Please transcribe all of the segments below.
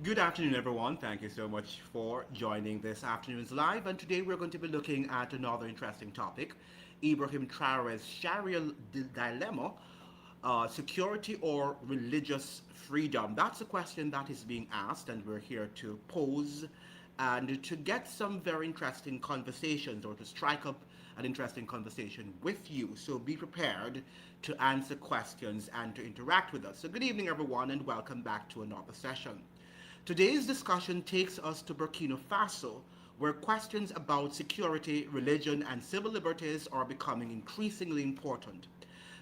Good afternoon, everyone. Thank you so much for joining this afternoon's live. And today we're going to be looking at another interesting topic, Ibrahim Traoré's Sharia dilemma, security or religious freedom. That's a question that is being asked, and we're here to pose and to get some very interesting conversations or to strike up an interesting conversation with you. So be prepared to answer questions and to interact with us. So good evening, everyone, and welcome back to another session. Today's discussion takes us to Burkina Faso, where questions about security, religion, and civil liberties are becoming increasingly important.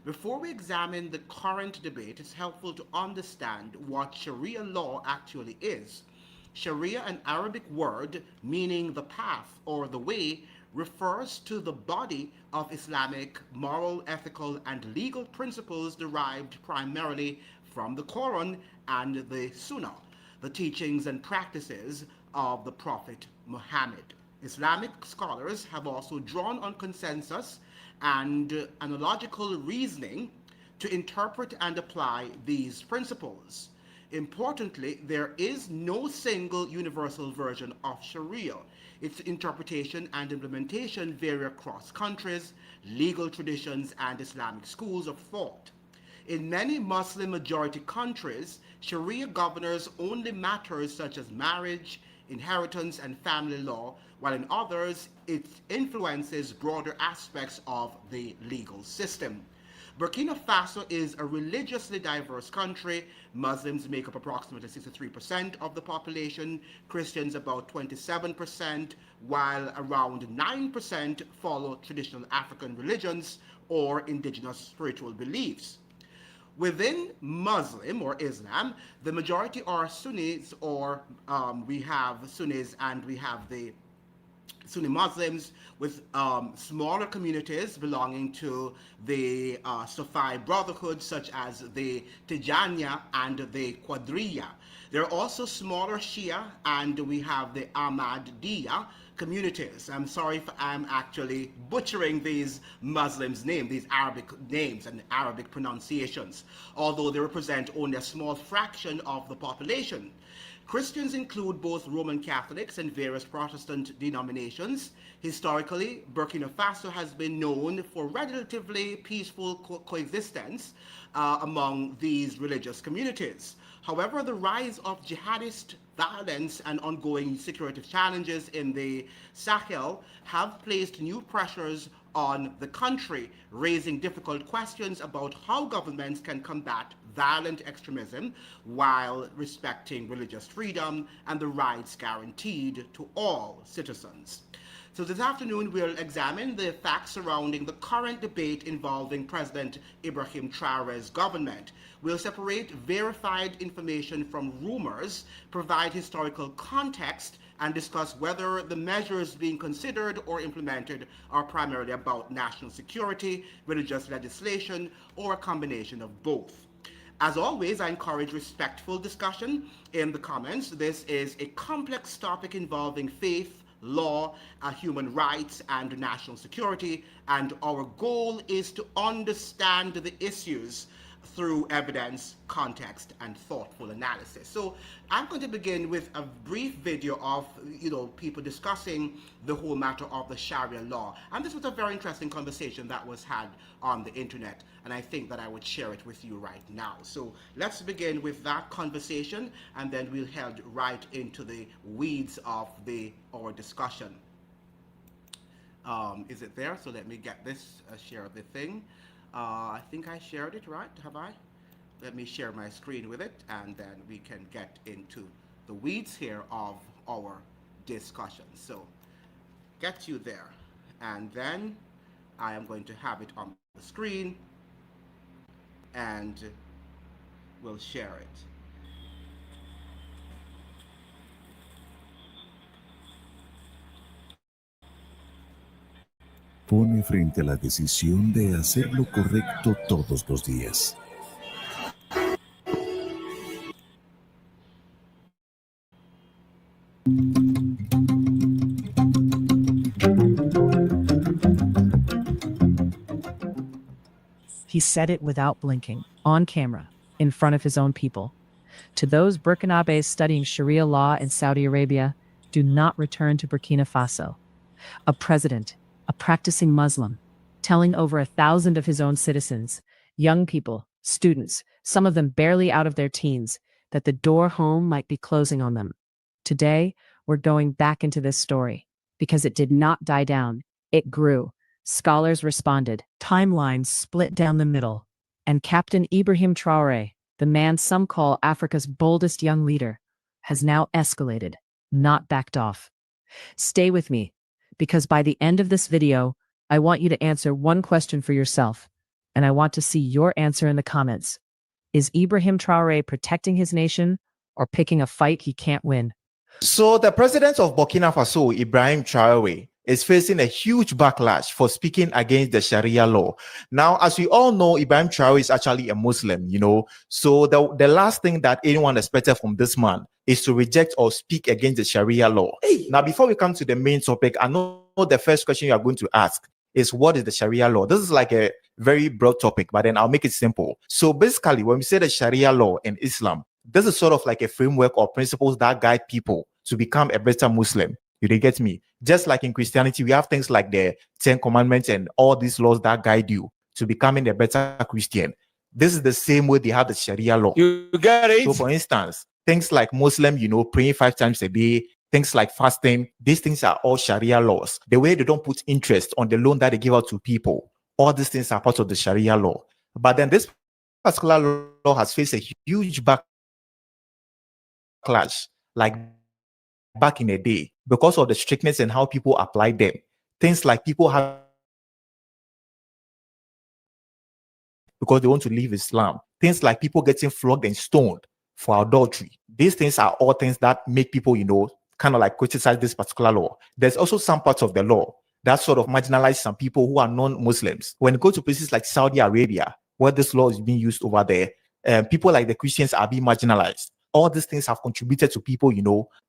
Before we examine the current debate, it's helpful to understand what Sharia law actually is. Sharia, an Arabic word meaning the path or the way, refers to the body of Islamic moral, ethical, and legal principles derived primarily from the Quran and the Sunnah, the teachings and practices of the Prophet Muhammad. Islamic scholars have also drawn on consensus and analogical reasoning to interpret and apply these principles. Importantly, there is no single universal version of Sharia. Its interpretation and implementation vary across countries, legal traditions, and Islamic schools of thought. In many Muslim-majority countries, Sharia governs only matters such as marriage, inheritance, and family law, while in others, it influences broader aspects of the legal system. Burkina Faso is a religiously diverse country. Muslims make up approximately 63% of the population, Christians about 27%, while around 9% follow traditional African religions or indigenous spiritual beliefs. Within Muslim or Islam, the majority are Sunnis, or we have Sunnis and we have the Sunni Muslims, with smaller communities belonging to the Sufi Brotherhood, such as the Tijaniya and the Qadriya. There are also smaller Shia, and we have the Ahmadiyya communities. I'm sorry if I'm actually butchering these Muslims' names, these Arabic names and Arabic pronunciations, although they represent only a small fraction of the population. Christians include both Roman Catholics and various Protestant denominations. Historically, Burkina Faso has been known for relatively peaceful coexistence among these religious communities. However, the rise of jihadist violence and ongoing security challenges in the Sahel have placed new pressures on the country, raising difficult questions about how governments can combat violent extremism while respecting religious freedom and the rights guaranteed to all citizens. So this afternoon, we'll examine the facts surrounding the current debate involving President Ibrahim Traoré's government. We'll separate verified information from rumors, provide historical context, and discuss whether the measures being considered or implemented are primarily about national security, religious legislation, or a combination of both. As always, I encourage respectful discussion in the comments. This is a complex topic involving faith, law, human rights, and national security, and our goal is to understand the issues through evidence, context, and thoughtful analysis. So I'm going to begin with a brief video of people discussing the whole matter of the Sharia law. And this was a very interesting conversation that was had on the internet, and I think that I would share it with you right now. So let's begin with that conversation, and then we'll head right into the weeds of our discussion. Is it there? So let me get this share of the thing. I think I shared it, right? Have I? Let me share my screen with it, and then we can get into the weeds here of our discussion. So get you there, and then I am going to have it on the screen, and we'll share it. Pone frente a la decisión de hacer lo correcto todos los días. He said it without blinking, on camera, in front of his own people. To those Burkinabés studying Sharia law in Saudi Arabia, do not return to Burkina Faso. A president, a practicing Muslim, telling over 1,000 of his own citizens, young people, students, some of them barely out of their teens, that the door home might be closing on them. Today, we're going back into this story because it did not die down, it grew. Scholars responded, timelines split down the middle, and Captain Ibrahim Traoré, the man some call Africa's boldest young leader, has now escalated, not backed off. Stay with me, because by the end of this video, I want you to answer one question for yourself, and I want to see your answer in the comments. Is Ibrahim Traoré protecting his nation or picking a fight he can't win? So the president of Burkina Faso, Ibrahim Traoré, is facing a huge backlash for speaking against the Sharia law. Now, as we all know, Ibrahim Traoré is actually a Muslim, So the last thing that anyone expected from this man is to reject or speak against the Sharia law. Now, before we come to the main topic, I know the first question you are going to ask is, what is the Sharia law? This is like a very broad topic, but then I'll make it simple. So basically, when we say the Sharia law in Islam, this is sort of like a framework or principles that guide people to become a better Muslim. You get me? Just like in Christianity, we have things like the 10 Commandments and all these laws that guide you to becoming a better Christian. This is the same way they have the Sharia law. You got it? So for instance, things like Muslim, praying 5 times a day, things like fasting, these things are all Sharia laws. The way they don't put interest on the loan that they give out to people, all these things are part of the Sharia law. But then this particular law has faced a huge backlash, like back in the day, because of the strictness and how people apply them. Things like people have, because they want to leave Islam. Things like people getting flogged and stoned for adultery. These things are all things that make people, kind of like criticize this particular law. There's also some parts of the law that sort of marginalize some people who are non-Muslims. When you go to places like Saudi Arabia, where this law is being used over there, people like the Christians are being marginalized. All these things have contributed to people,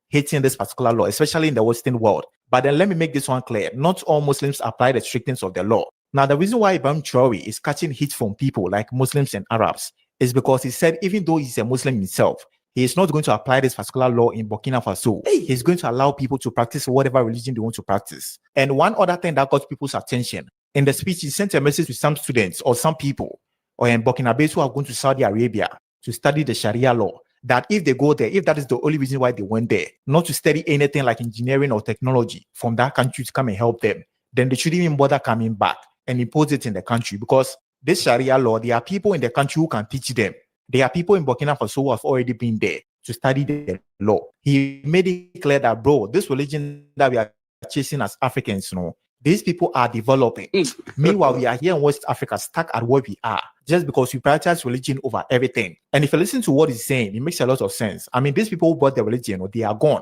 hating this particular law, especially in the Western world. But then let me make this one clear. Not all Muslims apply the strictness of the law. Now, the reason why Ibrahim Traoré is catching heat from people like Muslims and Arabs is because he said even though he's a Muslim himself, he is not going to apply this particular law in Burkina Faso. He's going to allow people to practice whatever religion they want to practice. And one other thing that got people's attention, in the speech, he sent a message to some students or some people or in Burkina Faso who are going to Saudi Arabia to study the Sharia law, that if they go there, if that is the only reason why they went there, not to study anything like engineering or technology from that country to come and help them, then they shouldn't even bother coming back and impose it in the country, because this Sharia law, there are people in the country who can teach them. There are people in Burkina Faso who have already been there to study the law. He made it clear that, bro, this religion that we are chasing as Africans, these people are developing. Meanwhile, we are here in West Africa stuck at where we are just because we prioritize religion over everything. And if you listen to what he's saying, it makes a lot of sense. I mean, these people who brought the religion, they are gone.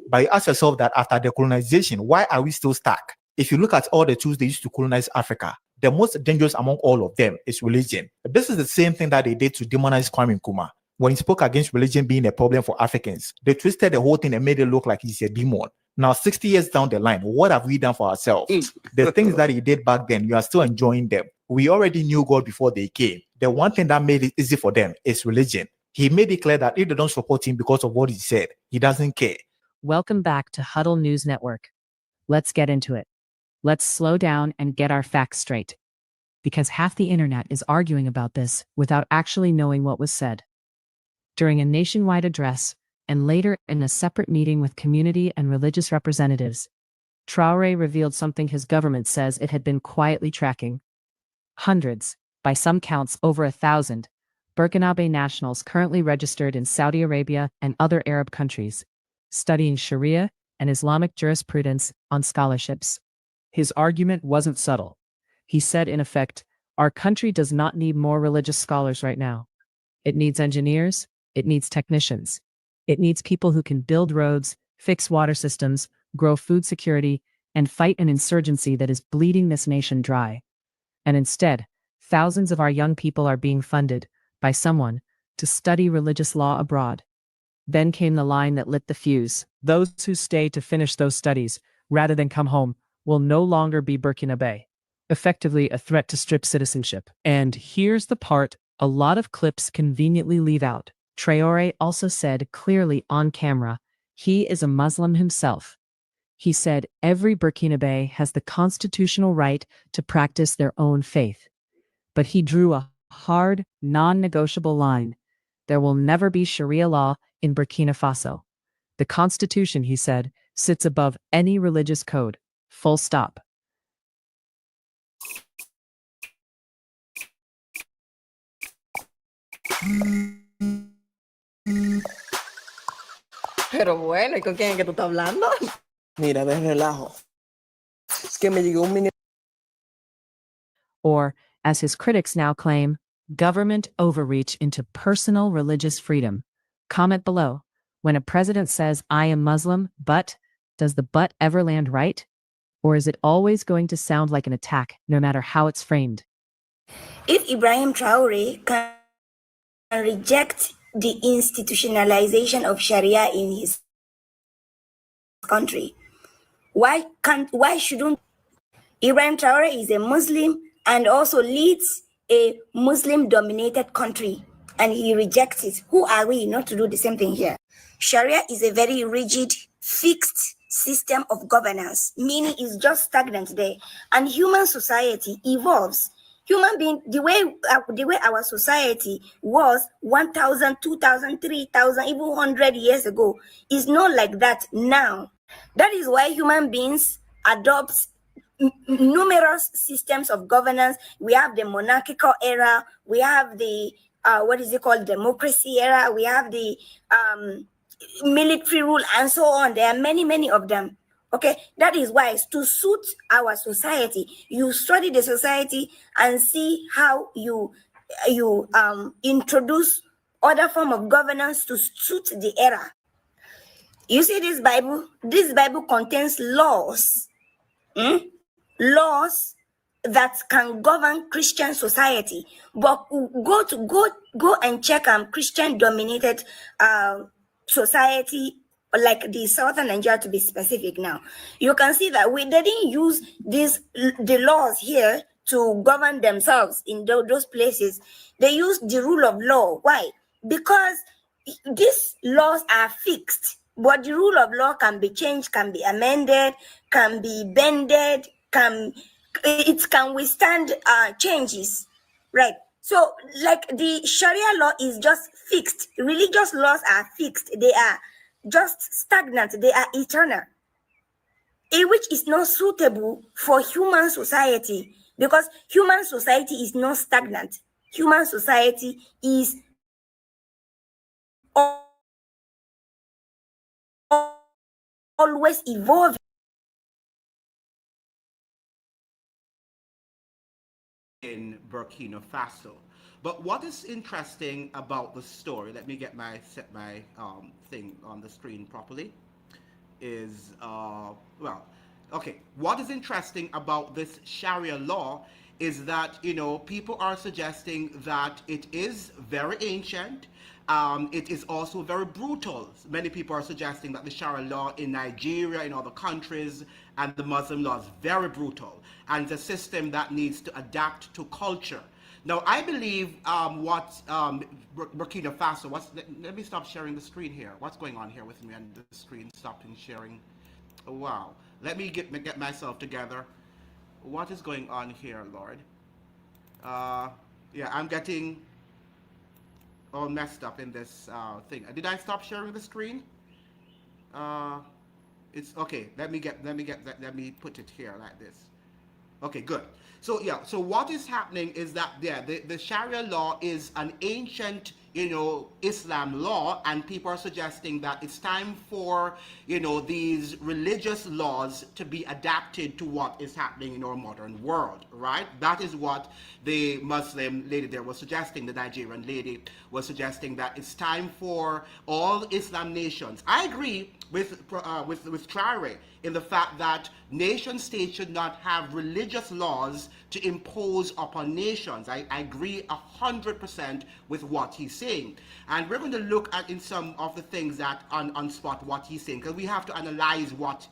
But you ask yourself that after the colonization, why are we still stuck? If you look at all the tools they used to colonize Africa, the most dangerous among all of them is religion. This is the same thing that they did to demonize Kwame Nkrumah. When he spoke against religion being a problem for Africans, they twisted the whole thing and made it look like he's a demon. Now, 60 years down the line, what have we done for ourselves? The things that he did back then, you are still enjoying them. We already knew God before they came. The one thing that made it easy for them is religion. He made it clear that if they don't support him because of what he said, he doesn't care. Welcome back to Huddle News Network. Let's get into it. Let's slow down and get our facts straight, because half the internet is arguing about this without actually knowing what was said. During a nationwide address, and later in a separate meeting with community and religious representatives, Traoré revealed something his government says it had been quietly tracking. Hundreds, by some counts over 1,000, Burkinabe nationals currently registered in Saudi Arabia and other Arab countries, studying Sharia and Islamic jurisprudence on scholarships. His argument wasn't subtle. He said, in effect, our country does not need more religious scholars right now. It needs engineers, it needs technicians. It needs people who can build roads, fix water systems, grow food security, and fight an insurgency that is bleeding this nation dry. And instead, thousands of our young people are being funded by someone to study religious law abroad. Then came the line that lit the fuse. Those who stay to finish those studies, rather than come home, will no longer be Burkinabe. Effectively a threat to strip citizenship. And here's the part a lot of clips conveniently leave out. Traore also said clearly on camera he is a Muslim himself. He said every Burkinabe has the constitutional right to practice their own faith. But he drew a hard, non-negotiable line. There will never be Sharia law in Burkina Faso. The constitution, he said, sits above any religious code. Full stop. Pero bueno, ¿y con quién es que tú estás hablando? Mira, de relajo. Es que me llegó un mini. Or, as his critics now claim, government overreach into personal religious freedom. Comment below. When a president says, I am Muslim, but, does the but ever land right? Or is it always going to sound like an attack, no matter how it's framed? If Ibrahim Traoré can reject the institutionalization of Sharia in his country, why shouldn't Ibrahim Traoré is a Muslim and also leads a Muslim-dominated country, and he rejects it? Who are we not to do the same thing here? Sharia is a very rigid, fixed system of governance, meaning it's just stagnant there. And human society evolves. Human being, the way our society was 1,000, 2,000, 3,000, even 100 years ago is not like that now. That is why human beings adopt numerous systems of governance. We have the monarchical era. We have the, democracy era. We have the military rule and so on. There are many, many of them. Okay, that is why it's to suit our society. You study the society and see how you introduce other form of governance to suit the era. You see this Bible? This Bible contains laws. Laws that can govern Christian society. But go and check Christian dominated society, like the southern Nigeria to be specific now. You can see that they didn't use the laws here to govern themselves in those places. They used the rule of law. Why? Because these laws are fixed, but the rule of law can be changed, can be amended, can be bended, it can withstand changes, right? So, like the Sharia law is just fixed. Religious laws are fixed. They are just stagnant. They are eternal, which is not suitable for human society, because human society is not stagnant. Human society is always evolving. In Burkina Faso. But what is interesting about the story, let me set my thing on the screen properly, is, what is interesting about this Sharia law is that, people are suggesting that it is very ancient. It is also very brutal. Many people are suggesting that the Sharia law in Nigeria, in other countries, and the Muslim law is very brutal. And it's a system that needs to adapt to culture. Now, I believe Burkina Faso, let me stop sharing the screen here. What's going on here with me and the screen stopping sharing? Oh, wow. Let me get myself together. What is going on here, Lord? Yeah, I'm getting all messed up in this thing. Did I stop sharing the screen? It's okay. Let me put it here like this. Okay, good. So yeah, so what is happening is that the Sharia law is an ancient, Islam law, and people are suggesting that it's time for, these religious laws to be adapted to what is happening in our modern world, right? That is what the Muslim lady there was suggesting, the Nigerian lady was suggesting, that it's time for all Islam nations. I agree with Traore in the fact that nation states should not have religious laws to impose upon nations. I agree 100% with what he said. saying. And we're going to look at in some of the things that on spot what he's saying, because we have to analyze what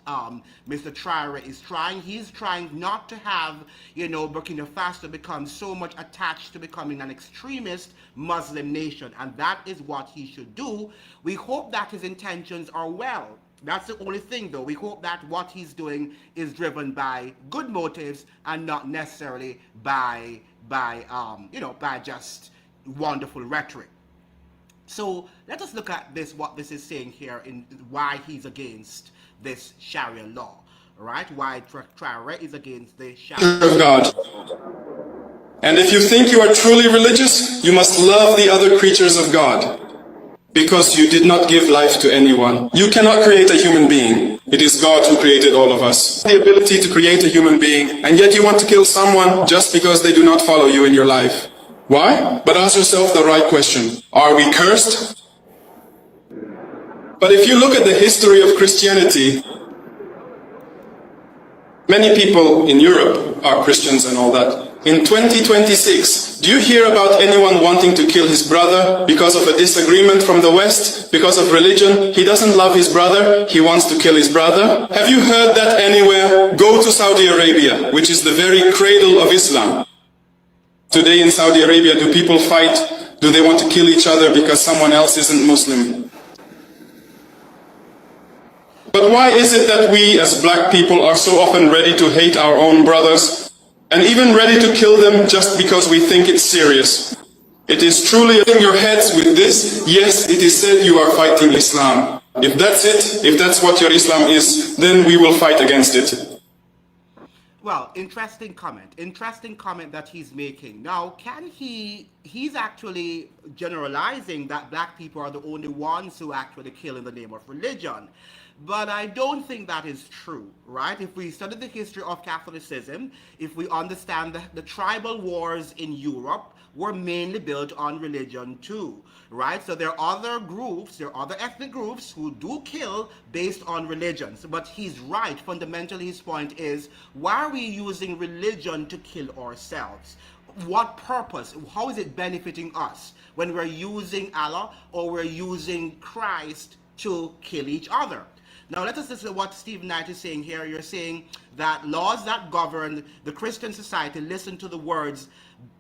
Mr. Traore is trying. He's trying not to have, Burkina Faso become so much attached to becoming an extremist Muslim nation, and that is what he should do. We hope that his intentions are well. That's the only thing, though. We hope that what he's doing is driven by good motives and not necessarily by just wonderful rhetoric. So let us look at this, what this is saying here, in why he's against this Sharia law, right? Why Traore is against the Sharia of God. And if you think you are truly religious, you must love the other creatures of God, because you did not give life to anyone. You cannot create a human being. It is God who created all of us. The ability to create a human being, and yet you want to kill someone just because they do not follow you in your life. Why? But ask yourself the right question. Are we cursed? But if you look at the history of Christianity, many people in Europe are Christians and all that. In 2026, do you hear about anyone wanting to kill his brother because of a disagreement from the West? Because of religion? He doesn't love his brother, he wants to kill his brother? Have you heard that anywhere? Go to Saudi Arabia, which is the very cradle of Islam. Today in Saudi Arabia, do people fight? Do they want to kill each other because someone else isn't Muslim? But why is it that we as black people are so often ready to hate our own brothers and even ready to kill them just because we think it's serious? It is truly in your heads with this. Yes, it is said you are fighting Islam. If that's it, if that's what your Islam is, then we will fight against it. Well, interesting comment that he's making. Now, he's actually generalizing that black people are the only ones who actually kill in the name of religion. But I don't think that is true, right? If we study the history of Catholicism, if we understand the tribal wars in Europe were mainly built on religion too, right? So there are other groups, there are other ethnic groups who do kill based on religions. But he's right. Fundamentally, his point is, why are we using religion to kill ourselves? What purpose? How is it benefiting us when we're using Allah or we're using Christ to kill each other? Now, let us listen to what Steve Knight is saying here. You're saying that laws that govern the Christian society, listen to the words,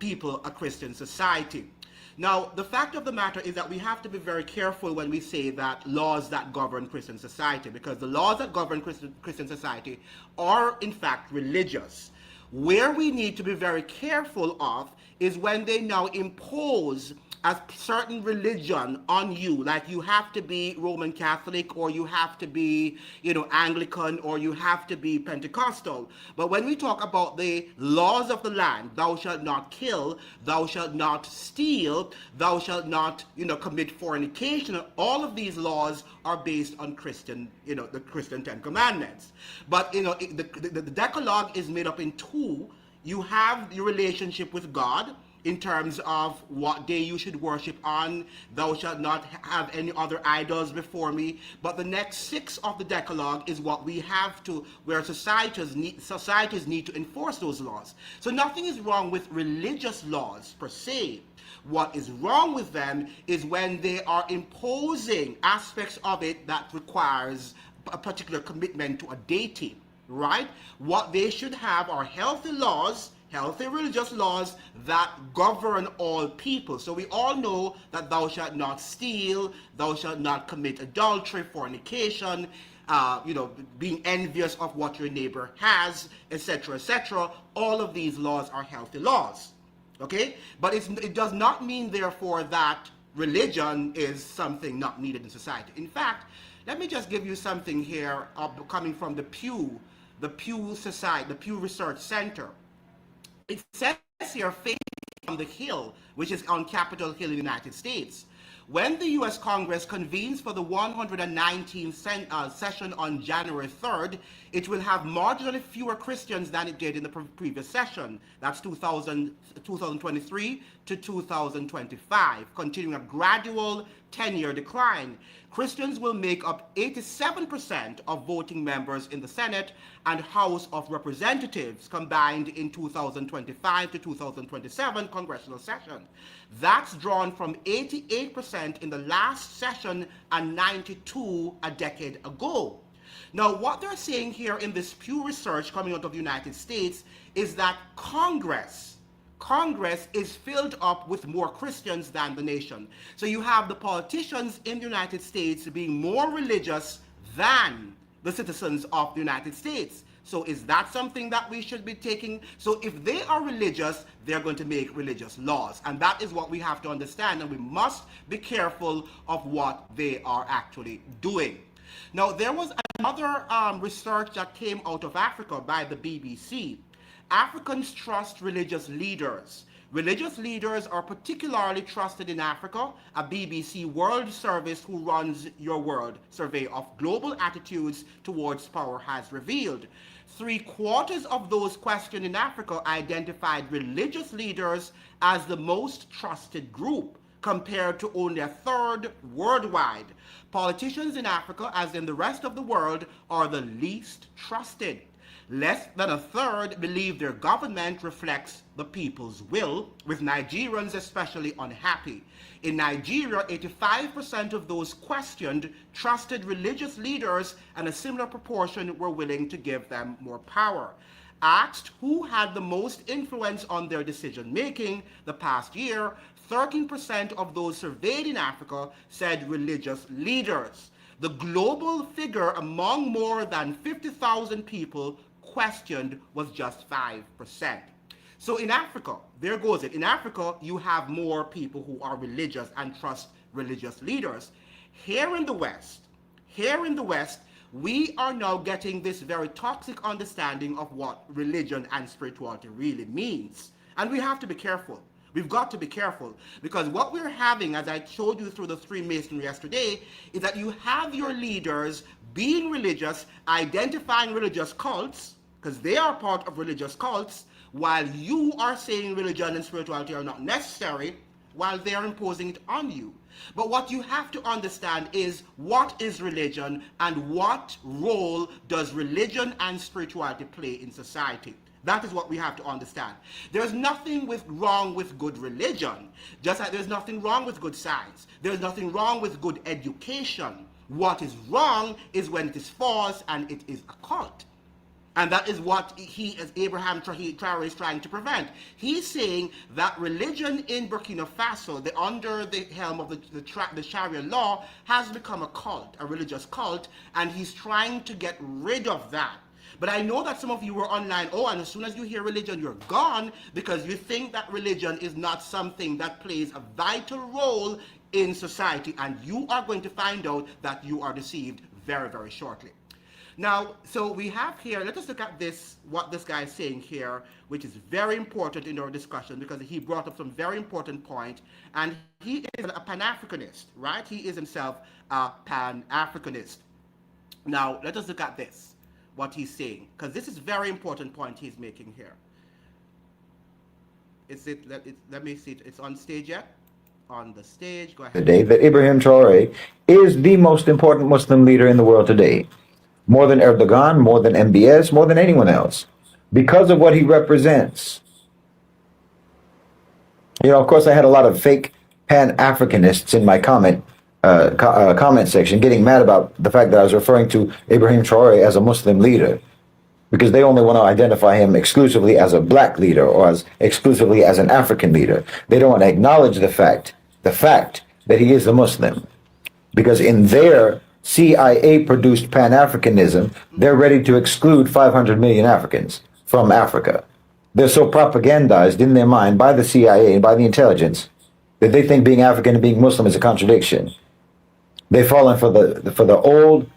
people, a Christian society. Now, the fact of the matter is that we have to be very careful when we say that laws that govern Christian society, because the laws that govern Christian society are, in fact, religious. Where we need to be very careful of is when they now impose a certain religion on you, like you have to be Roman Catholic, or you have to be, Anglican, or you have to be Pentecostal. But when we talk about the laws of the land, thou shalt not kill, thou shalt not steal, thou shalt not, commit fornication, all of these laws are based on Christian, the Christian Ten Commandments. But, the Decalogue is made up in two. You have your relationship with God, in terms of what day you should worship on. Thou shalt not have any other idols before me. But the next 6 of the Decalogue is what we have to, where societies need to enforce those laws. So nothing is wrong with religious laws per se. What is wrong with them is when they are imposing aspects of it that requires a particular commitment to a deity, right? What they should have are healthy laws, healthy religious laws that govern all people. So we all know that thou shalt not steal, thou shalt not commit adultery, fornication, being envious of what your neighbor has, etc., etc. All of these laws are healthy laws, okay? But it does not mean, therefore, that religion is something not needed in society. In fact, let me just give you something here coming from the Pew Society, the Pew Research Center. It says here, Faith on the Hill, which is on Capitol Hill in the United States. When the U.S. Congress convenes for the 119th session on January 3rd, it will have marginally fewer Christians than it did in the previous session. That's 2023 to 2025, continuing a gradual 10-year decline. Christians will make up 87% of voting members in the Senate and House of Representatives combined in 2025 to 2027 congressional session. That's drawn from 88% in the last session and 92 a decade ago. Now, what they're saying here in this Pew Research coming out of the United States is that Congress is filled up with more Christians than the nation. So you have the politicians in the United States being more religious than the citizens of the United States. So is that something that we should be taking? So if they are religious, they're going to make religious laws. And that is what we have to understand. And we must be careful of what they are actually doing. Now, there was another research that came out of Africa by the BBC. Africans trust religious leaders. Religious leaders are particularly trusted in Africa. A BBC World Service who runs Your World survey of global attitudes towards power has revealed. 3/4 of those questioned in Africa identified religious leaders as the most trusted group, compared to only 1/3 worldwide. Politicians in Africa, as in the rest of the world, are the least trusted. Less than 1/3 believe their government reflects the people's will, with Nigerians especially unhappy. In Nigeria, 85% of those questioned trusted religious leaders, and a similar proportion were willing to give them more power. Asked who had the most influence on their decision-making the past year, 13% of those surveyed in Africa said religious leaders. The global figure among more than 50,000 people questioned was just 5%. So in Africa, there goes it. In Africa, you have more people who are religious and trust religious leaders. Here in the West, we are now getting this very toxic understanding of what religion and spirituality really means. And we have to be careful. We've got to be careful, because what we're having, as I showed you through the Freemasonry yesterday, is that you have your leaders being religious, identifying religious cults, because they are part of religious cults, while you are saying religion and spirituality are not necessary, while they are imposing it on you. But what you have to understand is, what is religion and what role does religion and spirituality play in society? That is what we have to understand. There's nothing wrong with good religion, just like there's nothing wrong with good science. There's nothing wrong with good education. What is wrong is when it is false and it is a cult. And that is what Ibrahim Traoré is trying to prevent. He's saying that religion in Burkina Faso, under the helm of the Sharia law, has become a cult, a religious cult, and he's trying to get rid of that. But I know that some of you were online, and as soon as you hear religion, you're gone, because you think that religion is not something that plays a vital role in society, and you are going to find out that you are deceived very, very shortly. Now, so we have here, let us look at this, what this guy is saying here, which is very important in our discussion, because he brought up some very important point, and he is a Pan-Africanist, right? He is himself a Pan-Africanist. Now, let us look at this, what he's saying, because this is a very important point he's making here. Let me see, it's on stage yet? On the stage, go ahead. Today, that Ibrahim Traoré is the most important Muslim leader in the world today. More than Erdogan, more than MBS, more than anyone else, because of what he represents. You know, of course, I had a lot of fake Pan-Africanists in my comment section getting mad about the fact that I was referring to Ibrahim Traoré as a Muslim leader, because they only want to identify him exclusively as a black leader or as exclusively as an African leader. They don't want to acknowledge the fact that he is a Muslim, because in their CIA-produced Pan-Africanism, they're ready to exclude 500 million Africans from Africa. They're so propagandized in their mind by the CIA and by the intelligence that they think being African and being Muslim is a contradiction. They've fallen for the old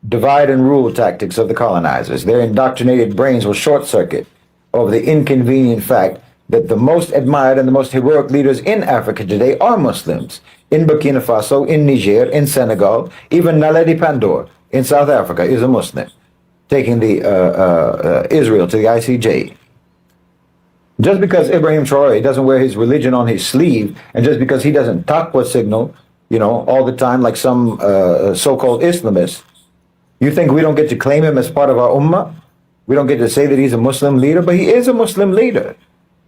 divide and rule tactics of the colonizers. Their indoctrinated brains will short circuit over the inconvenient fact that the most admired and the most heroic leaders in Africa today are Muslims. In Burkina Faso, in Niger, in Senegal, even Naledi Pandor in South Africa is a Muslim, taking the Israel to the ICJ. Just because Ibrahim Traoré doesn't wear his religion on his sleeve, and just because he doesn't taqwa signal all the time like some so-called Islamists. You think we don't get to claim him as part of our ummah? We don't get to say that he's a Muslim leader, but he is a Muslim leader.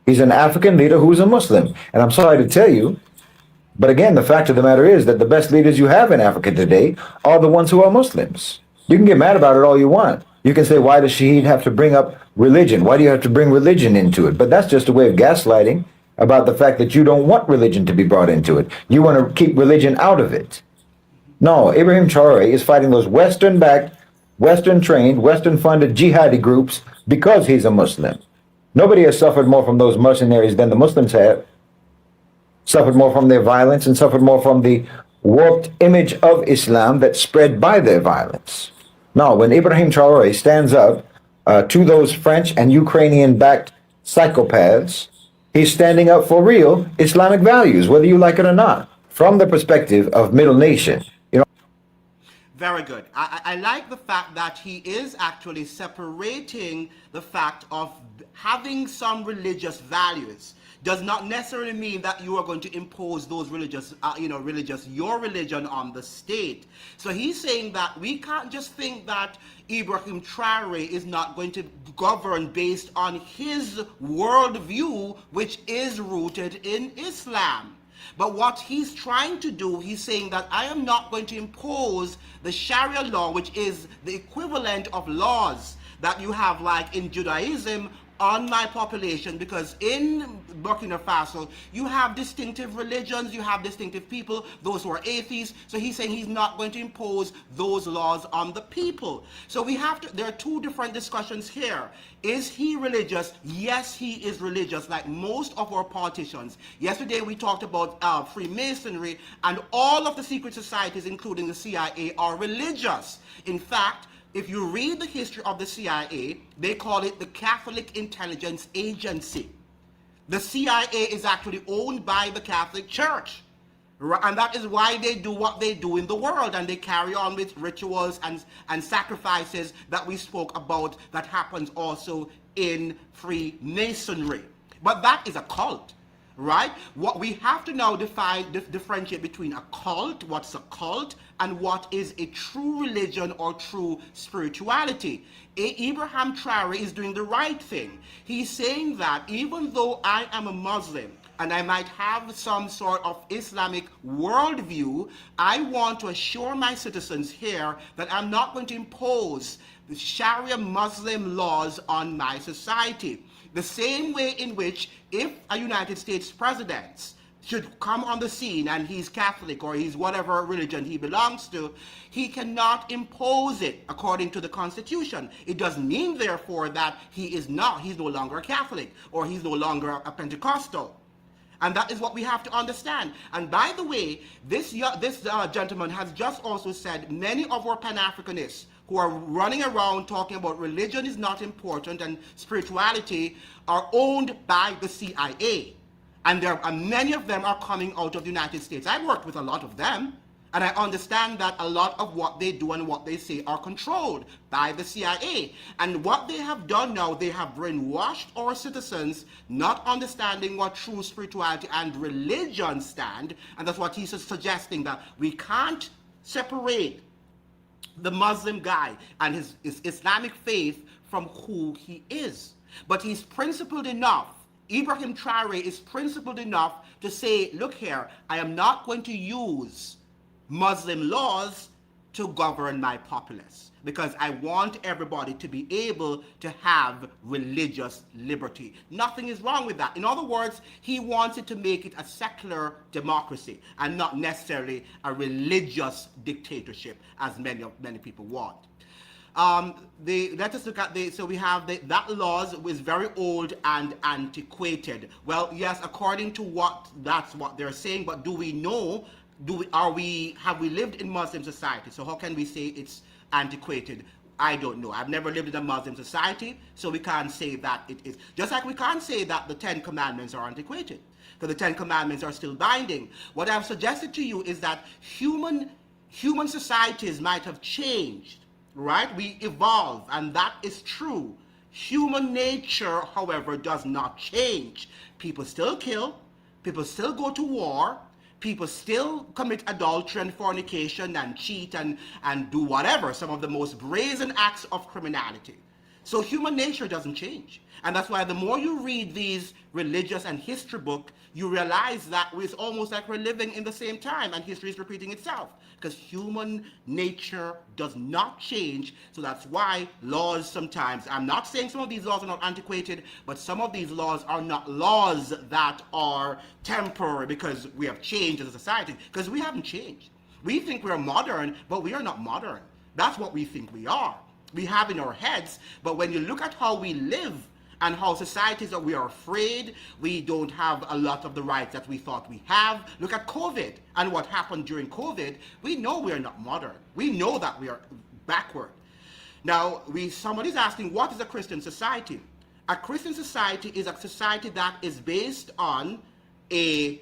He's an African leader who's a Muslim. And I'm sorry to tell you, but again, the fact of the matter is that the best leaders you have in Africa today are the ones who are Muslims. You can get mad about it all you want. You can say, why does Shaheed have to bring up religion? Why do you have to bring religion into it? But that's just a way of gaslighting about the fact that you don't want religion to be brought into it. You want to keep religion out of it. No, Ibrahim Traoré is fighting those Western-backed, Western-trained, Western-funded jihadi groups because he's a Muslim. Nobody has suffered more from those mercenaries than the Muslims have. Suffered more from their violence and suffered more from the warped image of Islam that spread by their violence. Now, when Ibrahim Traoré stands up to those French and Ukrainian-backed psychopaths, he's standing up for real Islamic values, whether you like it or not, from the perspective of Middle Nation. Very good. I like the fact that he is actually separating the fact of having some religious values. Does not necessarily mean that you are going to impose those your religion on the state. So he's saying that we can't just think that Ibrahim Traoré is not going to govern based on his worldview, which is rooted in Islam. But what he's trying to do, he's saying that I am not going to impose the Sharia law, which is the equivalent of laws that you have like in Judaism, on my population, because in Burkina Faso, you have distinctive religions, you have distinctive people, those who are atheists. So he's saying he's not going to impose those laws on the people. So there are two different discussions here. Is he religious? Yes, he is religious, like most of our politicians. Yesterday we talked about Freemasonry, and all of the secret societies, including the CIA, are religious. In fact, if you read the history of the CIA, they call it the Catholic Intelligence Agency. The CIA is actually owned by the Catholic Church. And that is why they do what they do in the world, and they carry on with rituals and sacrifices that we spoke about that happens also in Freemasonry. But that is a cult. Right? What we have to now differentiate between a cult, what's a cult, and what is a true religion or true spirituality. Ibrahim Traoré is doing the right thing. He's saying that even though I am a Muslim and I might have some sort of Islamic worldview, I want to assure my citizens here that I'm not going to impose the Sharia Muslim laws on my society. The same way in which if a United States president should come on the scene and he's Catholic or he's whatever religion he belongs to, he cannot impose it according to the Constitution. It doesn't mean, therefore, that he's no longer a Catholic or he's no longer a Pentecostal. And that is what we have to understand. And by the way, this gentleman has just also said many of our Pan-Africanists who are running around talking about religion is not important and spirituality are owned by the CIA. And many of them are coming out of the United States. I've worked with a lot of them, and I understand that a lot of what they do and what they say are controlled by the CIA. And what they have done now, they have brainwashed our citizens, not understanding what true spirituality and religion stand. And that's what he's suggesting, that we can't separate the Muslim guy and his Islamic faith from who he is. But he's principled enough. Ibrahim Traoré is principled enough to say, look here, I am not going to use Muslim laws to govern my populace, because I want everybody to be able to have religious liberty. Nothing is wrong with that. In other words, he wants it to make it a secular democracy and not necessarily a religious dictatorship, as many people want. Let us look at so we have that laws is very old and antiquated. Well, yes, according to that's what they're saying, but do we know? Have we lived in Muslim society? So how can we say it's antiquated? I don't know. I've never lived in a Muslim society, so we can't say that it is. Just like we can't say that the 10 Commandments are antiquated, because the 10 Commandments are still binding. What I've suggested to you is that human societies might have changed, right? We evolve, and that is true. Human nature, however, does not change. People still kill. People still go to war. People still commit adultery and fornication and cheat and do whatever, some of the most brazen acts of criminality. So human nature doesn't change. And that's why the more you read these religious and history books, you realize that it's almost like we're living in the same time and history is repeating itself. Because human nature does not change. So that's why laws sometimes, I'm not saying some of these laws are not antiquated, but some of these laws are not laws that are temporary because we have changed as a society. Because we haven't changed. We think we're modern, but we are not modern. That's what we think we are. We have in our heads, but when you look at how we live and how societies are, we are afraid, we don't have a lot of the rights that we thought we have. Look at COVID and what happened during COVID. We know we are not modern. We know that we are backward. Now, somebody's asking, what is a Christian society? A Christian society is a society that is based on the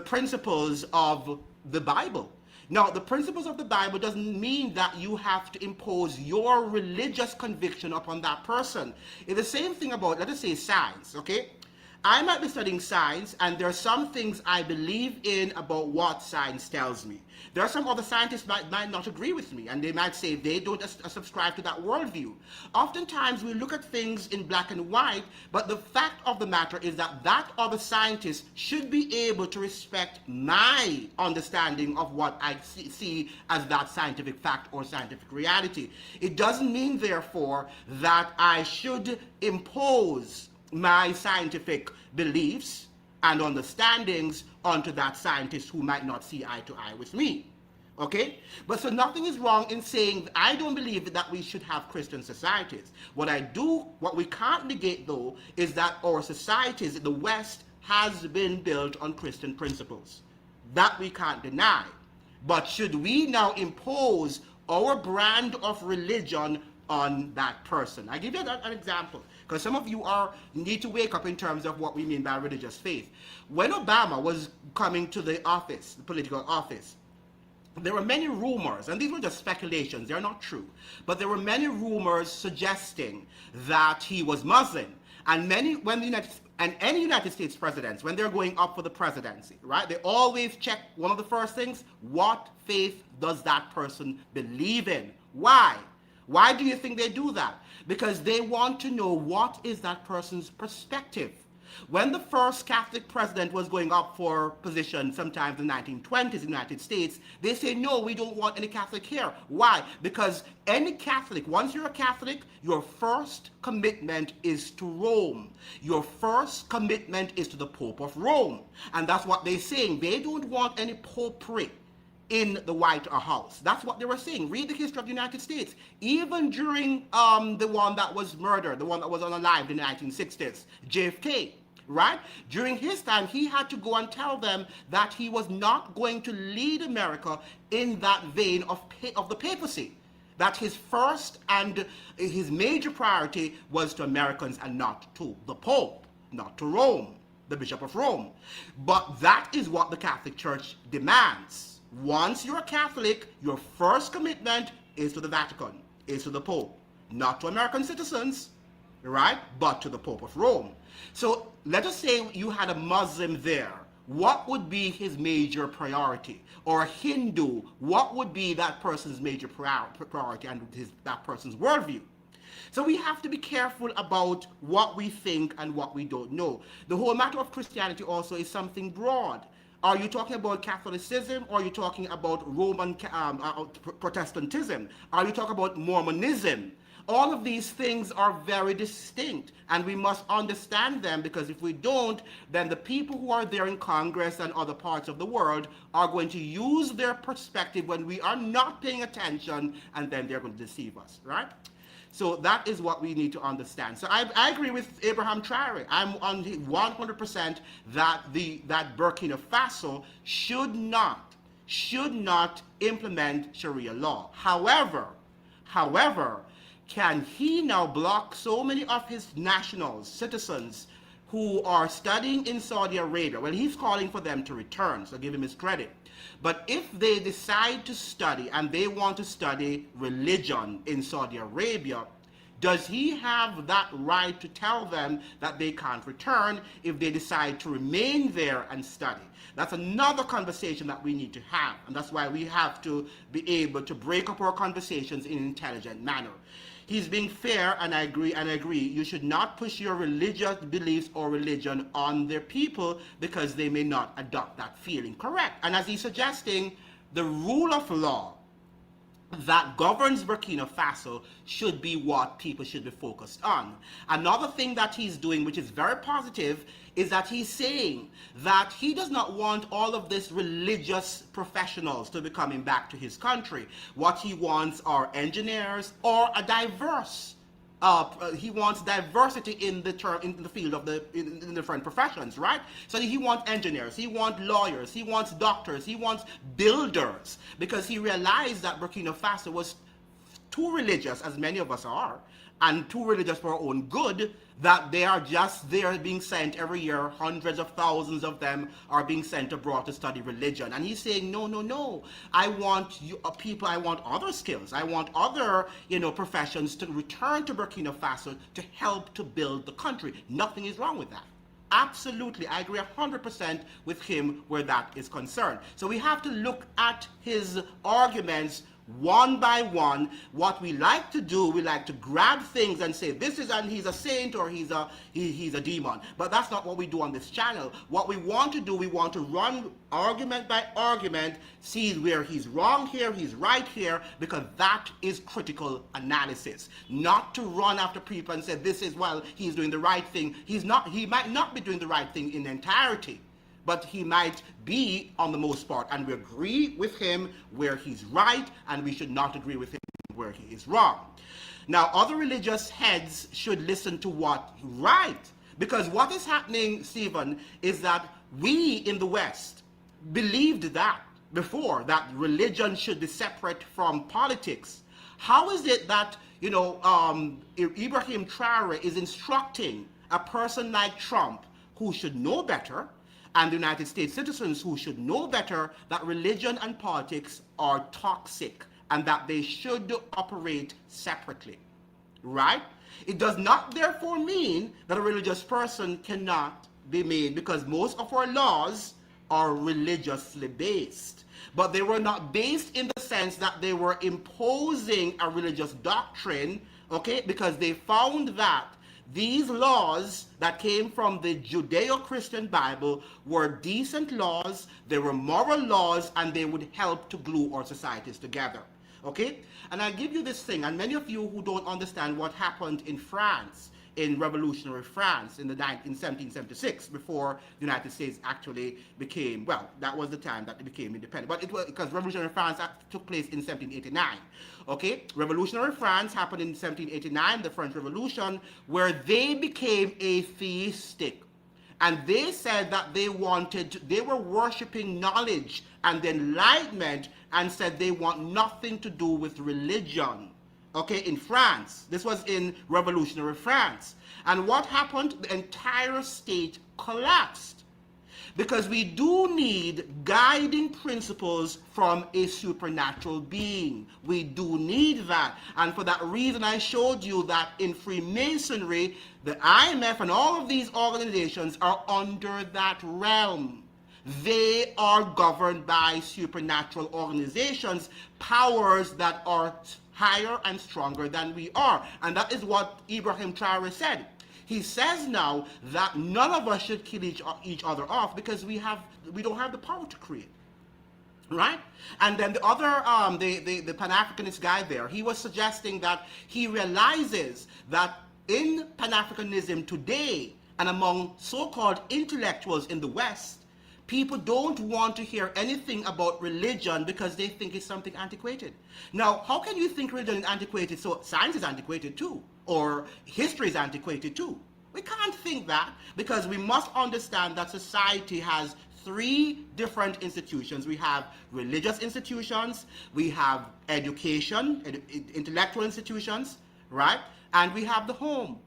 principles of the Bible. Now, the principles of the Bible doesn't mean that you have to impose your religious conviction upon that person. It's the same thing about, let us say, science, okay? I might be studying science, and there are some things I believe in about what science tells me. There are some other scientists might not agree with me, and they might say they don't subscribe to that worldview. Oftentimes, we look at things in black and white, but the fact of the matter is that that other scientist should be able to respect my understanding of what I see as that scientific fact or scientific reality. It doesn't mean, therefore, that I should impose my scientific beliefs and understandings onto that scientist who might not see eye to eye with me. Okay? But so nothing is wrong in saying I don't believe that we should have Christian societies. What we can't negate though, is that our societies in the West has been built on Christian principles. That we can't deny. But should we now impose our brand of religion on that person? I give you an example, because some of you need to wake up in terms of what we mean by religious faith. When Obama was coming to the office, the political office, there were many rumors, and these were just speculations, they're not true, but there were many rumors suggesting that he was Muslim. And any United States presidents, when they're going up for the presidency, right, they always check one of the first things: what faith does that person believe in? Why? Why do you think they do that? Because they want to know what is that person's perspective. When the first Catholic president was going up for position, sometimes in the 1920s in the United States, they say, no, we don't want any Catholic here. Why? Because any Catholic, once you're a Catholic, your first commitment is to Rome. Your first commitment is to the Pope of Rome. And that's what they're saying. They don't want any popery in the White House. That's what they were saying. Read the history of the United States. Even during the one that was murdered, the one that was unalived in the 1960s, JFK, right? During his time, he had to go and tell them that he was not going to lead America in that vein of the papacy. That his first and his major priority was to Americans and not to the Pope, not to Rome, the Bishop of Rome. But that is what the Catholic Church demands. Once you're a Catholic, your first commitment is to the Vatican, is to the Pope, not to American citizens, right, but to the Pope of Rome. So let us say you had a Muslim there. What would be his major priority? Or a Hindu, what would be that person's major priority and that person's worldview? So we have to be careful about what we think and what we don't know. The whole matter of Christianity also is something broad. Are you talking about Catholicism, or are you talking about Roman Protestantism? Are you talking about Mormonism? All of these things are very distinct, and we must understand them, because if we don't, then the people who are there in Congress and other parts of the world are going to use their perspective when we are not paying attention, and then they're going to deceive us, right? So that is what we need to understand. So I agree with Ibrahim Traoré. I'm on 100% that Burkina Faso should not implement Sharia law. However, can he now block so many of his nationals, citizens, who are studying in Saudi Arabia? Well, he's calling for them to return, so give him his credit. But if they decide to study and they want to study religion in Saudi Arabia, Does he have that right to tell them that they can't return if they decide to remain there and study? That's another conversation that we need to have, and that's why we have to be able to break up our conversations in an intelligent manner. He's being fair, and I agree. You should not push your religious beliefs or religion on their people because they may not adopt that feeling. Correct. And as he's suggesting, the rule of law that governs Burkina Faso should be what people should be focused on. Another thing that he's doing, which is very positive, is that he's saying that he does not want all of this religious professionals to be coming back to his country. What he wants are engineers or a diverse. He wants diversity in the field of in different professions, right? So he wants engineers, he wants lawyers, he wants doctors, he wants builders, because he realized that Burkina Faso was too religious, as many of us are, and too religious for our own good, that they are just there being sent every year. Hundreds of thousands of them are being sent abroad to study religion. And he's saying, no, I want people, I want other skills, I want other professions to return to Burkina Faso to help to build the country. Nothing is wrong with that. Absolutely, I agree 100% with him where that is concerned. So we have to look at his arguments one by one. What we like to do, we like to grab things and say this is, and he's a saint or he's a demon. But that's not what we do on this channel. What we want to do, we want to run argument by argument, see where he's wrong here, he's right here, because that is critical analysis. Not to run after people and say this is, well, he's doing the right thing. He might not be doing the right thing in entirety, but he might be on the most part, and we agree with him where he's right, and we should not agree with him where he is wrong. Now, other religious heads should listen to what he's right, because what is happening, Stephen, is that we in the West believed that before, that religion should be separate from politics. How is it that Ibrahim Traoré is instructing a person like Trump, who should know better, and the United States citizens who should know better, that religion and politics are toxic and that they should operate separately, right? It does not therefore mean that a religious person cannot be made, because most of our laws are religiously based. But they were not based in the sense that they were imposing a religious doctrine, okay? Because they found that these laws that came from the Judeo-Christian Bible were decent laws, they were moral laws, and they would help to glue our societies together. Okay? And I'll give you this thing, and many of you who don't understand what happened in France, in revolutionary France in 1776, before the United States actually became, well, that was the time that it became independent. But it was because revolutionary France took place in 1789. Okay, revolutionary France happened in 1789, the French Revolution, where they became atheistic. And they said that they were worshiping knowledge and the Enlightenment, and said they want nothing to do with religion. Okay, in France. This was in revolutionary France. And what happened? The entire state collapsed. Because we do need guiding principles from a supernatural being. We do need that. And for that reason, I showed you that in Freemasonry, the IMF and all of these organizations are under that realm. They are governed by supernatural organizations, powers that are higher and stronger than we are. And that is what Ibrahim Traoré said. He says now that none of us should kill each other off because we don't have the power to create. Right? And then the other, the Pan-Africanist guy there, he was suggesting that he realizes that in Pan-Africanism today, and among so-called intellectuals in the West, people don't want to hear anything about religion because they think it's something antiquated. Now, how can you think religion is antiquated? So science is antiquated too, or history is antiquated too. We can't think that, because we must understand that society has three different institutions. We have religious institutions, we have education, intellectual institutions, right? And we have the home.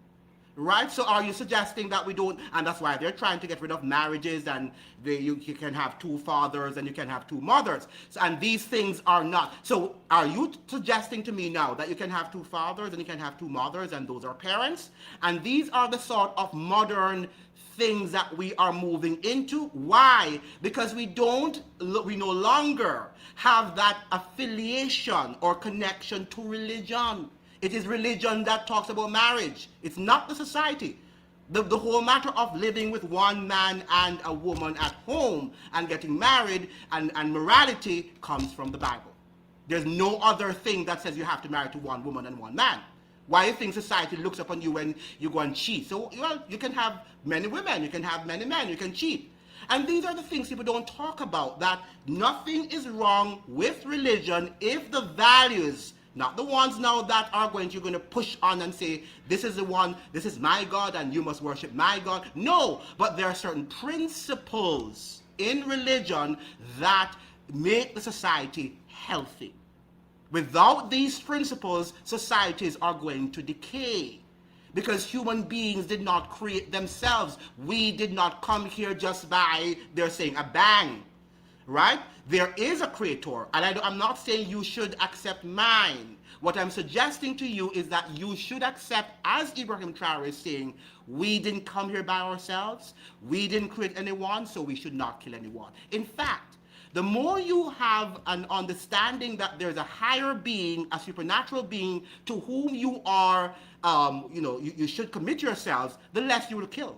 right? So are you suggesting that we don't, and that's why they're trying to get rid of marriages, and you can have two fathers and you can have two mothers. So, and these things are not. So are you suggesting to me now that you can have two fathers and you can have two mothers and those are parents? And these are the sort of modern things that we are moving into. Why? Because we no longer have that affiliation or connection to religion. It is religion that talks about marriage. It's not the society. The whole matter of living with one man and a woman at home and getting married and morality comes from the Bible. There's no other thing that says you have to marry to one woman and one man. Why do you think society looks upon you when you go and cheat? So, well, you can have many women, you can have many men, you can cheat. And these are the things people don't talk about, that nothing is wrong with religion if the values, not the ones now that are you're going to push on and say, this is the one, this is my God and you must worship my God. No, but there are certain principles in religion that make the society healthy. Without these principles, societies are going to decay. Because human beings did not create themselves. We did not come here just by, they're saying, a bang. Right? There is a creator. And I'm not saying you should accept mine. What I'm suggesting to you is that you should accept, as Ibrahim Traoré is saying, we didn't come here by ourselves. We didn't create anyone, so we should not kill anyone. In fact, the more you have an understanding that there's a higher being, a supernatural being to whom you are, you should commit yourselves, the less you will kill.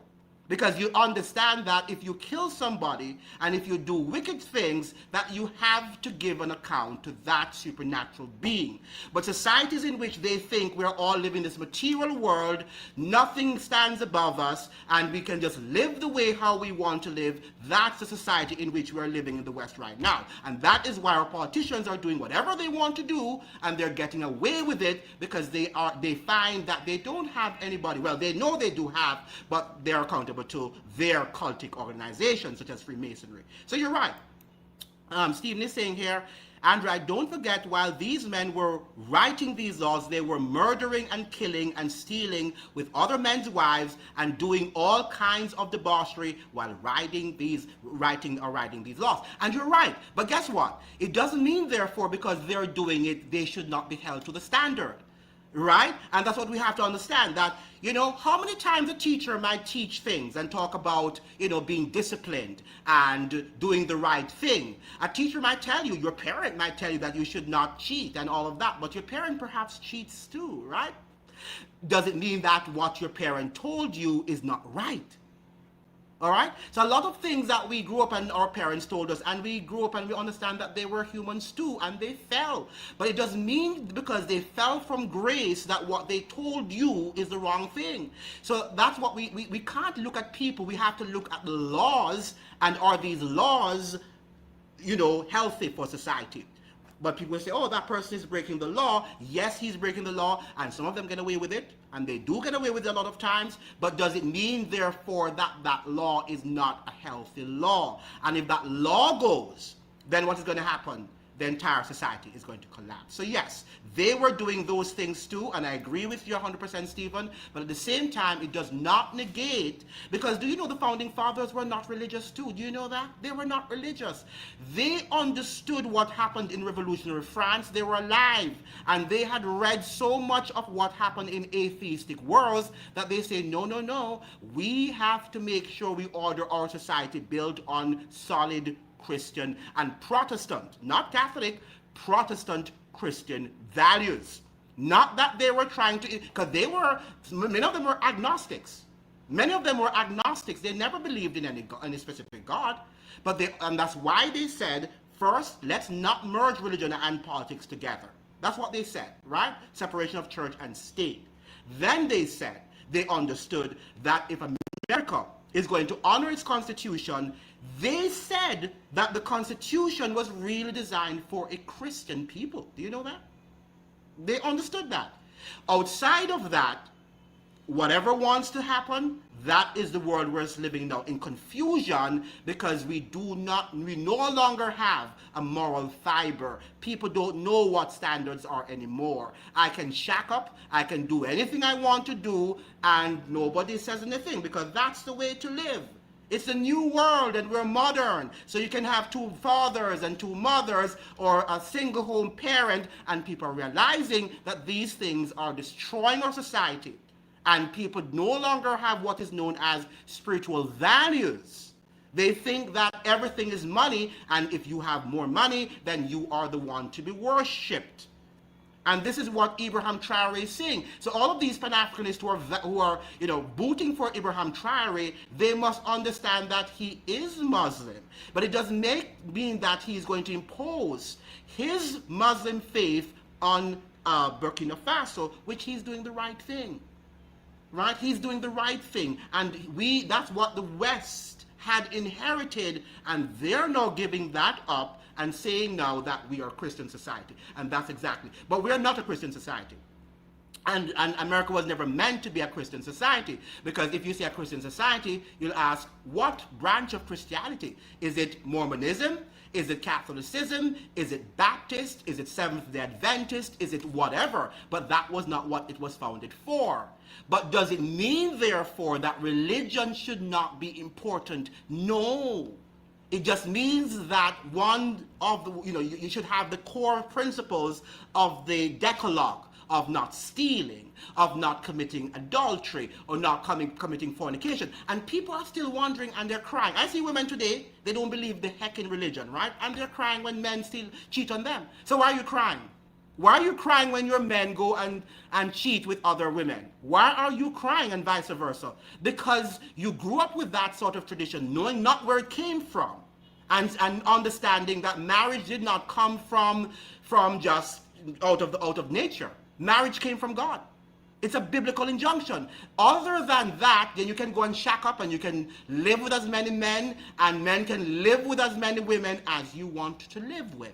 Because you understand that if you kill somebody and if you do wicked things, that you have to give an account to that supernatural being. But societies in which they think we're all living in this material world, nothing stands above us, and we can just live the way how we want to live, that's the society in which we're living in the West right now. And that is why our politicians are doing whatever they want to do, and they're getting away with it because they find that they don't have anybody. Well, they know they do have, but they're accountable to their cultic organizations such as Freemasonry. So you're right. Stephen is saying here, Andrew, don't forget, while these men were writing these laws, they were murdering and killing and stealing with other men's wives and doing all kinds of debauchery while writing these laws. And you're right. But guess what? It doesn't mean, therefore, because they're doing it, they should not be held to the standard. Right? And that's what we have to understand, that, how many times a teacher might teach things and talk about, being disciplined and doing the right thing. A teacher might tell you, your parent might tell you that you should not cheat and all of that, but your parent perhaps cheats too, right? Does it mean that what your parent told you is not right? All right? So a lot of things that we grew up and our parents told us, and we grew up and we understand that they were humans too, and they fell. But it doesn't mean because they fell from grace that what they told you is the wrong thing. So that's what we can't look at people. We have to look at the laws, and are these laws, healthy for society? But people say, oh, that person is breaking the law. Yes, he's breaking the law, and some of them get away with it, and they do get away with it a lot of times, but does it mean, therefore, that that law is not a healthy law? And if that law goes, then what is going to happen? The entire society is going to collapse. So yes, they were doing those things too, and I agree with you 100%, Stephen, but at the same time, it does not negate, because do you know the founding fathers were not religious too? Do you know that? They were not religious. They understood what happened in revolutionary France. They were alive, and they had read so much of what happened in atheistic worlds that they say, no, we have to make sure we order our society built on solid Christian and Protestant, not Catholic, Protestant Christian values. Not that they were trying to, because many of them were agnostics. Many of them were agnostics. They never believed in any specific God. And that's why they said, first, let's not merge religion and politics together. That's what they said, right? Separation of church and state. Then they said, they understood that if America is going to honor its constitution, they said that the constitution was really designed for a Christian people. Do you know that? They understood that. Outside of that, whatever wants to happen, That is the world we're living now, in confusion, because we no longer have a moral fiber. People don't know what standards are anymore. I can shack up, I can do anything I want to do, and nobody says anything, because that's the way to live. It's a new world and we're modern. So you can have two fathers and two mothers, or a single home parent, and people are realizing that these things are destroying our society. And people no longer have what is known as spiritual values. They think that everything is money, and if you have more money, then you are the one to be worshipped. And this is what Ibrahim Traoré is saying. So all of these Pan-Africanists who are booting for Ibrahim Traoré, they must understand that he is Muslim. But it doesn't mean that he's going to impose his Muslim faith on Burkina Faso, which he's doing the right thing. Right? He's doing the right thing. And that's what the West had inherited, and they're now giving that up and saying now that we are a Christian society. And that's exactly. But we're not a Christian society. And America was never meant to be a Christian society, because if you say a Christian society, you'll ask, what branch of Christianity? Is it Mormonism? Is it Catholicism? Is it Baptist? Is it Seventh-day Adventist? Is it whatever? But that was not what it was founded for. But does it mean, therefore, that religion should not be important? No. It just means that one of the, you should have the core principles of the Decalogue, of not stealing, of not committing adultery, or not committing fornication. And people are still wondering, and they're crying. I see women today, they don't believe the heck in religion, right? And they're crying when men still cheat on them. So why are you crying? Why are you crying when your men go and cheat with other women? Why are you crying, and vice versa? Because you grew up with that sort of tradition, knowing not where it came from, and understanding that marriage did not come from just out of nature. Marriage came from God. It's a biblical injunction. Other than that, then you can go and shack up, and you can live with as many men, and men can live with as many women as you want to live with.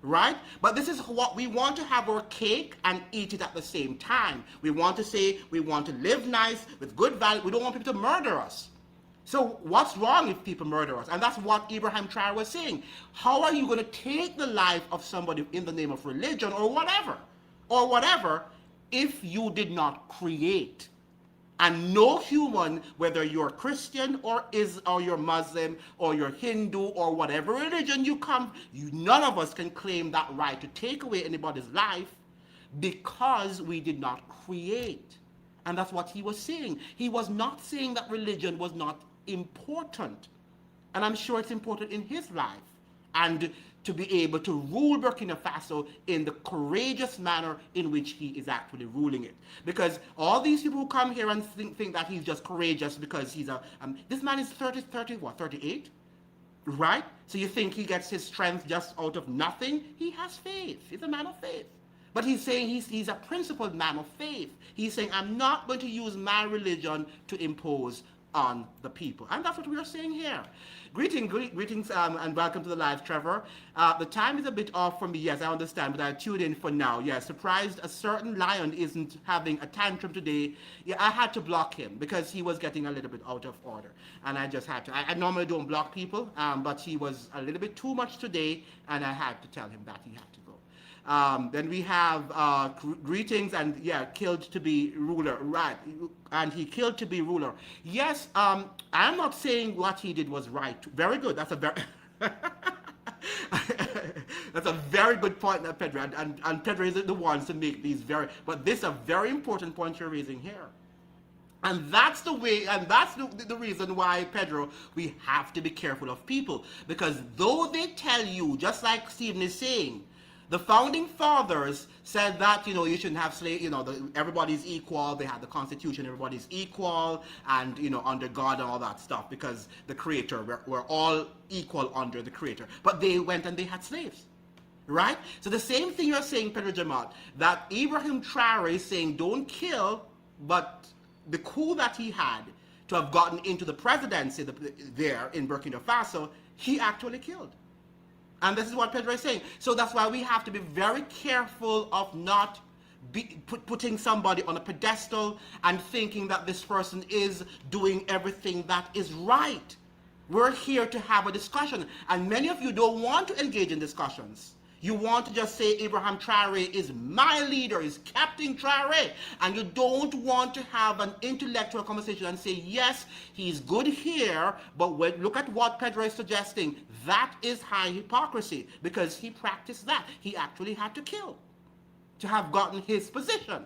Right? But this is what we want, to have our cake and eat it at the same time. We want to say we want to live nice with good value. We don't want people to murder us. So what's wrong if people murder us? And that's what Ibrahim Traoré was saying. How are you going to take the life of somebody in the name of religion or whatever, if you did not create? And no human, whether you're Christian or you're Muslim or you're Hindu or whatever religion you come, none of us can claim that right to take away anybody's life, because we did not create. And that's what he was saying. He was not saying that religion was not important. And I'm sure it's important in his life. And to be able to rule Burkina Faso in the courageous manner in which he is actually ruling it. Because all these people who come here and think that he's just courageous because he's this man is 38? Right? So you think he gets his strength just out of nothing? He has faith. He's a man of faith. But he's saying he's a principled man of faith. He's saying, I'm not going to use my religion to impose on the people. And that's what we are saying here. Greetings and welcome to the live, Trevor. The time is a bit off for me, yes, I understand, but I tuned in for now. Yes, surprised a certain lion isn't having a tantrum today. Yeah, I had to block him because he was getting a little bit out of order. And I just had to. I normally don't block people, but he was a little bit too much today, and I had to tell him that he had to go. Then we have greetings, and yeah, killed to be ruler, right? And he killed to be ruler. Yes, I'm not saying what he did was right. Very good. That's a very that's a very good point, Pedro. And Pedro is the ones to make these but this is a very important point you're raising here. And that's the way, and that's the reason why, Pedro, we have to be careful of people. Because though they tell you, just like Stephen is saying, the founding fathers said that, you shouldn't have slaves, everybody's equal. They had the Constitution, everybody's equal, and, under God and all that stuff, because the Creator, we're all equal under the Creator. But they went and they had slaves, right? So the same thing you're saying, Pedro Jamal, that Ibrahim Traoré is saying don't kill, but the coup that he had to have gotten into the presidency there in Burkina Faso, he actually killed. And this is what Pedro is saying. So that's why we have to be very careful of not putting somebody on a pedestal and thinking that this person is doing everything that is right. We're here to have a discussion, and many of you don't want to engage in discussions. You want to just say Ibrahim Traoré is my leader, is Captain Traoré, and you don't want to have an intellectual conversation and say, yes, he's good here, but look at what Pedro is suggesting. That is high hypocrisy, because he practiced that. He actually had to kill to have gotten his position.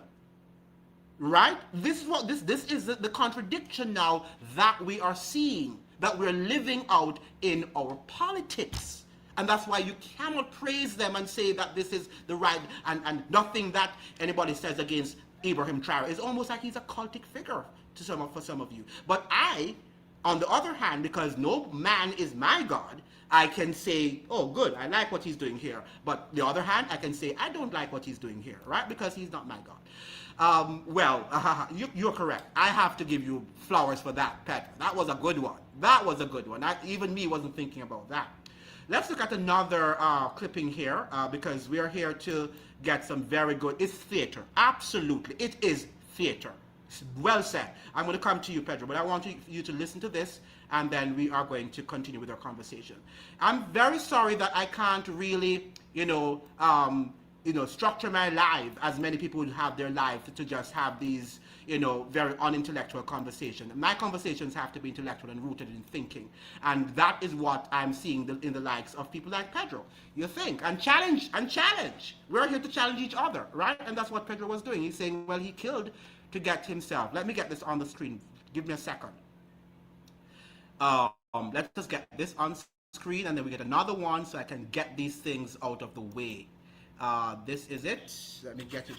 Right? This is the contradiction now that we are seeing, that we're living out in our politics. And that's why you cannot praise them and say that this is the right, and nothing that anybody says against Ibrahim Traoré. It's almost like he's a cultic figure for some of you. But I, on the other hand, because no man is my God, I can say, oh, good, I like what he's doing here. But the other hand, I can say, I don't like what he's doing here, right? Because he's not my God. You're correct. I have to give you flowers for that, Petra. That was a good one. That was a good one. Even me wasn't thinking about that. Let's look at another clipping here, because we are here to get some very good. It's theater. Absolutely. It is theater. Well said. I'm going to come to you, Pedro, but I want you to listen to this, and then we are going to continue with our conversation. I'm very sorry that I can't really, structure my life as many people would have their life to just have these, very unintellectual conversation. My conversations have to be intellectual and rooted in thinking. And that is what I'm seeing in the likes of people like Pedro. You think, and challenge. We're here to challenge each other, right? And that's what Pedro was doing. He's saying, well, he killed to get himself. Let me get this on the screen. Give me a second. Let's just get this on screen, and then we get another one so I can get these things out of the way. This is it. Let me get it.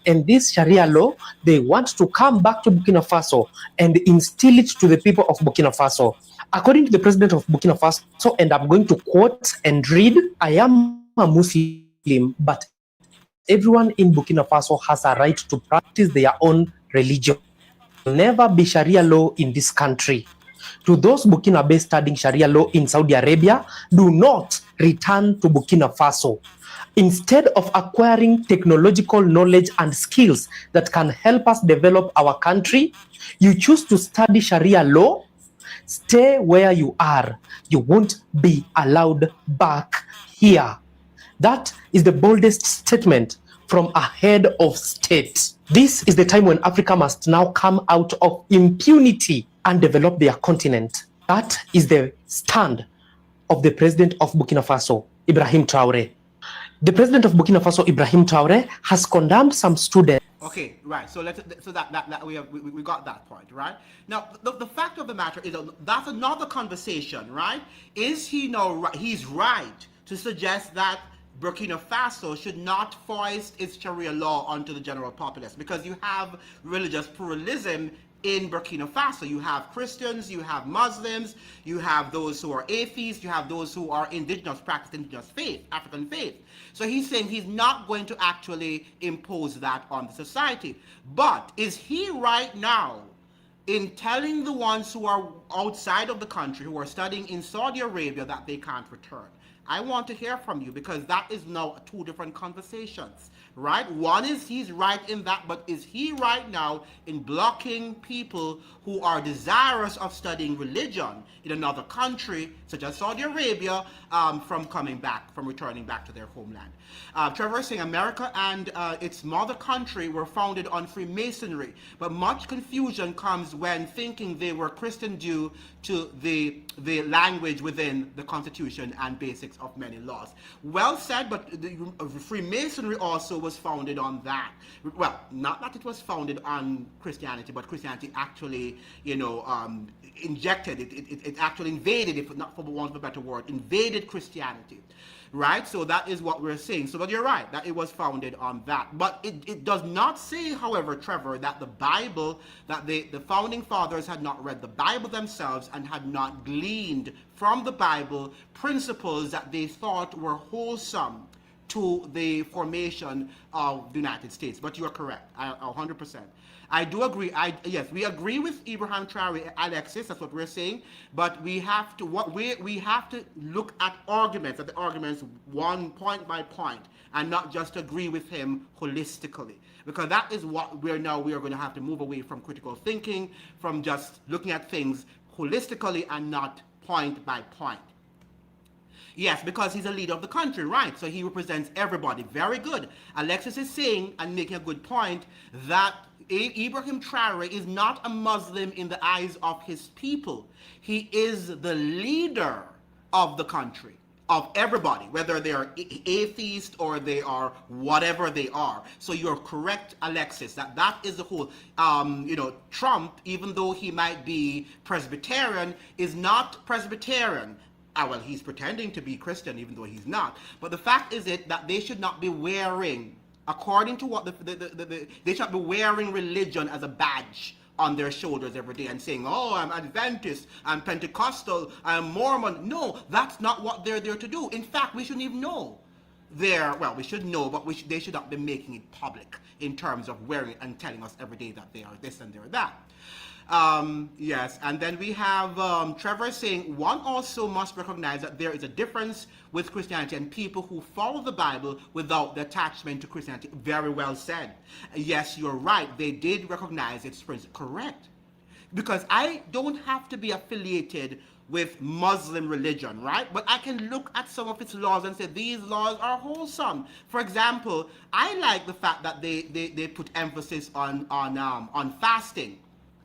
And this Sharia law, they want to come back to Burkina Faso and instill it to the people of Burkina Faso. According to the president of Burkina Faso, and I'm going to quote and read, I am a Muslim, but everyone in Burkina Faso has a right to practice their own religion. Never be Sharia law in this country. To those Burkinabe studying Sharia law in Saudi Arabia, do not return to Burkina Faso. Instead of acquiring technological knowledge and skills that can help us develop our country, you choose to study Sharia law. Stay where you are. You won't be allowed back here. That is the boldest statement from a head of state. This is the time when Africa must now come out of impunity and develop their continent. That is the stand of the president of Burkina Faso, Ibrahim Traoré. The president of Burkina Faso, Ibrahim Traoré, has condemned some students. Okay, right. So that we got that point, right? Now, the fact of the matter is that's another conversation, right? Is he he's right to suggest that Burkina Faso should not foist its Sharia law onto the general populace, because you have religious pluralism in Burkina Faso. You have Christians, you have Muslims, you have those who are atheists, you have those who are practice indigenous faith, African faith. So he's saying he's not going to actually impose that on the society. But is he right now in telling the ones who are outside of the country, who are studying in Saudi Arabia, that they can't return? I want to hear from you, because that is now two different conversations, right? One is he's right in that, but is he right now in blocking people who are desirous of studying religion in another country, such as Saudi Arabia, from returning back to their homeland? Trevor is saying America and its mother country were founded on Freemasonry, but much confusion comes when thinking they were Christian due to the language within the Constitution and basics of many laws. Well said, but the Freemasonry also was founded on that. Well, not that it was founded on Christianity, but Christianity actually, injected it. It actually invaded, if not for want of a better word, invaded Christianity. Right? So that is what we're saying. So, but you're right, that it was founded on that. But it does not say, however, Trevor, that the Bible, that the founding fathers had not read the Bible themselves and had not gleaned from the Bible principles that they thought were wholesome to the formation of the United States. But you are correct, 100%. I do agree. Yes, we agree with Ibrahim Traoré, Alexis. That's what we're saying. But we have to we have to look at the arguments one point by point, and not just agree with him holistically. Because that is what we are going to have to move away from critical thinking, from just looking at things holistically and not point by point. Yes, because he's a leader of the country, right? So he represents everybody. Very good. Alexis is saying and making a good point that Ibrahim Traoré is not a Muslim in the eyes of his people. He is the leader of the country, of everybody, whether they are atheist or they are whatever they are. So you're correct, Alexis, that is the whole, Trump, even though he might be Presbyterian, is not Presbyterian. Well, he's pretending to be Christian, even though he's not. But the fact is that they should not be wearing, according to what they should not be wearing religion as a badge on their shoulders every day and saying, oh, I'm Adventist, I'm Pentecostal, I'm Mormon. No, that's not what they're there to do. In fact, we shouldn't even know. We should know, but they should not be making it public in terms of wearing and telling us every day that they are this and they're that. Yes, and then we have Trevor saying, one also must recognize that there is a difference with Christianity and people who follow the Bible without the attachment to Christianity. Very well said. Yes, you're right. They did recognize its principle. Correct. Because I don't have to be affiliated with Muslim religion, right? But I can look at some of its laws and say these laws are wholesome. For example, I like the fact that they put emphasis on fasting.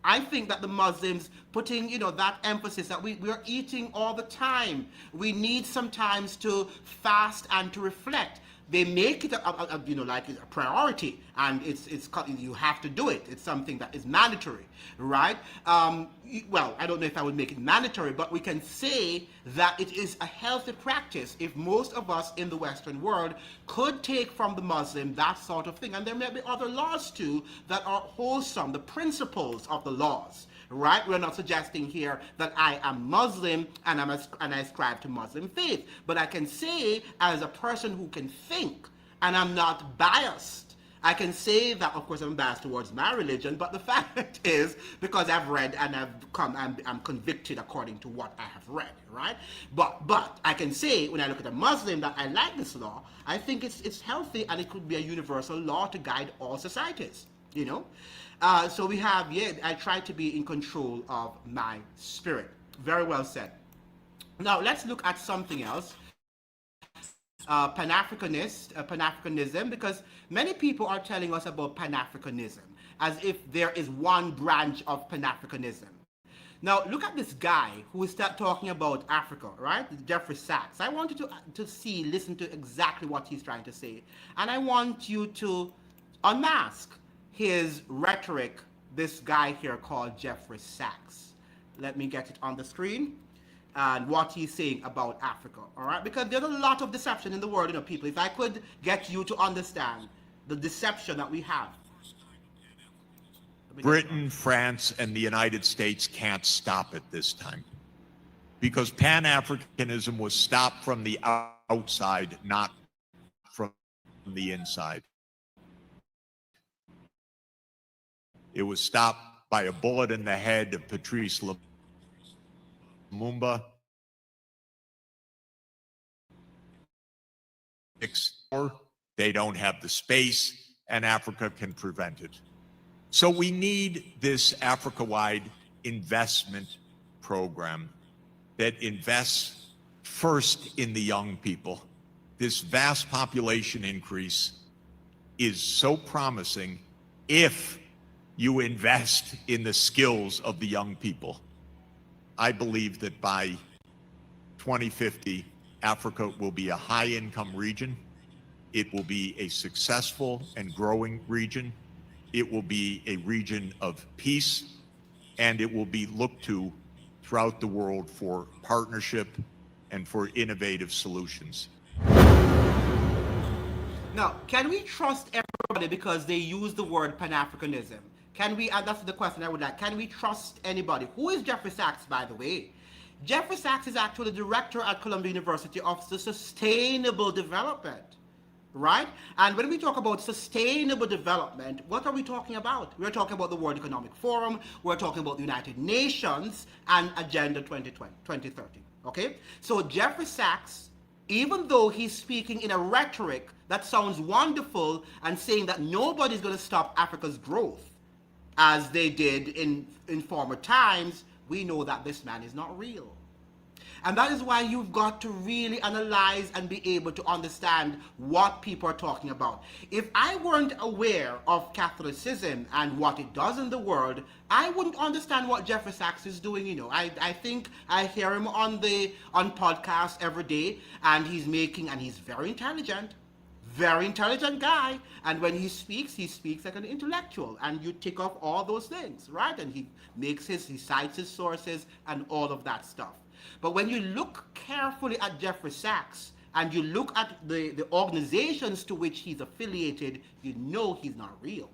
I think that the Muslims putting, that emphasis that we are eating all the time. We need sometimes to fast and to reflect. They make it like a priority, and it's you have to do it. It's something that is mandatory, right? Well, I don't know if I would make it mandatory, but we can say that it is a healthy practice if most of us in the Western world could take from the Muslim that sort of thing. And there may be other laws too that are wholesome, the principles of the laws. Right? We're not suggesting here that I am Muslim and I ascribe to Muslim faith. But I can say, as a person who can think, and I'm not biased, I can say that, of course, I'm biased towards my religion, but the fact is, because I've read and I'm convicted according to what I have read, right? But I can say, when I look at a Muslim, that I like this law. I think it's healthy, and it could be a universal law to guide all societies, So we have, I try to be in control of my spirit. Very well said. Now, let's look at something else. Pan-Africanism, because many people are telling us about Pan-Africanism as if there is one branch of Pan-Africanism. Now, look at this guy who is talking about Africa, right? Jeffrey Sachs. I want you to listen to exactly what he's trying to say. And I want you to unmask his rhetoric, this guy here called Jeffrey Sachs. Let me get it on the screen. And what he's saying about Africa, all right? Because there's a lot of deception in the world, people. If I could get you to understand the deception that we have. Britain, France, and the United States can't stop it this time. Because Pan-Africanism was stopped from the outside, not from the inside. It was stopped by a bullet in the head of Patrice Lumumba. They don't have the space, and Africa can prevent it. So we need this Africa-wide investment program that invests first in the young people. This vast population increase is so promising if you invest in the skills of the young people. I believe that by 2050, Africa will be a high-income region. It will be a successful and growing region. It will be a region of peace, and it will be looked to throughout the world for partnership and for innovative solutions. Now, can we trust everybody because they use the word Pan-Africanism? Can we, and that's the question I would like, can we trust anybody? Who is Jeffrey Sachs, by the way? Jeffrey Sachs is actually the director at Columbia University of the Sustainable Development. right? And when we talk about sustainable development, what are we talking about? We're talking about the World Economic Forum, we're talking about the United Nations and Agenda 2030, okay? So Jeffrey Sachs, even though he's speaking in a rhetoric that sounds wonderful and saying that nobody's going to stop Africa's growth, as they did in former times, we know that this man is not real. And that is why you've got to really analyze and be able to understand what people are talking about. If I weren't aware of Catholicism and what it does in the world, I wouldn't understand what Jeffrey Sachs is doing. You know, I think I hear him on podcasts every day, and he's very intelligent guy, and when he speaks like an intellectual, and you tick off all those things, right? And he cites his sources and all of that stuff. But when you look carefully at Jeffrey Sachs and you look at the organizations to which he's affiliated, you know he's not real.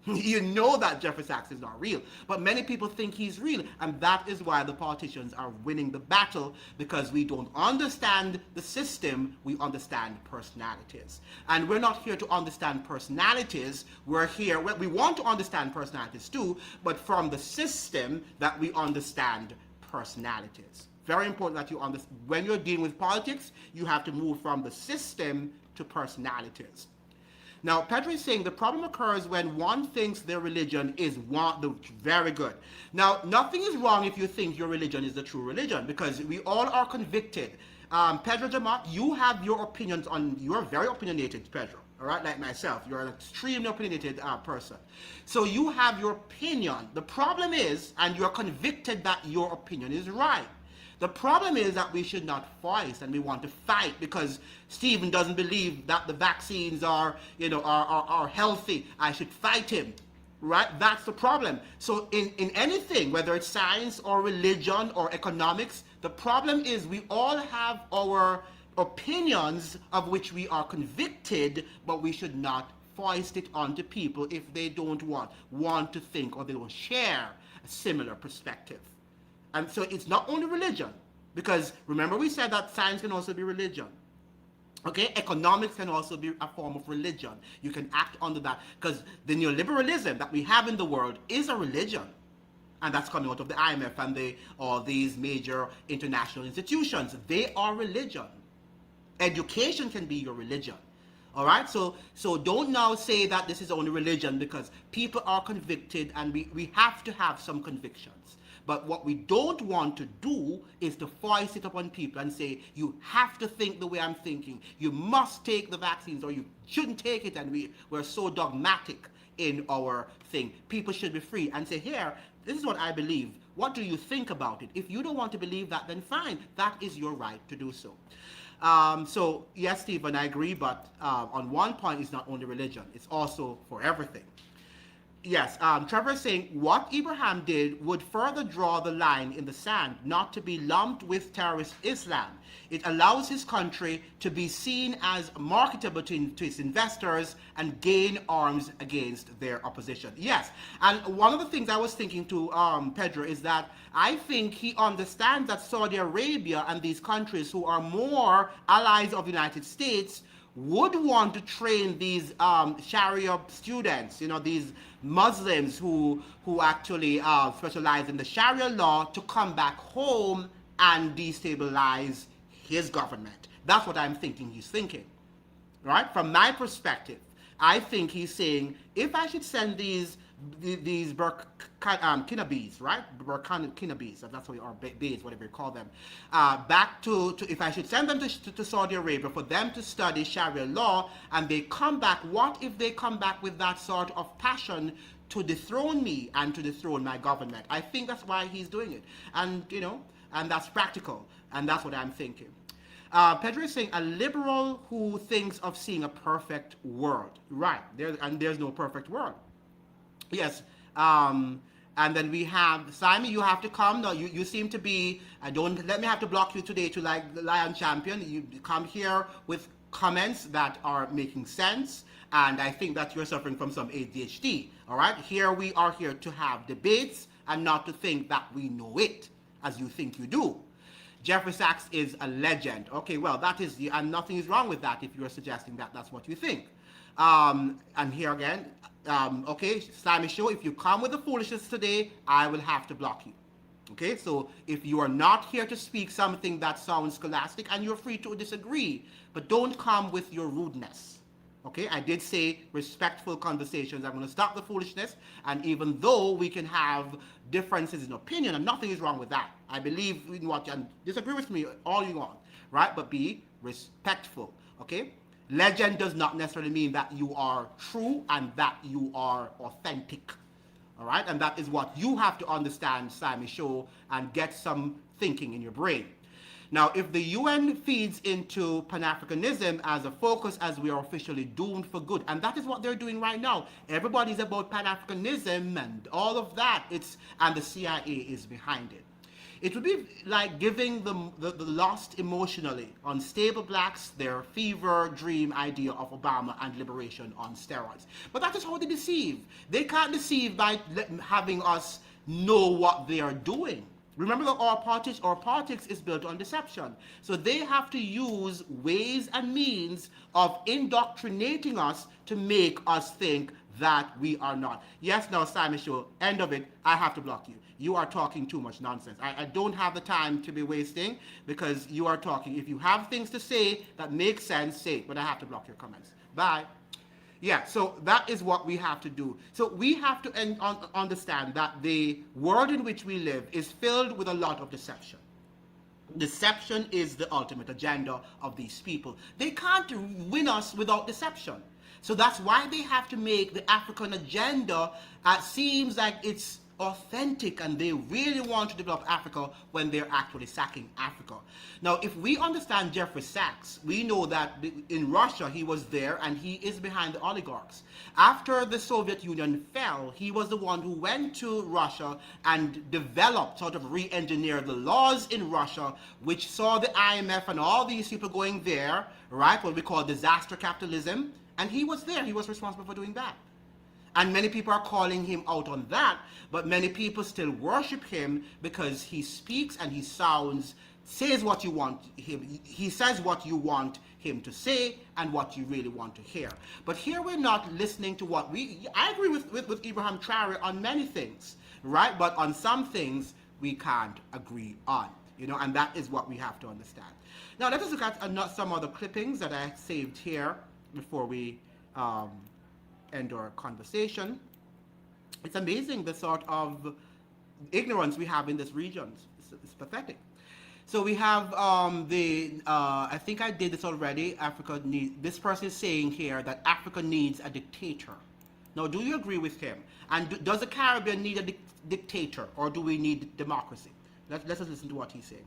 You know that Jeffrey Sachs is not real, but many people think he's real, and that is why the politicians are winning the battle, because we don't understand the system, we understand personalities. And we're not here to understand personalities, we want to understand personalities too, but from the system that we understand personalities. Very important that you understand, when you're dealing with politics, you have to move from the system to personalities. Now, Pedro is saying the problem occurs when one thinks their religion is very good. Now, nothing is wrong if you think your religion is the true religion, because we all are convicted. Pedro Jamat, you have your opinions you are very opinionated, Pedro, all right, like myself. You're an extremely opinionated person. So you have your opinion. The problem is, and you're convicted that your opinion is right. The problem is that we should not voice, and we want to fight because Stephen doesn't believe that the vaccines are healthy. I should fight him, right? That's the problem. So in anything, whether it's science or religion or economics, the problem is we all have our opinions of which we are convicted, but we should not foist it onto people if they don't want to think, or they don't share a similar perspective. And so it's not only religion, because remember we said that science can also be religion. Okay, economics can also be a form of religion. You can act under that, because the neoliberalism that we have in the world is a religion. And that's coming out of the IMF and all these major international institutions. They are religion. Education can be your religion. All right, so don't now say that this is only religion, because people are convicted, and we have to have some convictions. But what we don't want to do is to foist it upon people and say, you have to think the way I'm thinking. You must take the vaccines, or you shouldn't take it, and we're so dogmatic in our thing. People should be free and say, here, this is what I believe. What do you think about it? If you don't want to believe that, then fine. That is your right to do so. So yes, Stephen, I agree, but on one point, it's not only religion. It's also for everything. Yes, Trevor is saying what Ibrahim did would further draw the line in the sand, not to be lumped with terrorist Islam. It allows his country to be seen as marketable to its investors and gain arms against their opposition. Yes, and one of the things I was thinking to Pedro is that I think he understands that Saudi Arabia and these countries who are more allies of the United States would want to train these Sharia students, these Muslims who actually specialize in the Sharia law, to come back home and destabilize his government. That's what I'm thinking he's thinking, right? From my perspective, I think he's saying, if I should send these Burkina bees, right? Burkina bees, that's what, or bees, whatever you call them, back to if I should send them to Saudi Arabia for them to study Sharia law, and they come back, what if they come back with that sort of passion to dethrone me and to dethrone my government? I think that's why he's doing it. And, and that's practical. And that's what I'm thinking. Pedro is saying, a liberal who thinks of seeing a perfect world. Right. There's no perfect world. Yes. And then we have Simon. You have to come. No, you seem to be. Don't let me have to block you today to like the Lion Champion. You come here with comments that are making sense, and I think that you're suffering from some ADHD. All right. Here we are here to have debates and not to think that we know it as you think you do. Jeffrey Sachs is a legend. Okay, well, that is, and nothing is wrong with that if you're suggesting that that's what you think. And here again, okay, Sammy Show, if you come with the foolishness today, I will have to block you. Okay, so if you are not here to speak something that sounds scholastic, and you're free to disagree, but don't come with your rudeness. Okay, I did say respectful conversations. I'm going to stop the foolishness, and even though we can have differences in opinion, and nothing is wrong with that. I believe in what you, and disagree with me all you want, right? But be respectful, okay? Legend does not necessarily mean that you are true and that you are authentic, all right? And that is what you have to understand, Sammy Show, and get some thinking in your brain. Now, if the UN feeds into Pan-Africanism as a focus, as we are officially doomed for good, and that is what they're doing right now. Everybody's about Pan-Africanism and all of that, and the CIA is behind it. It would be like giving the lost emotionally unstable blacks their fever dream idea of Obama and liberation on steroids. But that is how they deceive. They can't deceive by having us know what they are doing. Remember that our politics is built on deception. So they have to use ways and means of indoctrinating us to make us think that we are not. Yes, now, Simon Show, end of it, I have to block you. You are talking too much nonsense. I don't have the time to be wasting because you are talking. If you have things to say that make sense, say it, but I have to block your comments. Bye. Yeah, so that is what we have to do. So we have to understand that the world in which we live is filled with a lot of deception. Deception is the ultimate agenda of these people. They can't win us without deception. So that's why they have to make the African agenda seems like it's authentic and they really want to develop Africa when they're actually sacking Africa. Now, if we understand Jeffrey Sachs, we know that in Russia he was there and he is behind the oligarchs. After the Soviet Union fell, he was the one who went to Russia and developed, sort of re-engineered the laws in Russia, which saw the IMF and all these people going there, right, what we call disaster capitalism, and he was there, he was responsible for doing that. And many people are calling him out on that, but many people still worship him because he speaks and he says what you want him, he says what you want him to say and what you really want to hear. But here we're not listening to what I agree with Ibrahim Traoré on many things, right? But on some things we can't agree on, you know, and that is what we have to understand. Now let us look at some other clippings that I saved here before we end our conversation. It's amazing the sort of ignorance we have in this region. It's pathetic. So we have I think I did this already. This person is saying here that Africa needs a dictator. Now, do you agree with him? And does the Caribbean need a dictator, or do we need democracy? Let's listen to what he's saying.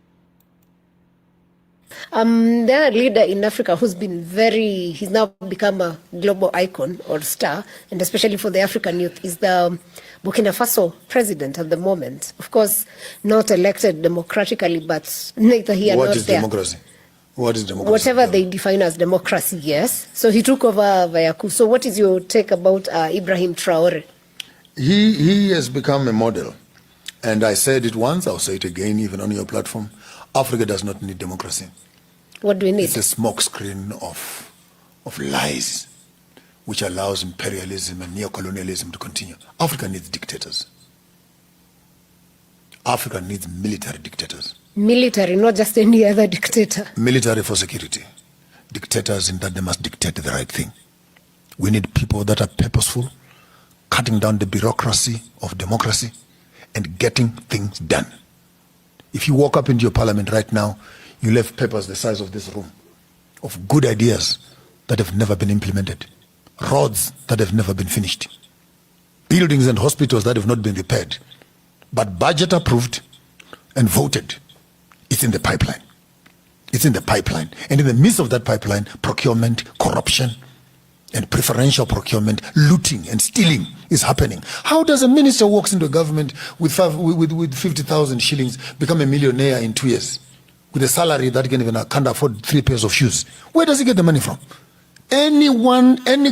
The other leader in Africa who's he's now become a global icon or star, and especially for the African youth, is the Burkina Faso president at the moment. Of course, not elected democratically, but neither here nor there. What is democracy? What is democracy? Whatever they define as democracy, yes. So he took over via coup. So what is your take about Ibrahim Traoré? He has become a model. And I said it once, I'll say it again, even on your platform. Africa does not need democracy. What do we need? It's a smokescreen of lies, which allows imperialism and neocolonialism to continue. Africa needs dictators. Africa needs military dictators. Military, not just any other dictator. Military for security. Dictators in that they must dictate the right thing. We need people that are purposeful, cutting down the bureaucracy of democracy and getting things done. If you walk up into your parliament right now, you'll have papers the size of this room of good ideas that have never been implemented, roads that have never been finished, buildings and hospitals that have not been repaired, but budget approved and voted. It's in the pipeline. It's in the pipeline. And in the midst of that pipeline, procurement, corruption, and preferential procurement, looting and stealing is happening. How does a minister walks into a government with 50,000 shillings become a millionaire in 2 years with a salary that can't afford 3 pairs of shoes? Where does he get the money from? Any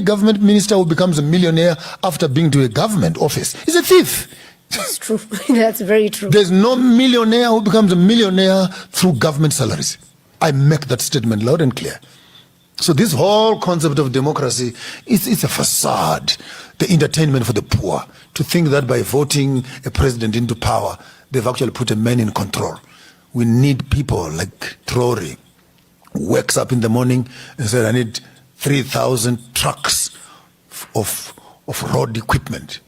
government minister who becomes a millionaire after being to a government office is a thief. That's true. That's very true. There's no millionaire who becomes a millionaire through government salaries. I make that statement loud and clear. So this whole concept of democracy, it's a facade, the entertainment for the poor, to think that by voting a president into power, they've actually put a man in control. We need people like Traore, who wakes up in the morning and says, I need 3,000 trucks of road equipment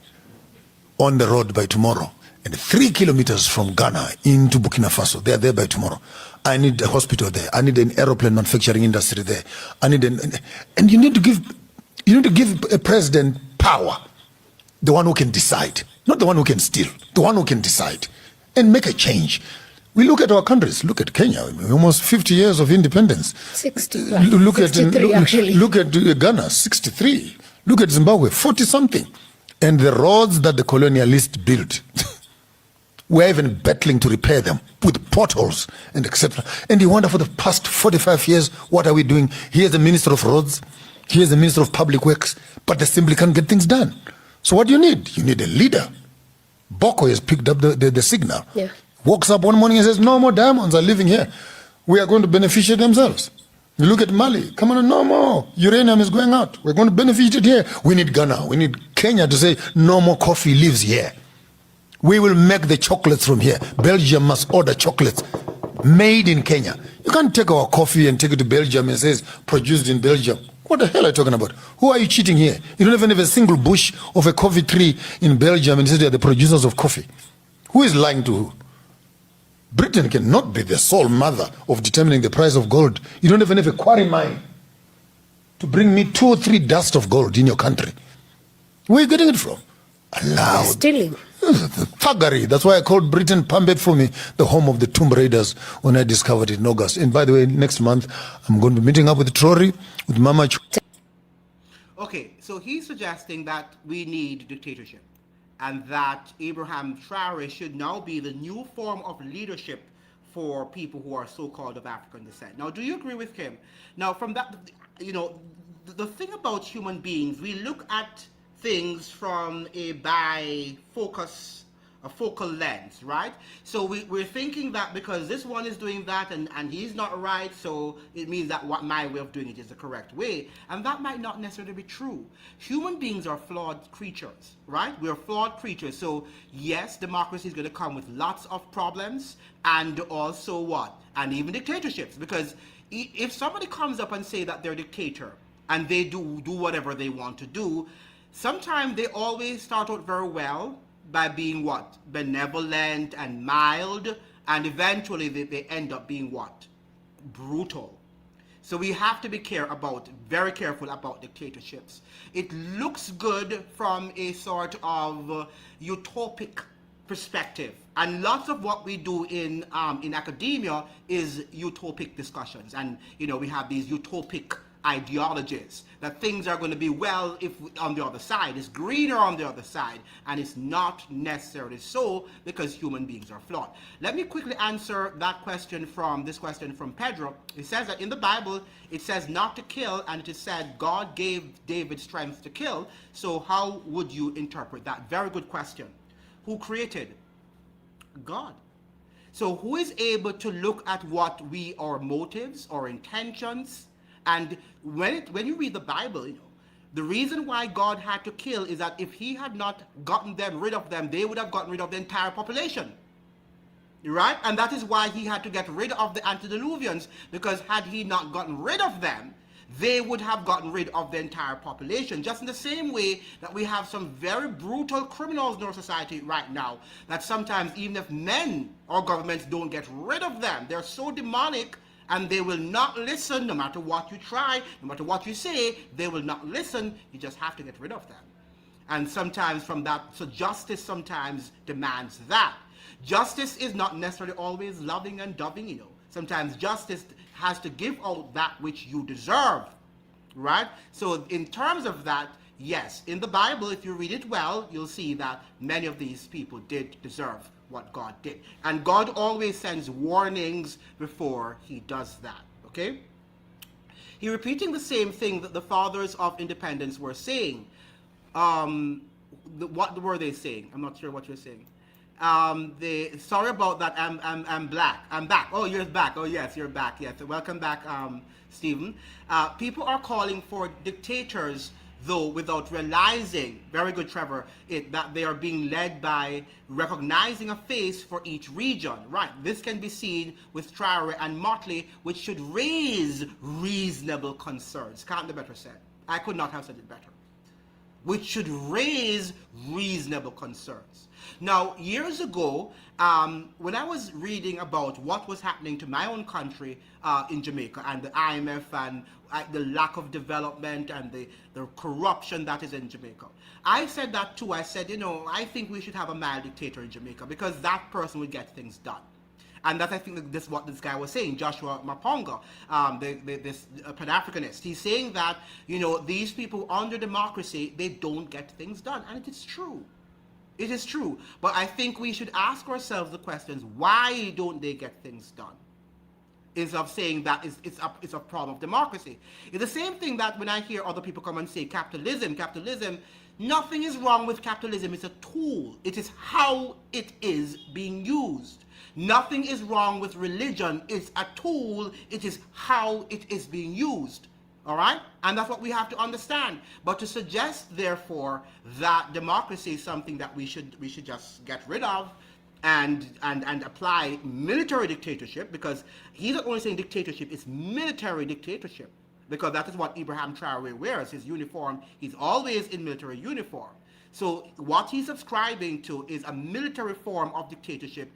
on the road by tomorrow. And 3 kilometers from Ghana into Burkina Faso, they're there by tomorrow. I need a hospital there. I need an aeroplane manufacturing industry there. I need and you need to give a president power, the one who can decide, not the one who can steal, the one who can decide and make a change. We look at our countries. Look at Kenya, almost 50 years of independence. 60. Look 63, actually. Look at Ghana, 63. Look at Zimbabwe, 40 something. And the roads that the colonialists built, we're even battling to repair them with potholes and etc. And you wonder, for the past 45 years, what are we doing? Here's the Minister of Roads, here's the Minister of Public Works, but they simply can't get things done. So what do you need? You need a leader. Boko has picked up the signal. Yeah. Walks up one morning and says, no more diamonds are living here. We are going to beneficiate themselves. You look at Mali, come on, no more. Uranium is going out. We're going to benefit it here. We need Ghana. We need Kenya to say, no more coffee lives here. We will make the chocolates from here. Belgium must order chocolates made in Kenya. You can't take our coffee and take it to Belgium and says, produced in Belgium. What the hell are you talking about? Who are you cheating here? You don't even have a single bush of a coffee tree in Belgium and you say they're the producers of coffee. Who is lying to who? Britain cannot be the sole mother of determining the price of gold. You don't even have a quarry mine to bring me 2 or 3 dust of gold in your country. Where are you getting it from? Allowed. Stealing. Thuggery. That's why I called Britain, Pambet for me, the home of the Tomb Raiders, when I discovered it in August. And by the way, next month, I'm going to be meeting up with Traore, with Mama Okay, so he's suggesting that we need dictatorship, and that Ibrahim Traoré should now be the new form of leadership for people who are so-called of African descent. Now, do you agree with him? Now, from that, you know, the thing about human beings, we look at things from a focal lens, right? So we're thinking that because this one is doing that and he's not right, so it means that what my way of doing it is the correct way. And that might not necessarily be true. Human beings are flawed creatures, right? We're flawed creatures. So yes, democracy is going to come with lots of problems, and also what? And even dictatorships. Because if somebody comes up and say that they're a dictator and they do whatever they want to do, sometimes they always start out very well by being what? Benevolent and mild, and eventually they end up being what? Brutal. So we have to be very careful about dictatorships. It looks good from a sort of utopic perspective, and lots of what we do in academia is utopic discussions, and you know, we have these utopic ideologies that things are going to be well if on the other side, it's greener on the other side, and it's not necessarily so, because human beings are flawed. Let me quickly answer that question from Pedro. It says that in the Bible it says not to kill, and it is said God gave David strength to kill. So how would you interpret that? Very good question. Who created? God. So who is able to look at what our motives or intentions? And when you read the Bible, you know, the reason why God had to kill is that if he had not gotten rid of them, they would have gotten rid of the entire population. Right? And that is why he had to get rid of the antediluvians, because had he not gotten rid of them, they would have gotten rid of the entire population. Just in the same way that we have some very brutal criminals in our society right now, that sometimes even if men or governments don't get rid of them, they're so demonic, and they will not listen no matter what you try, no matter what you say, they will not listen. You just have to get rid of them. And sometimes from that, so justice sometimes demands that. Justice is not necessarily always loving and doving, you know. Sometimes justice has to give out that which you deserve, right? So in terms of that, yes, in the Bible, if you read it well, you'll see that many of these people did deserve what God did. And God always sends warnings before he does that, okay? He's repeating the same thing that the fathers of independence were saying. what were they saying? I'm not sure what you're saying. Sorry about that. I'm black. I'm back. Oh, you're back. Oh, yes, you're back. Yes, welcome back, Stephen. People are calling for dictators, though, without realizing, very good, Trevor, that they are being led by recognizing a face for each region. Right. This can be seen with Traore and Motley, which should raise reasonable concerns. Can't be better said. I could not have said it better. Which should raise reasonable concerns. Now, years ago, when I was reading about what was happening to my own country in Jamaica and the IMF and the lack of development and the corruption that is in Jamaica, I said that too. I said, I think we should have a mild dictator in Jamaica because that person would get things done. And that's, I think, this what this guy was saying, Joshua Maponga, this Pan-Africanist. He's saying that, these people under democracy, they don't get things done. And it is true. It is true. But I think we should ask ourselves the questions, why don't they get things done? Instead of saying that it's a problem of democracy. It's the same thing that when I hear other people come and say capitalism, nothing is wrong with capitalism. It's a tool. It is how it is being used. Nothing is wrong with religion. It's a tool. It is how it is being used. All right? And that's what we have to understand. But to suggest, therefore, that democracy is something that we should just get rid of and apply military dictatorship, because he's not only saying dictatorship, it's military dictatorship. Because that is what Ibrahim Traoré wears, his uniform. He's always in military uniform. So what he's subscribing to is a military form of dictatorship.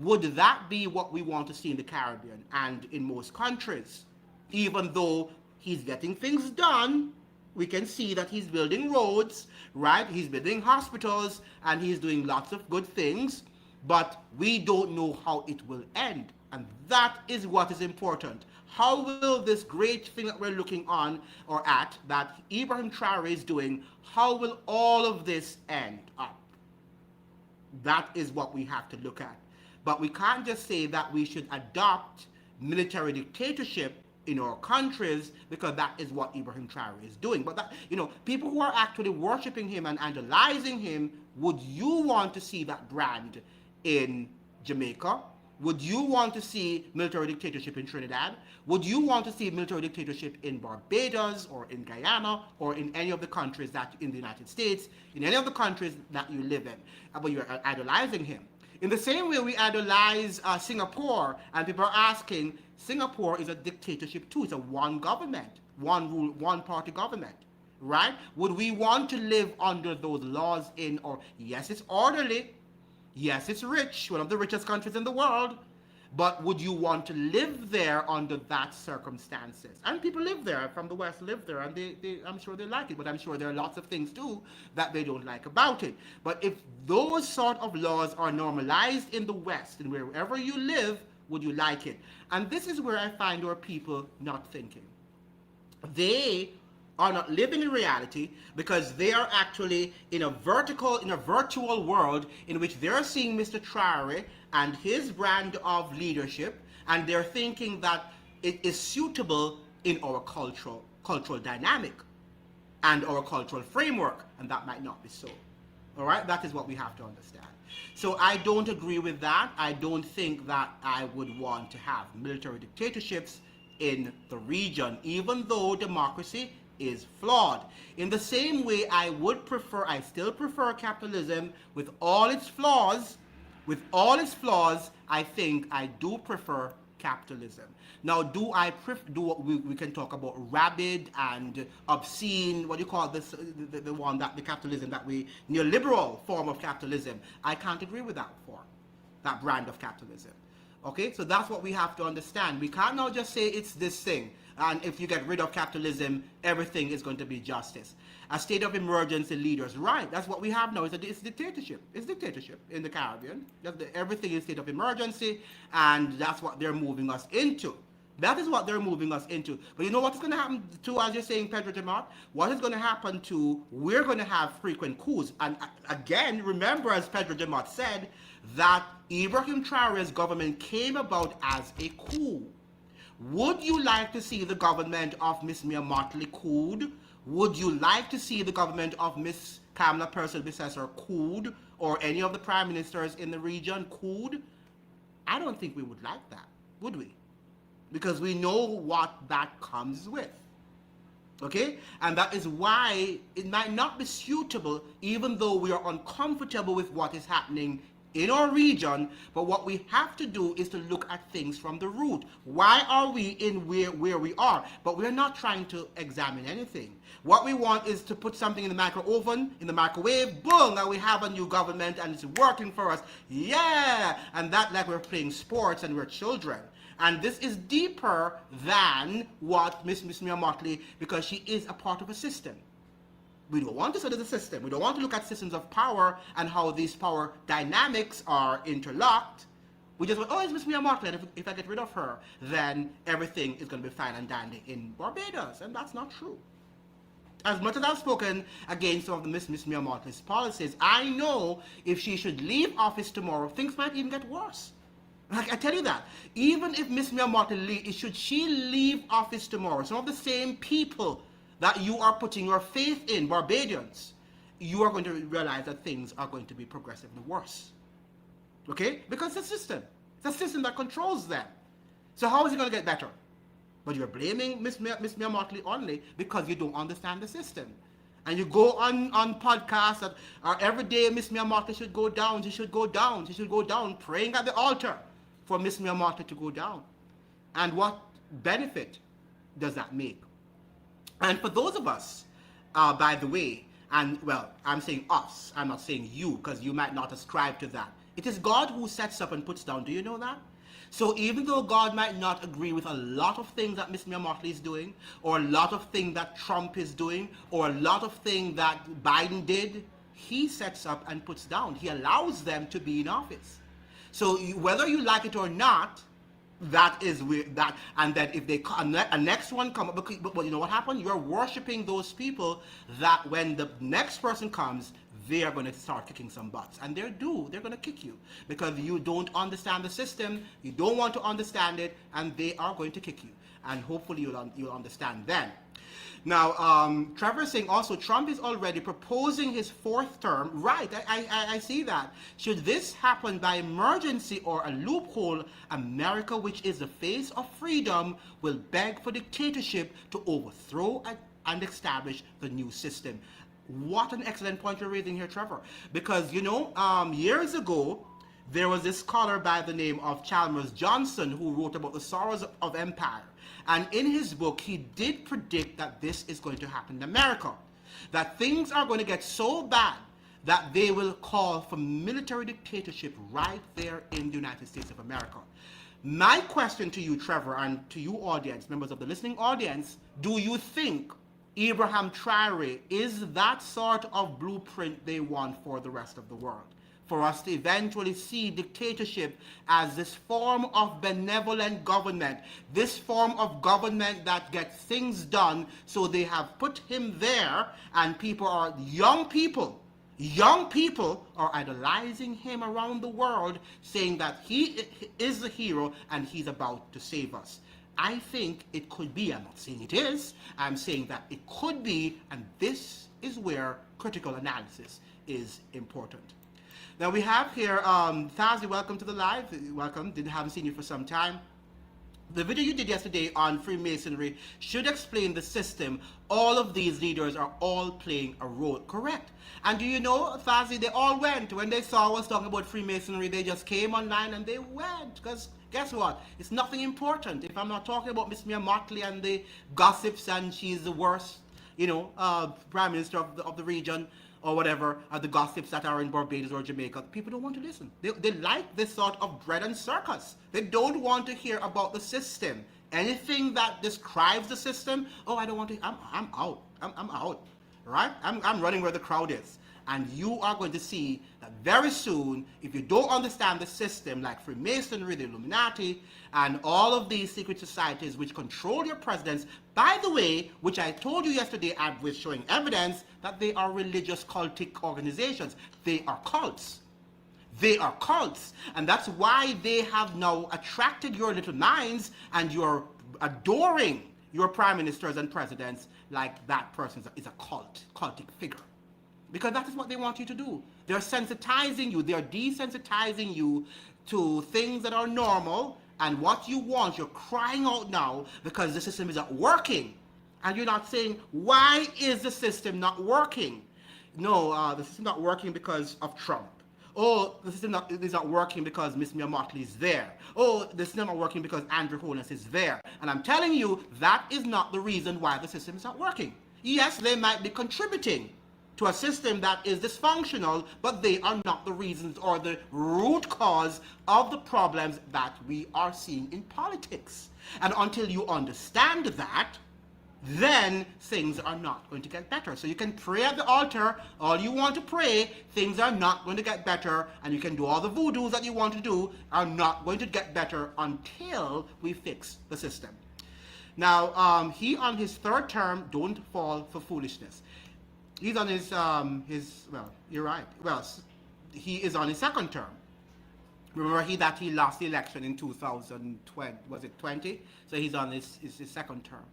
Would that be what we want to see in the Caribbean and in most countries? Even though he's getting things done, we can see that he's building roads, right? He's building hospitals, and he's doing lots of good things, but we don't know how it will end. And that is what is important. How will this great thing that we're looking on or at, that Ibrahim Traoré is doing, how will all of this end up? That is what we have to look at. But we can't just say that we should adopt military dictatorship in our countries because that is what Ibrahim Traoré is doing. But that, people who are actually worshiping him and idolizing him, would you want to see that brand in Jamaica? Would you want to see military dictatorship in Trinidad? Would you want to see military dictatorship in Barbados or in Guyana or in any of the countries that in the United States, in any of the countries that you live in? But you're idolizing him. In the same way we idolize Singapore, and people are asking, Singapore is a dictatorship too. It's a one government, one rule, one party government, right? Would we want to live under those laws yes, it's orderly. Yes, it's rich, one of the richest countries in the world. But would you want to live there under that circumstances? And people live there from the West, live there, and I'm sure they like it, but I'm sure there are lots of things too that they don't like about it. But if those sort of laws are normalized in the West, and wherever you live, would you like it? And this is where I find our people not thinking. They are not living in reality because they are actually in a virtual world in which they're seeing Mr. Traore and his brand of leadership, and they're thinking that it is suitable in our cultural dynamic and our cultural framework, and that might not be so. All right, that is what we have to understand. So I don't agree with that. I don't think that I would want to have military dictatorships in the region, even though democracy is flawed. In the same way, I still prefer capitalism with all its flaws. With all its flaws, I think I do prefer capitalism. Now, we can talk about rabid and obscene, what do you call this, the capitalism that neoliberal form of capitalism. I can't agree with that brand of capitalism. Okay, so that's what we have to understand. We can't now just say it's this thing, and if you get rid of capitalism, everything is going to be justice. A state of emergency leaders, right? That's what we have now. It's dictatorship. It's dictatorship in the Caribbean. Everything is state of emergency, and that's what they're moving us into. That is what they're moving us into. But you know what is going to happen to, as you're saying, Pedro Jamart? What is going to happen to, we're going to have frequent coups. And again, remember, as Pedro Jamart said, that Ibrahim Traoré's government came about as a coup. Would you like to see the government of Miss Mia Motley couped? Would you like to see the government of Miss Kamala Persil-Bissessor cooled, or any of the prime ministers in the region cooled? I don't think we would like that, would we? Because we know what that comes with. Okay? And that is why it might not be suitable, even though we are uncomfortable with what is happening in our region. But what we have to do is to look at things from the root. Why are we in where we are? But we're not trying to examine anything. What we want is to put something in the microwave, boom, and we have a new government and it's working for us. Yeah! And that like we're playing sports and we're children. And this is deeper than what Miss Mia Mottley, because she is a part of a system. We don't want to study the system. We don't want to look at systems of power and how these power dynamics are interlocked. We just want, oh, it's Miss Mia Mottley, and if I get rid of her, then everything is going to be fine and dandy in Barbados. And that's not true. As much as I've spoken against some of the Miss Mia Mottley's policies, I know if she should leave office tomorrow, things might even get worse. Like I tell you that, even if Miss Mia Mottley, should she leave office tomorrow, some of the same people that you are putting your faith in, Barbadians, you are going to realize that things are going to be progressively worse. Okay? Because it's a system that controls them. So how is it going to get better? But you're blaming Miss Mia Mottley only because you don't understand the system. And you go on podcasts that are every day Miss Mia Mottley should go down, she should go down, she should go down, praying at the altar for Miss Mia Mottley to go down. And what benefit does that make? And for those of us, by the way, and well, I'm saying us, I'm not saying you, because you might not ascribe to that. It is God who sets up and puts down. Do you know that? So even though God might not agree with a lot of things that Miss Mia Mottley is doing, or a lot of things that Trump is doing, or a lot of things that Biden did, he sets up and puts down. He allows them to be in office. So whether you like it or not, that is weird. That, and then if they a next one come up, but you know what happened? You're worshiping those people that when the next person comes, they are going to start kicking some butts. And they're going to kick you because you don't understand the system, you don't want to understand it, and they are going to kick you. And hopefully you'll understand then. Now, Trevor is saying also, Trump is already proposing his fourth term. Right, I see that. Should this happen by emergency or a loophole, America, which is the face of freedom, will beg for dictatorship to overthrow and establish the new system. What an excellent point you're raising here, Trevor. Because, you know, years ago, there was this scholar by the name of Chalmers Johnson who wrote about the sorrows of empire. And in his book, he did predict that this is going to happen in America. That things are going to get so bad that they will call for military dictatorship right there in the United States of America. My question to you, Trevor, and to you audience, members of the listening audience, do you think Ibrahim Traoré is that sort of blueprint they want for the rest of the world? For us to eventually see dictatorship as this form of benevolent government, this form of government that gets things done, so they have put him there, and young people are idolizing him around the world, saying that he is the hero and he's about to save us. I think it could be. I'm not saying it is. I'm saying that it could be, and this is where critical analysis is important. Now we have here, Thazi, welcome to the live. Welcome, haven't seen you for some time. The video you did yesterday on Freemasonry should explain the system. All of these leaders are all playing a role, correct? And do you know, Thazi, they all went. When they saw us talking about Freemasonry, they just came online and they went. Because guess what? It's nothing important. If I'm not talking about Miss Mia Mottley and the gossips and she's the worst, you know, prime minister of the region, or whatever, the gossips that are in Barbados or Jamaica, people don't want to listen. They like this sort of bread and circus. They don't want to hear about the system. Anything that describes the system, oh, I don't want to, I'm out. I'm out, right? I'm running where the crowd is. And you are going to see that very soon, if you don't understand the system, like Freemasonry, the Illuminati, and all of these secret societies which control your presidents, by the way, which I told you yesterday, I was showing evidence that they are religious cultic organizations. They are cults. They are cults. And that's why they have now attracted your little minds, and you're adoring your prime ministers and presidents like that person is a cultic figure. Because that is what they want you to do. They're sensitizing you, they're desensitizing you to things that are normal, and what you want, you're crying out now because the system is not working. And you're not saying, why is the system not working? No, the system not working because of Trump. Oh, the system is not working because Miss Mia Motley is there. Oh, the system not working because Andrew Holness is there. And I'm telling you, that is not the reason why the system is not working. Yes, they might be contributing to a system that is dysfunctional, but they are not the reasons or the root cause of the problems that we are seeing in politics. And until you understand that, then things are not going to get better. So you can pray at the altar all you want to pray, things are not going to get better, and you can do all the voodoos that you want to do, are not going to get better until we fix the system. Now, he on his third term, don't fall for foolishness. He's on his well, you're right. Well, he is on his second term. Remember he lost the election in 2020, was it 20? So he's on his second term.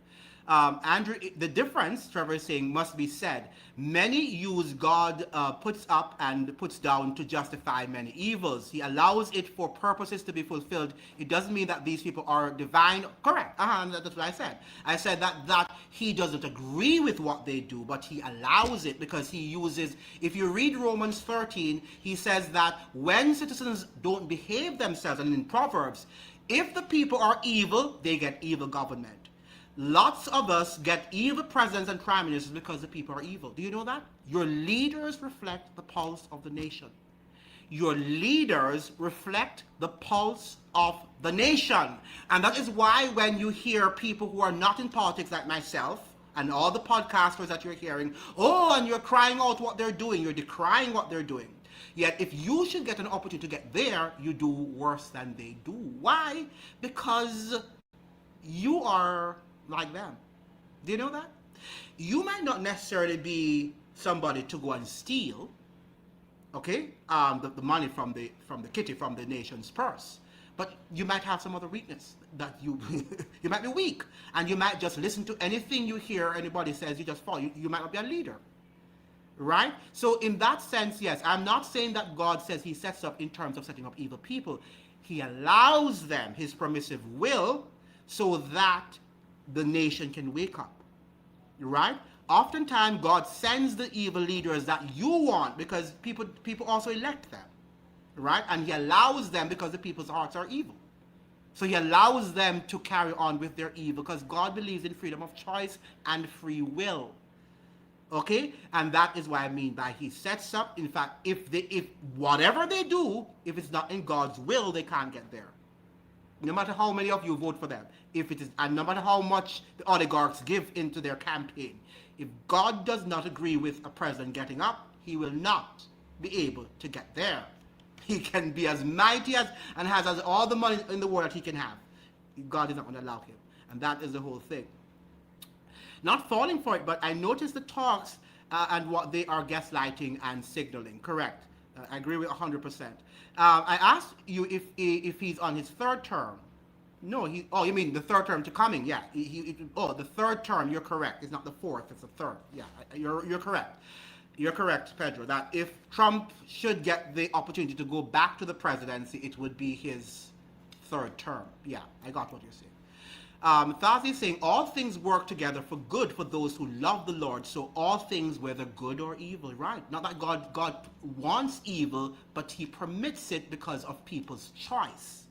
Andrew, the difference, Trevor is saying, must be said. Many use God puts up and puts down to justify many evils. He allows it for purposes to be fulfilled. It doesn't mean that these people are divine. Correct. That's what I said. I said that he doesn't agree with what they do, but he allows it because he uses, if you read Romans 13, he says that when citizens don't behave themselves, and in Proverbs, if the people are evil, they get evil government. Lots of us get evil presidents and prime ministers because the people are evil. Do you know that? Your leaders reflect the pulse of the nation. Your leaders reflect the pulse of the nation. And that is why when you hear people who are not in politics like myself and all the podcasters that you're hearing, oh, and you're crying out what they're doing, you're decrying what they're doing. Yet if you should get an opportunity to get there, you do worse than they do. Why? Because you are like them. Do you know that? You might not necessarily be somebody to go and steal, okay, the money from the kitty, from the nation's purse, but you might have some other weakness that you you might be weak, and you might just listen to anything you hear anybody says, you just follow. You might not be a leader, right? So in that sense, yes, I'm not saying that God says he sets up in terms of setting up evil people. He allows them, his permissive will, so that the nation can wake up, right? Oftentimes, God sends the evil leaders that you want because people also elect them, right? And he allows them because the people's hearts are evil. So he allows them to carry on with their evil because God believes in freedom of choice and free will, okay? And that is what I mean by he sets up. In fact, if whatever they do, if it's not in God's will, they can't get there. No matter how many of you vote for them, if it is, and no matter how much the oligarchs give into their campaign, if God does not agree with a president getting up, he will not be able to get there. He can be as mighty as and has all the money in the world he can have. God is not going to allow him, and that is the whole thing. Not falling for it, but I noticed the talks and what they are gaslighting and signaling. Correct. I agree with 100%. I asked you if he's on his third term. No, oh, you mean the third term to coming? Yeah. The third term. You're correct. It's not the fourth. It's the third. Yeah. You're correct. You're correct, Pedro. That if Trump should get the opportunity to go back to the presidency, it would be his third term. Yeah, I got what you're saying. Thazi is saying all things work together for good for those who love the Lord. So all things, whether good or evil, right? Not that God wants evil, but he permits it because of people's choice,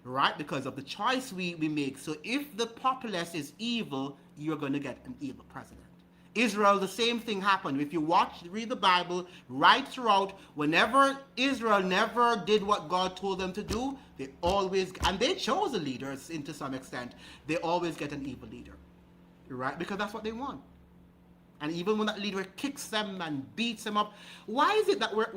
right? Because of the choice we make. So if the populace is evil, you're going to get an evil president. Israel, the same thing happened. If you read the Bible right throughout, whenever Israel never did what God told them to do, they always, and they chose the leaders to some extent, they always get an evil leader, right? Because that's what they want. And even when that leader kicks them and beats them up, why is it that we're,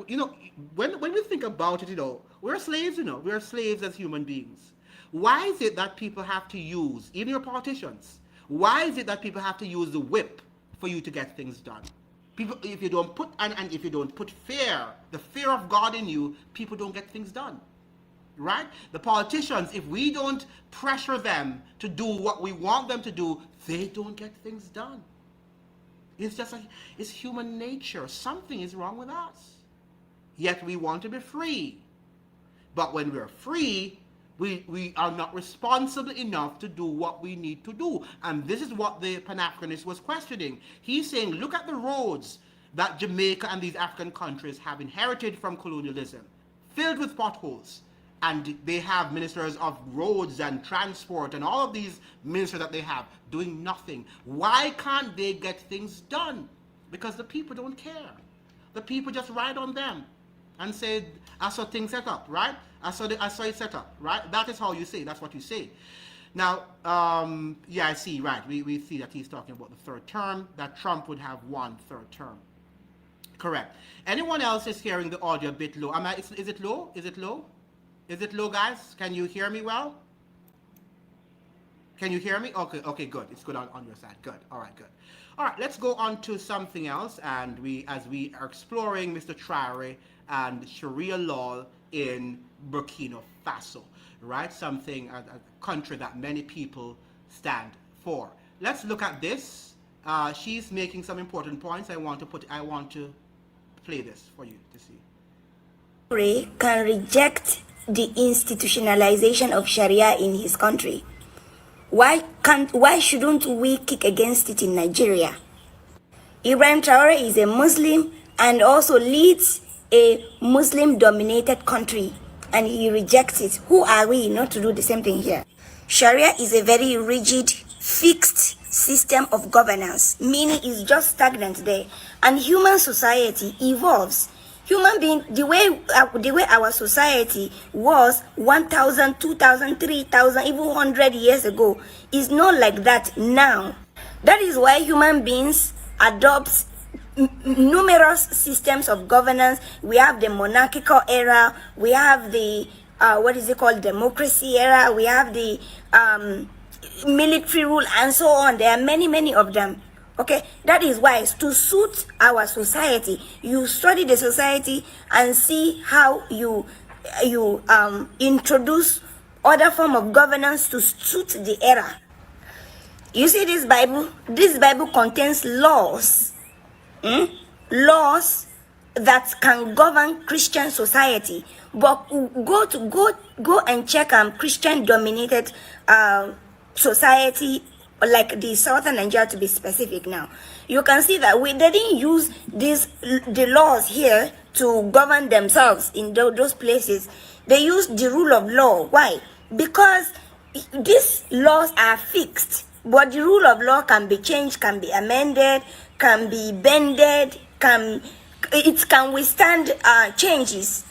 when we think about it, we're slaves, we're slaves as human beings. Why is it that people have to use, even your politicians, why is it that people have to use the whip for you to get things done? People, if you don't put fear, the fear of God in you, people don't get things done. right? The politicians, if we don't pressure them to do what we want them to do, they don't get things done. It's just like, it's human nature. Something is wrong with us. Yet we want to be free. But when we're free, we are not responsible enough to do what we need to do. And this is what the Pan-Africanist was questioning. He's saying, look at the roads that Jamaica and these African countries have inherited from colonialism, filled with potholes. And they have ministers of roads and transport and all of these ministers that they have doing nothing. Why can't they get things done? Because the people don't care. The people just ride on them and say, I saw things set up, right? I saw it set up, right? That is how you say. That's what you say. Now, yeah, I see, right. We see that he's talking about the third term, that Trump would have one third term. Correct. Anyone else is hearing the audio a bit low? Is it low? Is it low? Is it low, guys? Can you hear me well? Can you hear me? Okay, good. It's good on your side. Good. All right, good. All right, let's go on to something else. And as we are exploring Mr. Traore and Sharia law in Burkina Faso, right? Something, a country that many people stand for. Let's look at this. She's making some important points. I want to play this for you to see. Traore can reject the institutionalization of Sharia in his country. Why shouldn't we kick against it in Nigeria? Ibrahim Traoré is a Muslim and also leads a Muslim-dominated country, and he rejects it. Who are we not to do the same thing here? Sharia is a very rigid, fixed system of governance, meaning it's just stagnant there. And human society evolves. Human being, the way our society was 1,000, 2,000, 3,000, even 100 years ago is not like that now. That is why human beings adopt numerous systems of governance. We have the monarchical era, we have the democracy era, we have the military rule, and so on. There are many of them. Okay, that is why it's to suit our society. You study the society and see how you introduce other form of governance to suit the era. You see this Bible? This Bible contains laws. Laws that can govern Christian society. But go and check Christian dominated society, like the southern Nigeria to be specific now. You can see that they didn't use the laws here to govern themselves in those places. They used the rule of law. Why? Because these laws are fixed, but the rule of law can be changed, can be amended, can be bended, it can withstand changes,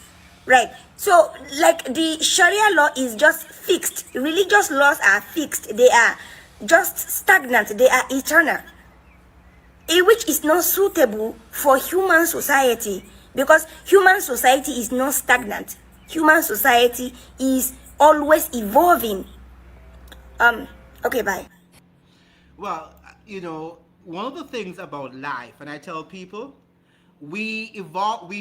right? So, like the Sharia law is just fixed. Religious laws are fixed. They are just stagnant. They are eternal, which is not suitable for human society, because human society is not stagnant. Human society is always evolving. Okay, bye. Well, one of the things about life, and I tell people, we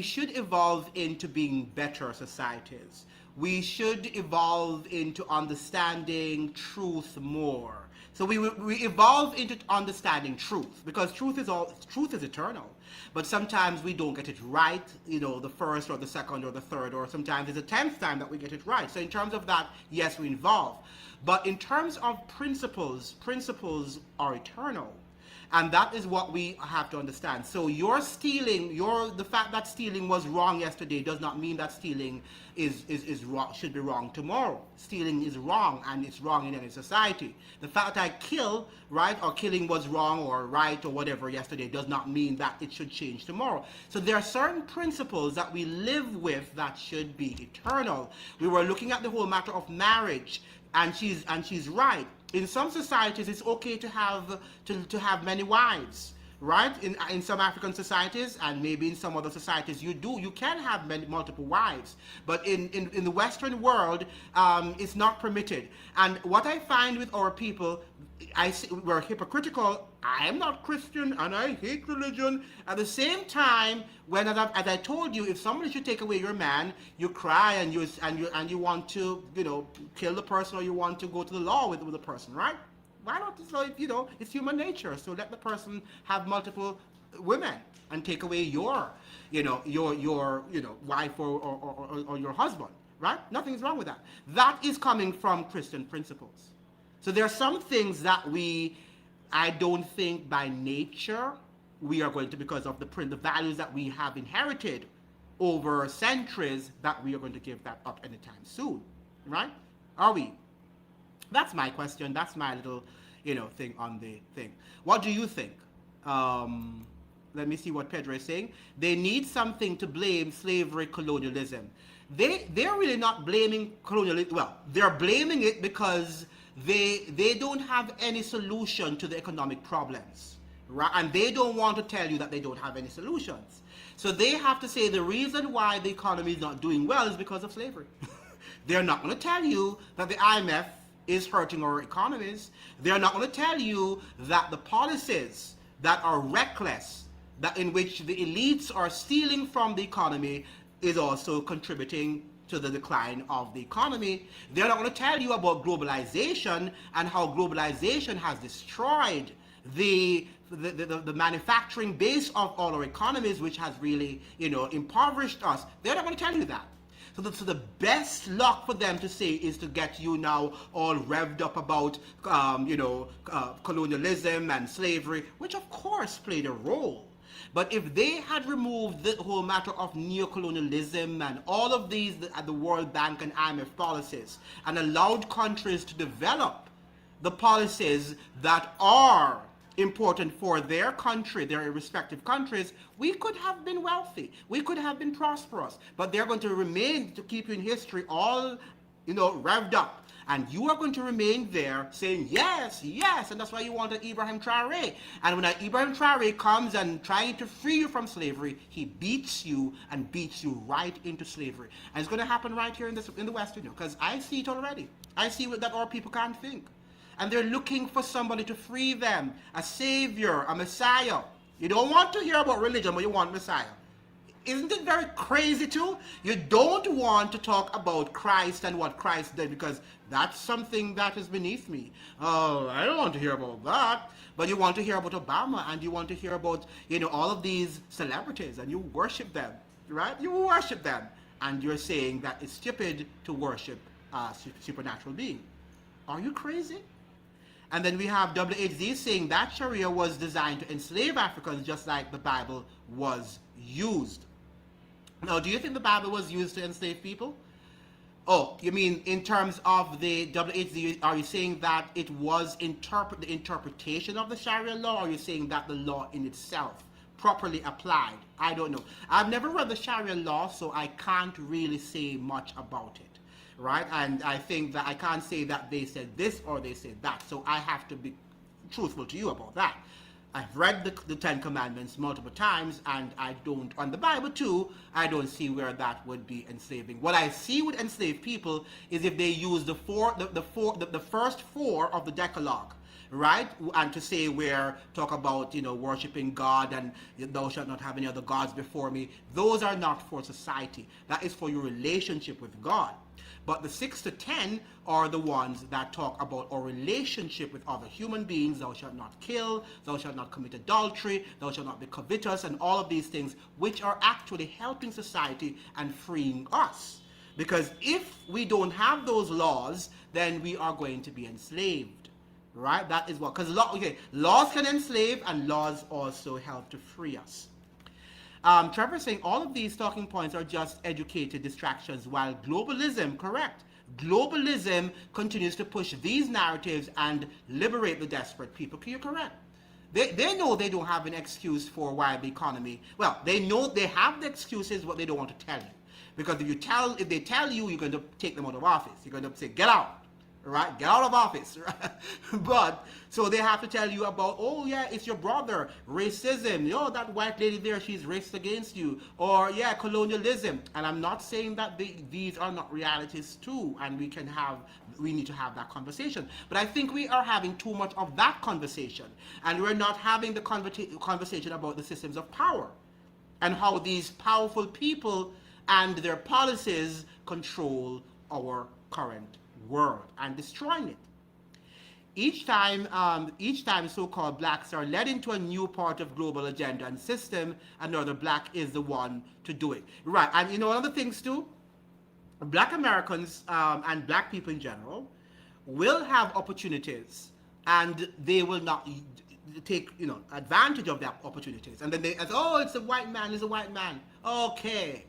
should evolve into being better societies. We should evolve into understanding truth more. So we evolve into understanding truth, because truth is eternal. But sometimes we don't get it right, the first or the second or the third, or sometimes it's the 10th time that we get it right. So in terms of that, yes, we evolve. But in terms of principles are eternal. And that is what we have to understand. So the fact that stealing was wrong yesterday does not mean that stealing is wrong, should be wrong tomorrow. Stealing is wrong, and it's wrong in any society. The fact that I kill, right, or killing was wrong or right or whatever yesterday does not mean that it should change tomorrow. So there are certain principles that we live with that should be eternal. We were looking at the whole matter of marriage, and she's right. In some societies, it's okay to have many wives, right? In some African societies, and maybe in some other societies, you can have multiple wives, but in the Western world, it's not permitted. And what I find with our people, we're hypocritical. I am not Christian and I hate religion. At the same time, when as I told you, if somebody should take away your man, you cry and you want to kill the person, or you want to go to the law with the person, right? Why not? So, it's human nature. So let the person have multiple women and take away your wife or your husband, right? Nothing's wrong with that. That is coming from Christian principles. So there are some things that I don't think by nature we are going to, because of the values that we have inherited over centuries, that we are going to give that up anytime soon, right? Are we? That's my question. That's my little, thing on the thing. What do you think? Let me see what Pedro is saying. They need something to blame slavery, colonialism. They're really not blaming colonialism. Well, they're blaming it because they don't have any solution to the economic problems, right? And they don't want to tell you that they don't have any solutions. So they have to say the reason why the economy is not doing well is because of slavery. They're not going to tell you that the IMF is hurting our economies. They're not going to tell you that the policies that are reckless, that in which the elites are stealing from the economy, is also contributing to the decline of the economy. They're not going to tell you about globalization and how globalization has destroyed the manufacturing base of all our economies, which has really, impoverished us. They're not going to tell you that. So the best luck for them to say is to get you now all revved up about, colonialism and slavery, which of course played a role. But if they had removed the whole matter of neocolonialism and all of these, the World Bank and IMF policies, and allowed countries to develop the policies that are important for their country, their respective countries, we could have been wealthy. We could have been prosperous. But they're going to remain, to keep you in history, all, revved up. And you are going to remain there saying, yes, yes. And that's why you want an Ibrahim Traoré. And when an Ibrahim Traoré comes and trying to free you from slavery, he beats you and beats you right into slavery. And it's going to happen right here in the West, because I see it already. I see that our people can't think. And they're looking for somebody to free them, a savior, a messiah. You don't want to hear about religion, but you want messiah. Isn't it very crazy too? You don't want to talk about Christ and what Christ did, because that's something that is beneath me. Oh, I don't want to hear about that. But you want to hear about Obama, and you want to hear about, all of these celebrities, and you worship them, right? You worship them. And you're saying that it's stupid to worship a supernatural being. Are you crazy? And then we have WHZ saying that Sharia was designed to enslave Africans just like the Bible was used. Now, do you think the Bible was used to enslave people? Oh, you mean in terms of the WHZ, are you saying that it was the interpretation of the Sharia law, or are you saying that the law in itself properly applied? I don't know. I've never read the Sharia law, so I can't really say much about it. Right? And I think that I can't say that they said this or they said that. So I have to be truthful to you about that. I've read the Ten Commandments multiple times, and I don't, on the Bible too, I don't see where that would be enslaving. What I see would enslave people is if they use the first four of the Decalogue, right? And to say talk about, worshiping God and thou shalt not have any other gods before me. Those are not for society. That is for your relationship with God. But the 6 to 10 are the ones that talk about our relationship with other human beings. Thou shalt not kill, thou shalt not commit adultery, thou shalt not be covetous, and all of these things, which are actually helping society and freeing us. Because if we don't have those laws, then we are going to be enslaved. Right? That is what, because laws can enslave, and laws also help to free us. Trevor saying all of these talking points are just educated distractions, while globalism, correct, globalism continues to push these narratives and liberate the desperate people. You're correct. They know they don't have an excuse for why the economy, well, they know they have the excuses, but they don't want to tell you. Because if they tell you, you're going to take them out of office. You're going to say, get out. right? Get out of office, right? But so they have to tell you about, oh yeah, it's your brother, racism. You know, that white lady there, she's racist against you, or yeah, colonialism. And I'm not saying that these are not realities too, and we need to have that conversation. But I think we are having too much of that conversation, and we're not having the conversation about the systems of power and how these powerful people and their policies control our current world and destroying it. Each time so-called blacks are led into a new part of global agenda and system, another black is the one to do it. Right, and you know, one of the things too, black Americans and black people in general will have opportunities, and they will not take advantage of their opportunities. And then they say, oh, it's a white man, it's a white man. Okay,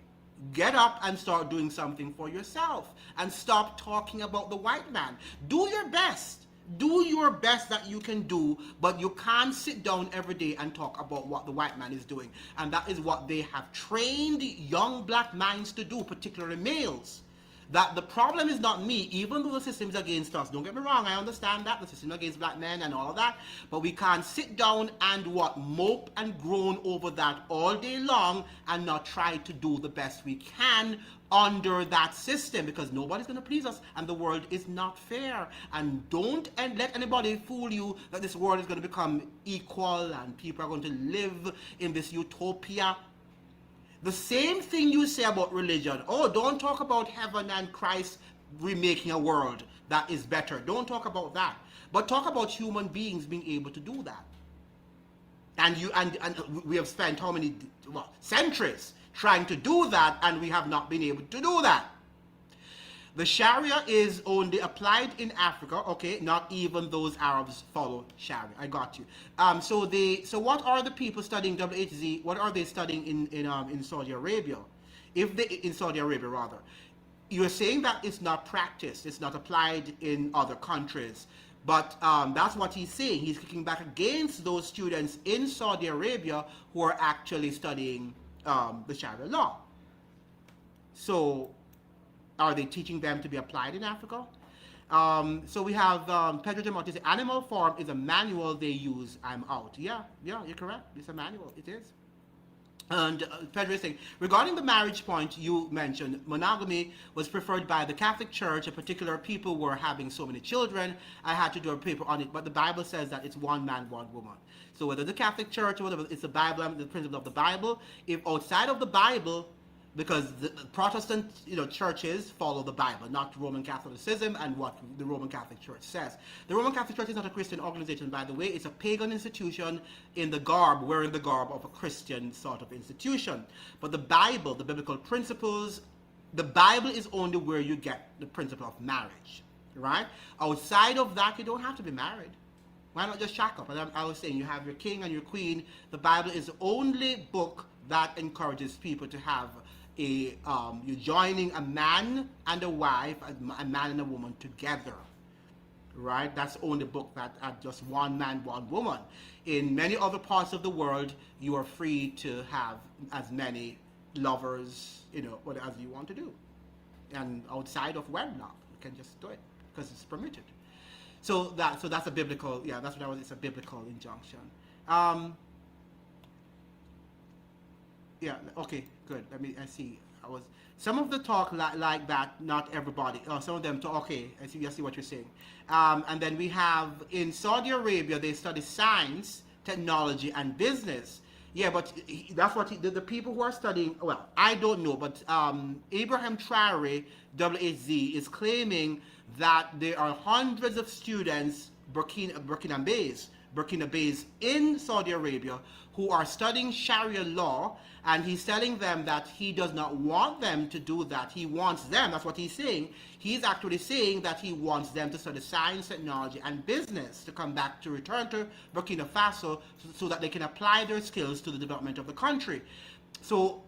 get up and start doing something for yourself and stop talking about the white man. Do your best. Do your best that you can do, but you can't sit down every day and talk about what the white man is doing. And that is what they have trained young black minds to do, particularly males. That the problem is not me, even though the system is against us. Don't get me wrong, I understand that, the system is against black men and all of that, but we can't sit down and mope and groan over that all day long and not try to do the best we can under that system, because nobody's going to please us and the world is not fair. And don't let anybody fool you that this world is going to become equal and people are going to live in this utopia. The same thing you say about religion. Oh, don't talk about heaven and Christ remaking a world that is better. Don't talk about that. But talk about human beings being able to do that. And we have spent how many centuries trying to do that, and we have not been able to do that. The Sharia is only applied in Africa, okay? Not even those Arabs follow Sharia. I got you. So what are the people studying WHZ? What are they studying in Saudi Arabia? In Saudi Arabia rather, you're saying that it's not practiced, it's not applied in other countries. But that's what he's saying. He's kicking back against those students in Saudi Arabia who are actually studying the Sharia law. So are they teaching them to be applied in Africa? So we have Pedro de Montes. Animal farm is a manual they use. I'm out. Yeah, you're correct. It's a manual. It is. And Pedro is saying, regarding the marriage point you mentioned, monogamy was preferred by the Catholic Church. In particular, people were having so many children. I had to do a paper on it, but the Bible says that it's one man, one woman. So whether the Catholic Church or whatever, it's the Bible, the principle of the Bible. If outside of the Bible, because the Protestant churches follow the Bible, not Roman Catholicism and what the Roman Catholic Church says. The Roman Catholic Church is not a Christian organization, by the way. It's a pagan institution wearing the garb of a Christian sort of institution. But the Bible, the biblical principles, the Bible is only where you get the principle of marriage, right? Outside of that, you don't have to be married. Why not just shack up? And I was saying, you have your king and your queen. The Bible is the only book that encourages people to have you're joining a man and a wife, a man and a woman together, right? That's the only book that just one man, one woman. In many other parts of the world, you are free to have as many lovers, as you want to do. And outside of wedlock, you can just do it because it's permitted. So that's a biblical, it's a biblical injunction. Yeah, okay, good. I see. Some of the talk like that, not everybody. Some of them talk, okay, I see what you're saying. And then we have, in Saudi Arabia, they study science, technology, and business. Yeah, but that's what the people who are studying, well, I don't know, but Ibrahim Traoré, WHZ, is claiming that there are hundreds of students, Burkinabés in Saudi Arabia who are studying Sharia law, and he's telling them that he does not want them to do that. He wants them, that's what he's saying. He's actually saying that he wants them to study science, technology, and business, to come back, to return to Burkina Faso so that they can apply their skills to the development of the country. So,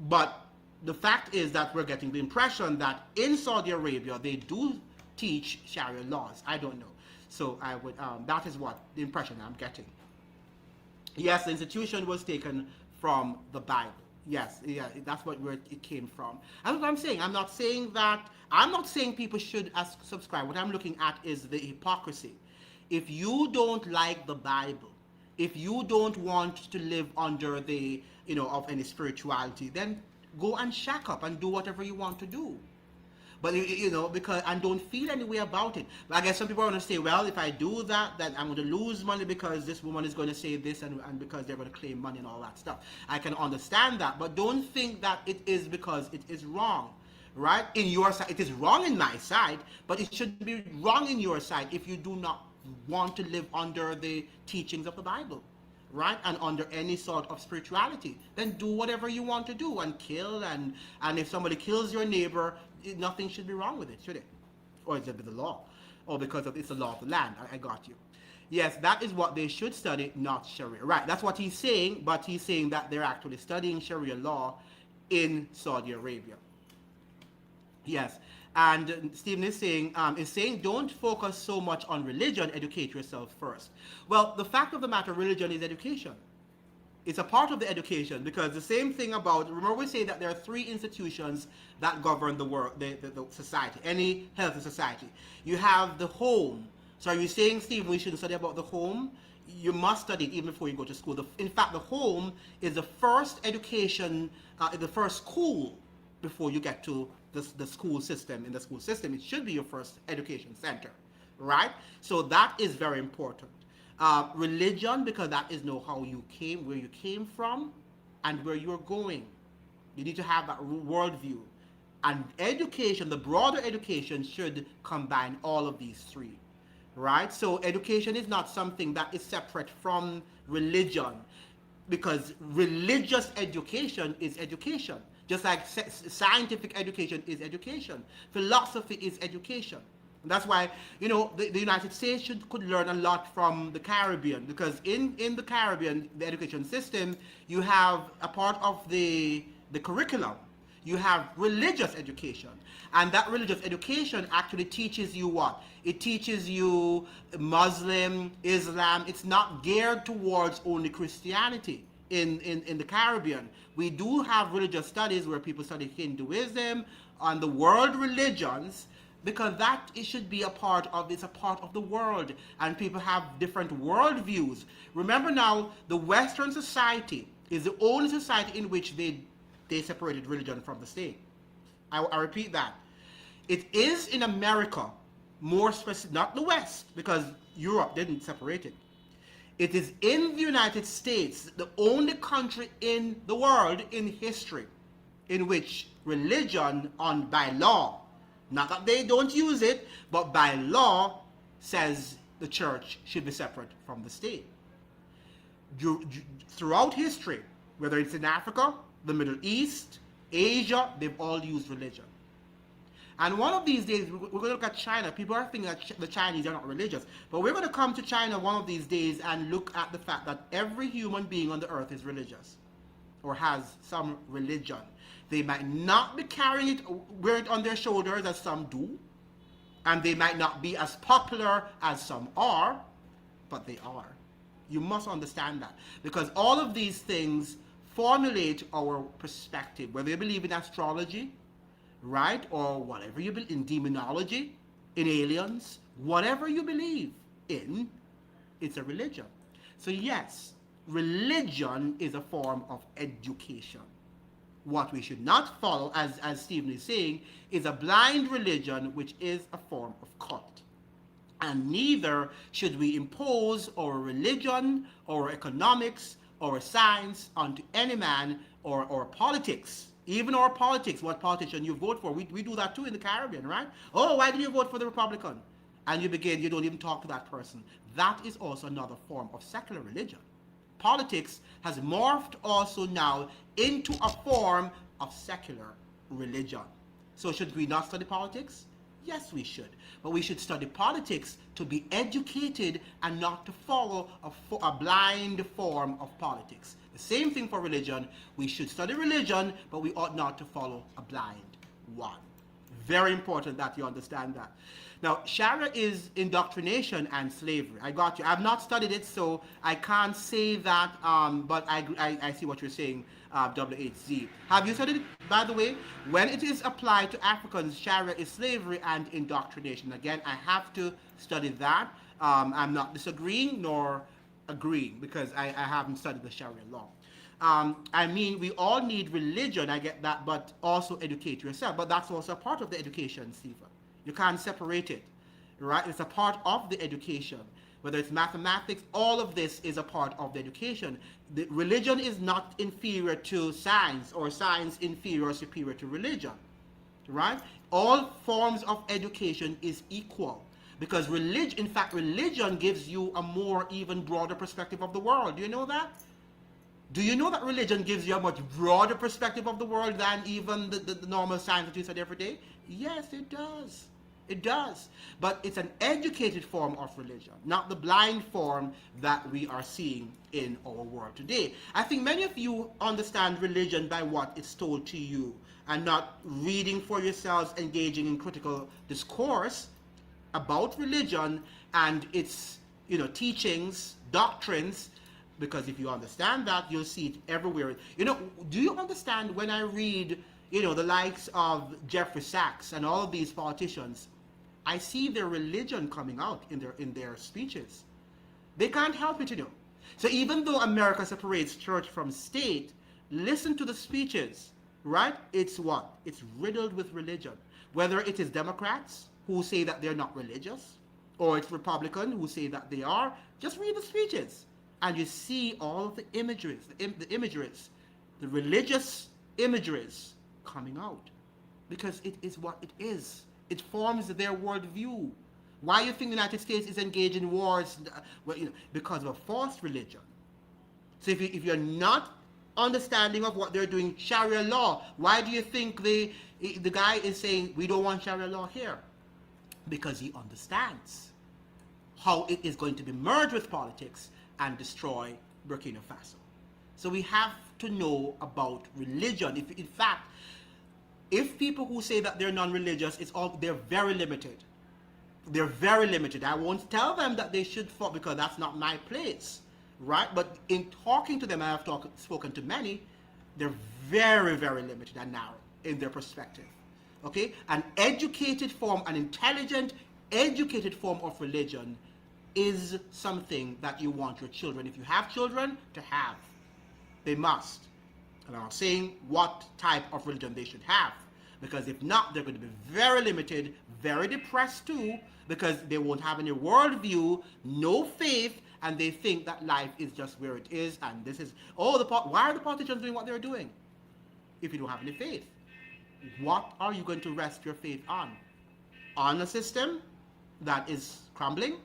but the fact is that we're getting the impression that in Saudi Arabia, they do teach Sharia laws. I don't know. So I would, that is what the impression I'm getting. Yes, the institution was taken from the Bible. Yes, yeah, that's where it came from. That's what I'm saying. I'm not saying people should subscribe. What I'm looking at is the hypocrisy. If you don't like the Bible, if you don't want to live under the, of any spirituality, then go and shack up and do whatever you want to do. But because and don't feel any way about it. But I guess some people are going to say, well, if I do that, then I'm going to lose money because this woman is going to say this, and because they're going to claim money and all that stuff. I can understand that, but don't think that it is because it is wrong, right? In your side, it is wrong in my side, but it should be wrong in your side if you do not want to live under the teachings of the Bible, right? And under any sort of spirituality. Then do whatever you want to do and kill, and if somebody kills your neighbor, nothing should be wrong with it, should it? Or is it the law? Or because it's the law of the land. I got you. Yes, that is what they should study, not Sharia. Right, that's what he's saying, but he's saying that they're actually studying Sharia law in Saudi Arabia. Yes, and Stephen is saying, don't focus so much on religion, educate yourself first. Well, the fact of the matter, religion is education. It's a part of the education, because the same thing remember we say that there are three institutions that govern the world, the society, any healthy society. You have the home. So are you saying, Steve, we shouldn't study about the home? You must study it even before you go to school. In fact, the home is the first education, the first school before you get to the school system. In the school system, it should be your first education center, right? So that is very important. Religion, because that is how you came, where you came from, and where you're going. You need to have that worldview. And education, the broader education, should combine all of these three, right? So education is not something that is separate from religion, because religious education is education. Just like scientific education is education. Philosophy is education. And that's why, the United States could learn a lot from the Caribbean, because in the Caribbean, the education system, you have a part of the curriculum. You have religious education. And that religious education actually teaches you what? It teaches you Muslim, Islam. It's not geared towards only Christianity in the Caribbean. We do have religious studies where people study Hinduism and the world religions, because it should be it's a part of the world, and people have different worldviews. Remember now, the Western society is the only society in which they separated religion from the state. I repeat that. It is in America, more specific, not the West, because Europe didn't separate it. It is in the United States, the only country in the world in history in which religion by law, not that they don't use it, but by law, says the church should be separate from the state. Throughout history, whether it's in Africa, the Middle East, Asia, they've all used religion. And one of these days, we're going to look at China. People are thinking that the Chinese are not religious. But we're going to come to China one of these days and look at the fact that every human being on the earth is religious, or has some religion. They might not be carrying it, wear it on their shoulders as some do, and they might not be as popular as some are, but they are. You must understand that, because all of these things formulate our perspective, whether you believe in astrology, right, or whatever you believe in, demonology, in aliens, whatever you believe in, it's a religion. So yes, religion is a form of education. What we should not follow, as Stephen is saying, is a blind religion, which is a form of cult. And neither should we impose our religion, or economics, or science onto any man, or politics. Even our politics, what politician you vote for. We do that too in the Caribbean, right? Oh, why did you vote for the Republican? And you don't even talk to that person. That is also another form of secular religion. Politics has morphed also now into a form of secular religion. So should we not study politics? Yes, we should. But we should study politics to be educated and not to follow a blind form of politics. The same thing for religion. We should study religion, but we ought not to follow a blind one. Very important that you understand that. Now, Sharia is indoctrination and slavery. I got you. I've not studied it, so I can't say that, but I see what you're saying, WHZ. Have you studied it, by the way? When it is applied to Africans, Sharia is slavery and indoctrination. Again, I have to study that. I'm not disagreeing nor agreeing because I haven't studied the Sharia law. I mean, we all need religion, I get that, but also educate yourself. But that's also a part of the education, Stephen. You can't separate it, right? It's a part of the education. Whether it's mathematics, all of this is a part of the education. The religion is not inferior to science, or science inferior or superior to religion, right? All forms of education is equal. Because religion, in fact, religion gives you a more even broader perspective of the world. Do you know that? Do you know that religion gives you a much broader perspective of the world than even the normal science that you study every day? Yes, it does. It does. But it's an educated form of religion, not the blind form that we are seeing in our world today. I think many of you understand religion by what it's told to you and not reading for yourselves, engaging in critical discourse about religion and its, teachings, doctrines, because if you understand that, you'll see it everywhere. Do you understand when I read, the likes of Jeffrey Sachs and all of these politicians, I see their religion coming out in their speeches. They can't help it, So even though America separates church from state, listen to the speeches, right? It's what? It's riddled with religion. Whether it is Democrats who say that they're not religious, or it's Republicans who say that they are, just read the speeches. And you see all of the imageries, the religious imageries coming out. Because it is what it is. It forms their worldview. Why do you think the United States is engaged in wars? Because of a false religion. So if you're not understanding of what they're doing, Sharia law, why do you think the guy is saying we don't want Sharia law here? Because he understands how it is going to be merged with politics and destroy Burkina Faso. So we have to know about religion. In fact, if people who say that they're non-religious, they're very limited. They're very limited. I won't tell them that they should fall because that's not my place, right? But in talking to them, I have spoken to many, they're very, very limited and narrow in their perspective. Okay? An intelligent, educated form of religion is something that you want your children, if you have children, to have. They must. And I'm saying what type of religion they should have. Because if not, they're going to be very limited, very depressed too, because they won't have any worldview, no faith, and they think that life is just where it is, and this is, why are the politicians doing what they're doing? If you don't have any faith. What are you going to rest your faith on? On a system that is crumbling?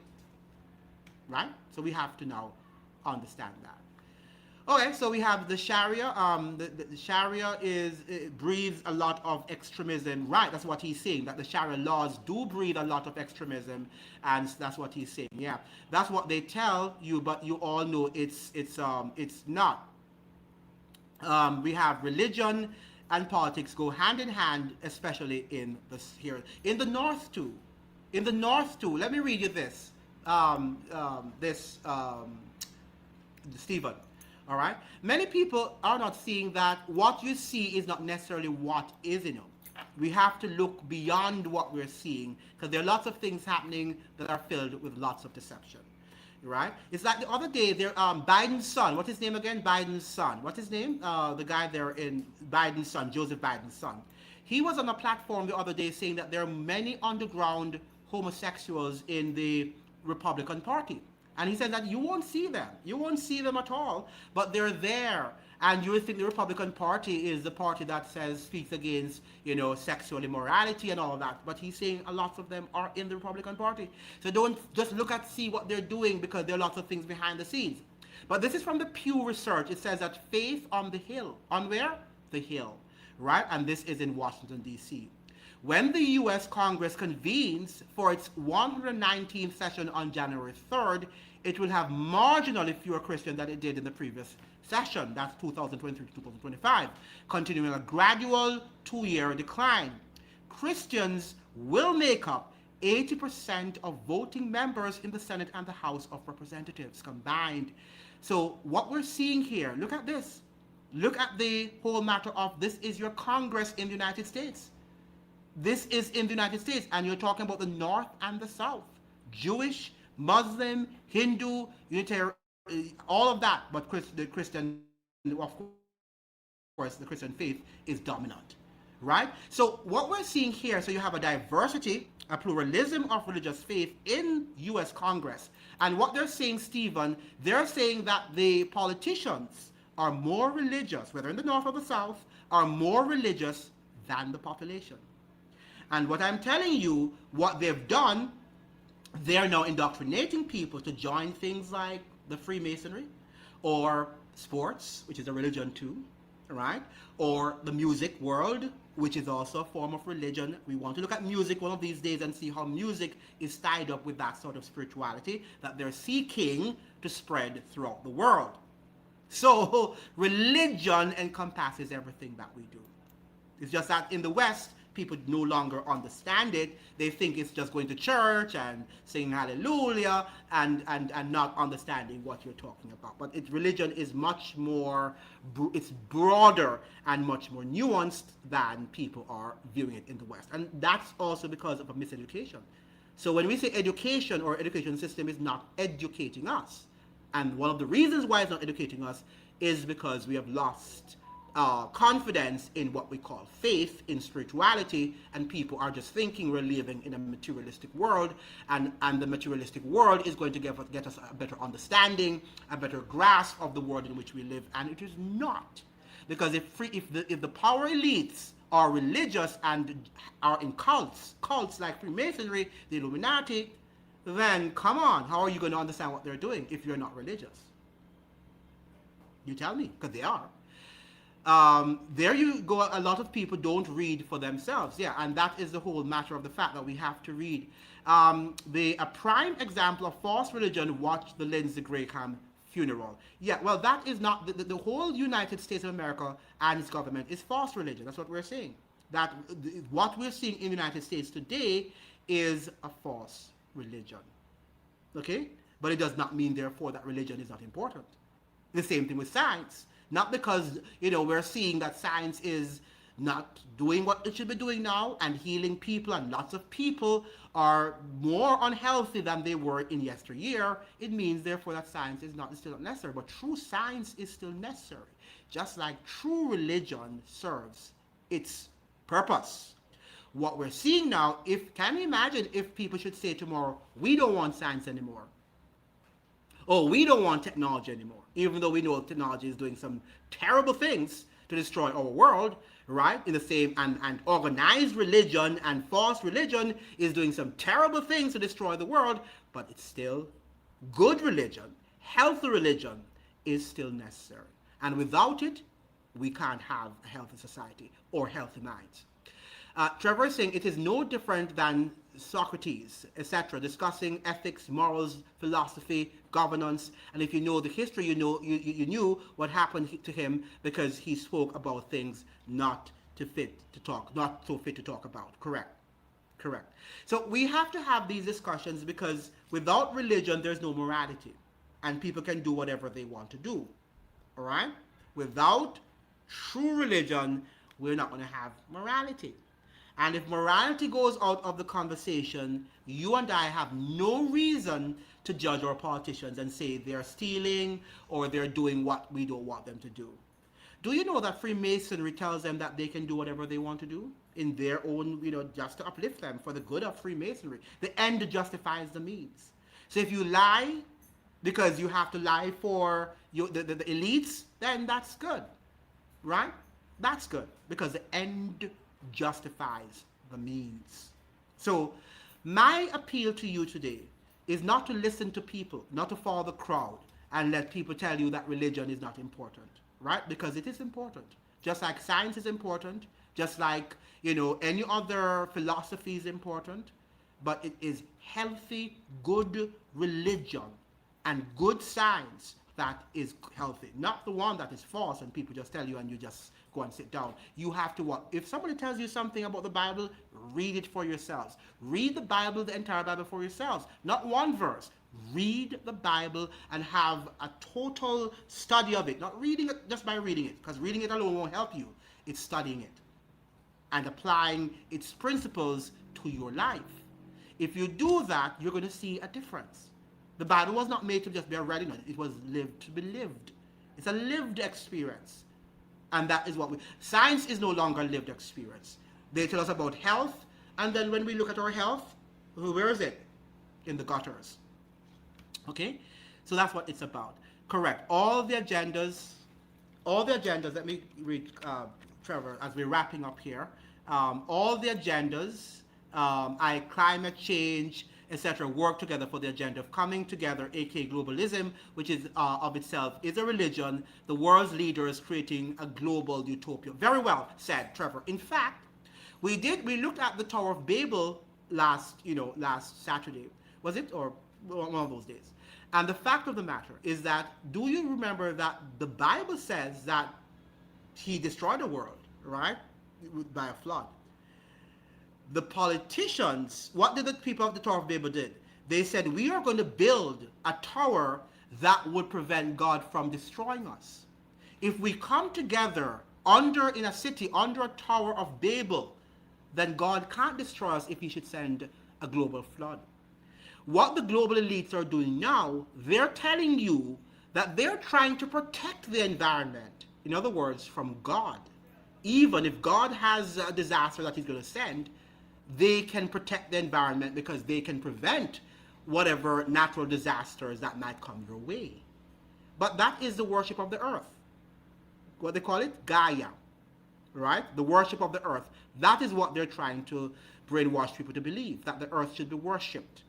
Right? So we have to now understand that. Okay, so we have the Sharia. The Sharia breeds a lot of extremism. Right, that's what he's saying, that the Sharia laws do breed a lot of extremism, and that's what he's saying. Yeah, that's what they tell you, but you all know it's not. We have religion and politics go hand in hand, especially in the north too. In the north too. Let me read you this. Stephen. All right. Many people are not seeing that what you see is not necessarily what is. We have to look beyond what we're seeing, because there are lots of things happening that are filled with lots of deception. Right? It's like the other day, Biden's son. What's his name again? Biden's son. What's his name? The guy there in Biden's son, Joseph Biden's son. He was on a platform the other day saying that there are many underground homosexuals in the Republican Party. And he said that you won't see them. You won't see them at all, but they're there. And you think the Republican Party is the party that speaks against, sexual immorality and all of that. But he's saying a lot of them are in the Republican Party. So don't just see what they're doing, because there are lots of things behind the scenes. But this is from the Pew Research. It says that faith on the hill. On where? The Hill. Right? And this is in Washington, D.C. When the U.S. Congress convenes for its 119th session on January 3rd, it will have marginally fewer Christians than it did in the previous session. That's 2023-2025, continuing a gradual 2-year decline. Christians will make up 80% of voting members in the Senate and the House of Representatives combined. So what we're seeing here, look at this. Look at the whole matter of this is your Congress in the United States. This is in the United States, and you're talking about the North and the South. Jewish, Muslim, Hindu, Unitarian, all of that, but the Christian, of course, the Christian faith is dominant, right? So what we're seeing here, so you have a diversity, a pluralism of religious faith in U.S. Congress. And what they're saying, Stephen, they're saying that the politicians are more religious, whether in the North or the South, are more religious than the population. And what I'm telling you, what they've done, they're now indoctrinating people to join things like the Freemasonry, or sports, which is a religion too, right? Or the music world, which is also a form of religion. We want to look at music one of these days and see how music is tied up with that sort of spirituality that they're seeking to spread throughout the world. So religion encompasses everything that we do. It's just that in the West, people no longer understand it. They think it's just going to church and singing hallelujah and not understanding what you're talking about. But religion is much more, it's broader and much more nuanced than people are viewing it in the West. And that's also because of a miseducation. So when we say education, or education system is not educating us, and one of the reasons why it's not educating us is because we have lost confidence in what we call faith, in spirituality, and people are just thinking we're living in a materialistic world, and the materialistic world is going to get us a better understanding, a better grasp of the world in which we live, and it is not. Because if the power elites are religious and are in cults like Freemasonry, the Illuminati, then come on, how are you going to understand what they're doing if you're not religious? You tell me, because they are. There you go, a lot of people don't read for themselves. Yeah, and that is the whole matter of the fact that we have to read. A prime example of false religion, watch the Lindsey Graham funeral. Yeah, well, that is not, the whole United States of America and its government is false religion. That's what we're saying. That what we're seeing in the United States today is a false religion. Okay? But it does not mean, therefore, that religion is not important. The same thing with science. Not because, we're seeing that science is not doing what it should be doing now and healing people, and lots of people are more unhealthy than they were in yesteryear. It means, therefore, that science is still not necessary. But true science is still necessary. Just like true religion serves its purpose. What we're seeing now, can you imagine if people should say tomorrow, we don't want science anymore? Oh, we don't want technology anymore, even though we know technology is doing some terrible things to destroy our world, right? In the same, and organized religion and false religion is doing some terrible things to destroy the world, but it's still good religion, healthy religion is still necessary. And without it, we can't have a healthy society or healthy minds. Trevor is saying it is no different than Socrates, etc., discussing ethics, morals, philosophy, governance, and if you know the history, you knew what happened to him because he spoke about things not so fit to talk about. Correct. So we have to have these discussions because without religion, there's no morality, and people can do whatever they want to do. All right? Without true religion, we're not going to have morality. And if morality goes out of the conversation, you and I have no reason to judge our politicians and say they're stealing or they're doing what we don't want them to do. Do you know that Freemasonry tells them that they can do whatever they want to do in their own, just to uplift them for the good of Freemasonry? The end justifies the means. So if you lie because you have to lie for the elites, then that's good, right? That's good because the end justifies the means. So my appeal to you today is not to listen to people, not to follow the crowd and let people tell you that religion is not important, right? Because it is important. Just like science is important, just like, any other philosophy is important, but it is healthy, good religion and good science that is healthy, not the one that is false and people just tell you and you just go and sit down. You have to what? If somebody tells you something about the Bible, read it for yourselves. Read the Bible, the entire Bible for yourselves, not one verse. Read the Bible and have a total study of it, not reading it just by reading it, because reading it alone won't help you. It's studying it and applying its principles to your life. If you do that, you're going to see a difference. The Bible was not made to just be read, it was lived to be lived. It's a lived experience. And that is what science is no longer a lived experience. They tell us about health, and then when we look at our health, where is it? In the gutters. Okay? So that's what it's about. Correct. All the agendas, let me read, Trevor, as we're wrapping up here, all the agendas, climate change, etc., work together for the agenda of coming together, aka globalism, which is of itself is a religion, the world's leaders creating a global utopia. Very well said, Trevor. In fact, we looked at the Tower of Babel last Saturday, was it, or one of those days? And the fact of the matter is that, do you remember that the Bible says that he destroyed the world, right, by a flood? The politicians, what did the people of the Tower of Babel did? They said, we are going to build a tower that would prevent God from destroying us. If we come together in a city under a Tower of Babel, then God can't destroy us if he should send a global flood. What the global elites are doing now, they're telling you that they're trying to protect the environment, in other words, from God. Even if God has a disaster that he's going to send, they can protect the environment because they can prevent whatever natural disasters that might come your way. But that is the worship of the earth. What they call it? Gaia. Right? The worship of the earth. That is what they're trying to brainwash people to believe, that the earth should be worshipped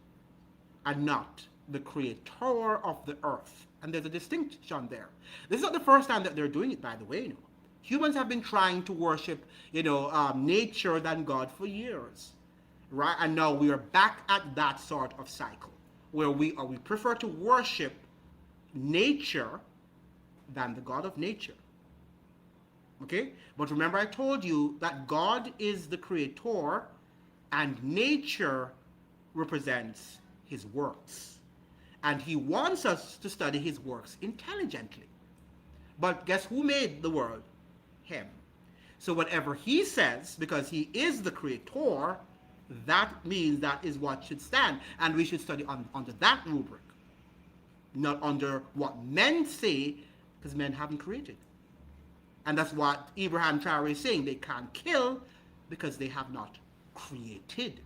and not the creator of the earth. And there's a distinction there. This is not the first time that they're doing it, by the way. Humans have been trying to worship, nature than God for years, right? And now we are back at that sort of cycle where we prefer to worship nature than the God of nature. Okay? But remember, I told you that God is the creator and nature represents his works. And he wants us to study his works intelligently. But guess who made the world? Him. So whatever he says, because he is the creator, that means that is what should stand. And we should study under that rubric, not under what men say, because men haven't created. And that's what Ibrahim Traoré is saying. They can't kill because they have not created.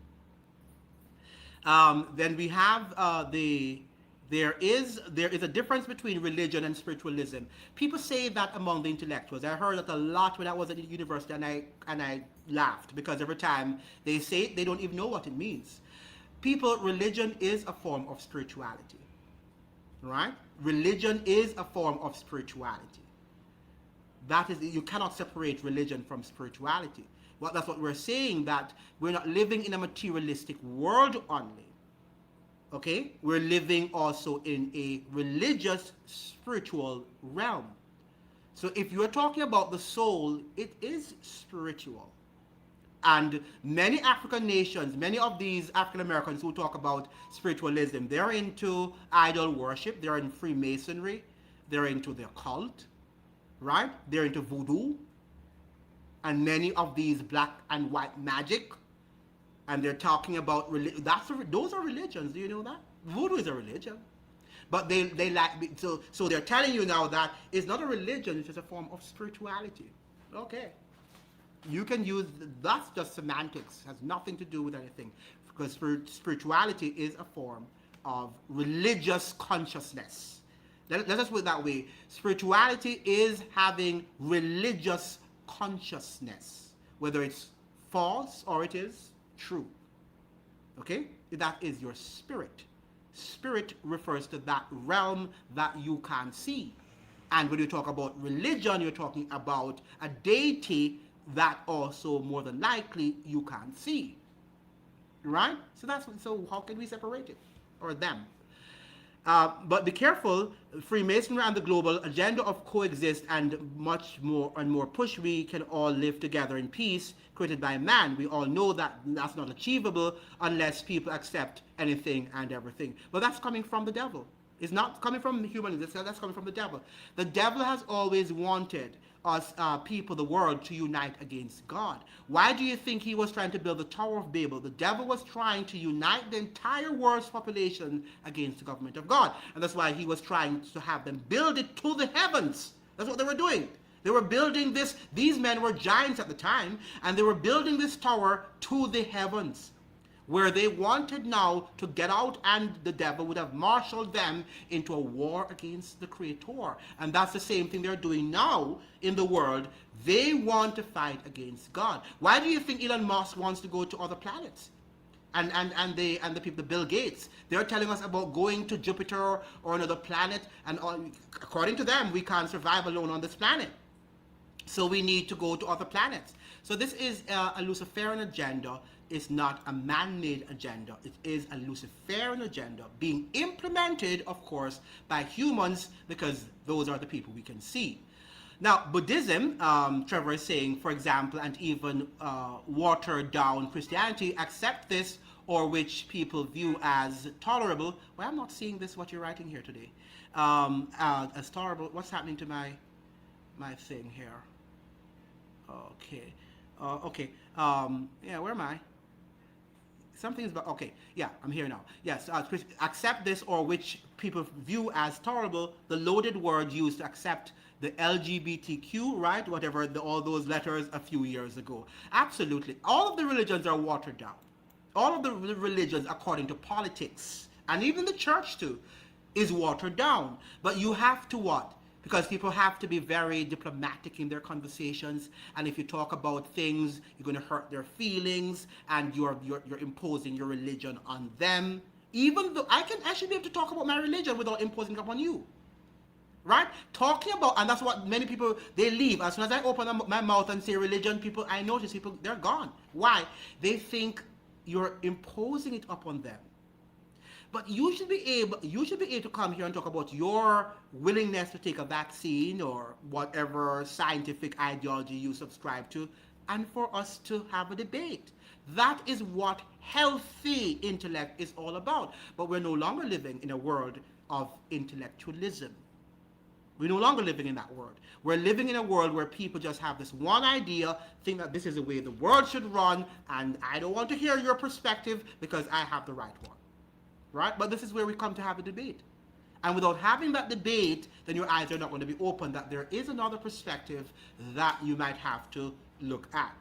Then we have there is a difference between religion and spiritualism. People say that among the intellectuals. I heard that a lot when I was at the university, and I laughed because every time they say it, they don't even know what it means. Religion is a form of spirituality, right? Religion is a form of spirituality. That is, you cannot separate religion from spirituality. Well, that's what we're saying, that we're not living in a materialistic world only. Okay? We're living also in a religious, spiritual realm. So if you're talking about the soul, it is spiritual. And many African nations, many of these African Americans who talk about spiritualism, they're into idol worship, they're in Freemasonry, they're into the occult, right? They're into voodoo, and many of these black and white magic, and they're talking about those are religions. Do you know that? Voodoo is a religion, but they like so they're telling you now that it's not a religion; it's just a form of spirituality. Okay, you can use that's just semantics. Has nothing to do with anything, because spirituality is a form of religious consciousness. Let us put it that way. Spirituality is having religious consciousness, whether it's false or it is true. Okay? That is your spirit. Spirit refers to that realm that you can't see. And when you talk about religion, you're talking about a deity that also more than likely you can't see. Right? So how can we separate it? Or them? But be careful, Freemasonry and the global agenda of coexist and much more and more push we can all live together in peace created by man. We all know that that's not achievable unless people accept anything and everything. But that's coming from the devil. It's not coming from humans, that's coming from the devil. The devil has always wanted us, people, the world, to unite against God. Why do you think he was trying to build the Tower of Babel? The devil was trying to unite the entire world's population against the government of God. And that's why he was trying to have them build it to the heavens. That's what they were doing. They were building this, these men were giants at the time, and they were building this tower to the heavens, where they wanted now to get out, and the devil would have marshaled them into a war against the Creator. And that's the same thing they're doing now in the world. They want to fight against God. Why do you think Elon Musk wants to go to other planets? And the people, Bill Gates, they're telling us about going to Jupiter or another planet, and according to them, we can't survive alone on this planet. So we need to go to other planets. So this is a Luciferian agenda. It's not a man-made agenda. It is a Luciferian agenda being implemented, of course, by humans, because those are the people we can see. Now, Buddhism, Trevor is saying, for example, and even watered down Christianity accept this, or which people view as tolerable. Well, I'm not seeing this, what you're writing here today. As tolerable. What's happening to my thing here? Okay. Yeah, where am I? Something's about, okay, yeah, I'm here now. Yes, accept this, or which people view as tolerable, the loaded word used to accept the LGBTQ, right? Whatever, all those letters a few years ago. Absolutely. All of the religions are watered down. All of the religions, according to politics, and even the church too, is watered down. But you have to what? Because people have to be very diplomatic in their conversations, and if you talk about things, you're going to hurt their feelings, and you're imposing your religion on them. Even though I can actually be able to talk about my religion without imposing it upon you, right? Talking about, and that's what many people, they leave. As soon as I open my mouth and say religion, people, I notice people, they're gone. Why? They think you're imposing it upon them. But you should be able to come here and talk about your willingness to take a vaccine or whatever scientific ideology you subscribe to, and for us to have a debate. That is what healthy intellect is all about. But we're no longer living in a world of intellectualism. We're no longer living in that world. We're living in a world where people just have this one idea, think that this is the way the world should run, and I don't want to hear your perspective because I have the right one. Right? But this is where we come to have a debate. And without having that debate, then your eyes are not going to be open that there is another perspective that you might have to look at.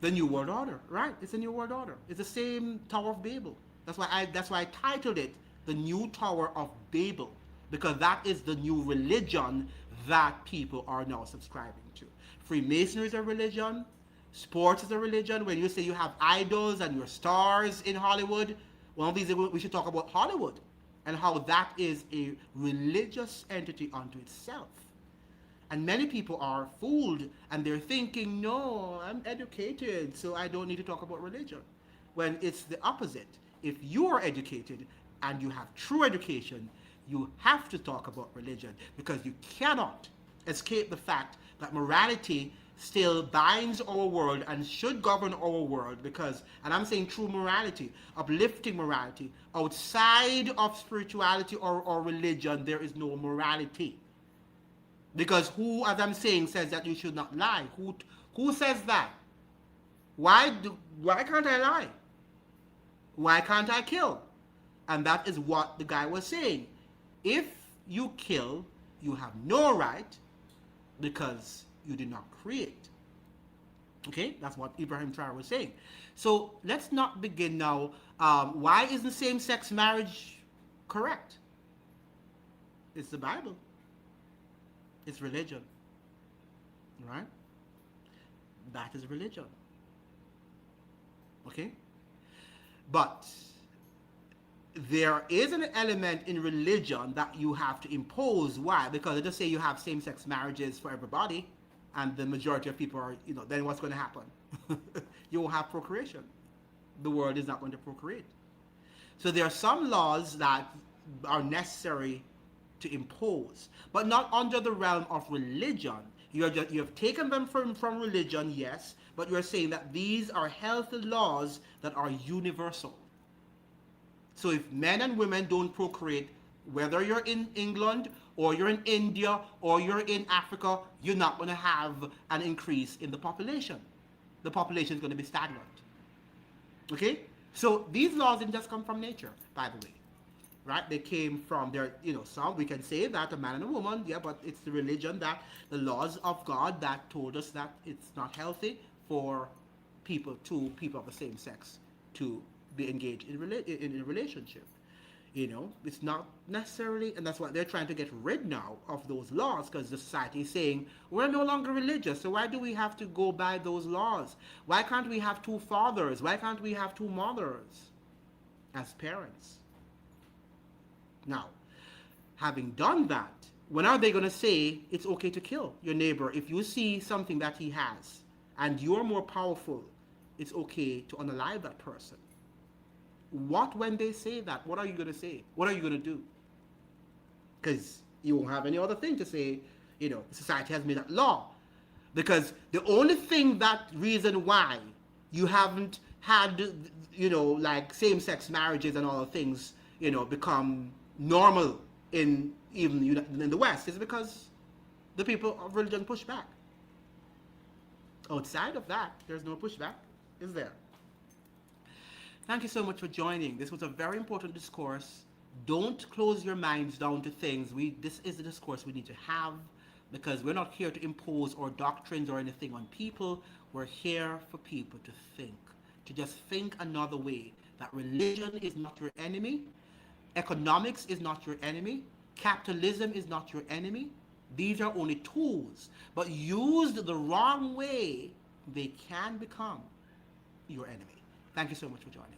The New World Order, right? It's a New World Order. It's the same Tower of Babel. That's why I titled it The New Tower of Babel, because that is the new religion that people are now subscribing to. Freemasonry is a religion. Sports is a religion. When you say you have idols and your stars in Hollywood, one of these, we should talk about Hollywood and how that is a religious entity unto itself. And many people are fooled, and they're thinking, no, I'm educated, so I don't need to talk about religion. When it's the opposite. If you are educated and you have true education, you have to talk about religion, because you cannot escape the fact that morality still binds our world and should govern our world, because, and I'm saying true morality, uplifting morality, outside of spirituality or religion, there is no morality. Because who, as I'm saying, says that you should not lie? Who says that? Why can't I lie? Why can't I kill? And that is what the guy was saying. If you kill, you have no right, because you did not create. Okay, that's what Ibrahim Traoré was saying. So let's not begin now. Why isn't same-sex marriage correct? It's the Bible. It's religion. Right? That is religion. Okay? But there is an element in religion that you have to impose. Why? Because they just say you have same-sex marriages for everybody, and the majority of people are, then what's going to happen? You won't have procreation. The world is not going to procreate. So there are some laws that are necessary to impose, but not under the realm of religion. You have taken them from religion, yes, but you're saying that these are healthy laws that are universal. So if men and women don't procreate, whether you're in England or you're in India or you're in Africa, you're not going to have an increase in the population. The population is going to be stagnant. Okay? So these laws didn't just come from nature, by the way. Right? They came from their, some, we can say that a man and a woman, yeah, but it's the religion, that the laws of God that told us that it's not healthy for people of the same sex to be engaged in a relationship. It's not necessarily, and that's why they're trying to get rid now of those laws, because the society is saying we're no longer religious, so why do we have to go by those laws? Why can't we have two fathers? Why can't we have two mothers as parents? Now, having done that, when are they going to say it's okay to kill your neighbor if you see something that he has and you're more powerful? It's okay to unalive that person. What when they say that? What are you going to say? What are you going to do? Because you won't have any other thing to say, society has made that law. Because the only thing, that reason why you haven't had, like same-sex marriages and all the things, become normal in the West is because the people of religion push back. Outside of that, there's no pushback, is there? Thank you so much for joining. This was a very important discourse. Don't close your minds down to things. This is the discourse we need to have, because we're not here to impose our doctrines or anything on people. We're here for people to think, to just think another way, that religion is not your enemy, economics is not your enemy, capitalism is not your enemy. These are only tools, but used the wrong way, they can become your enemy. Thank you so much for joining.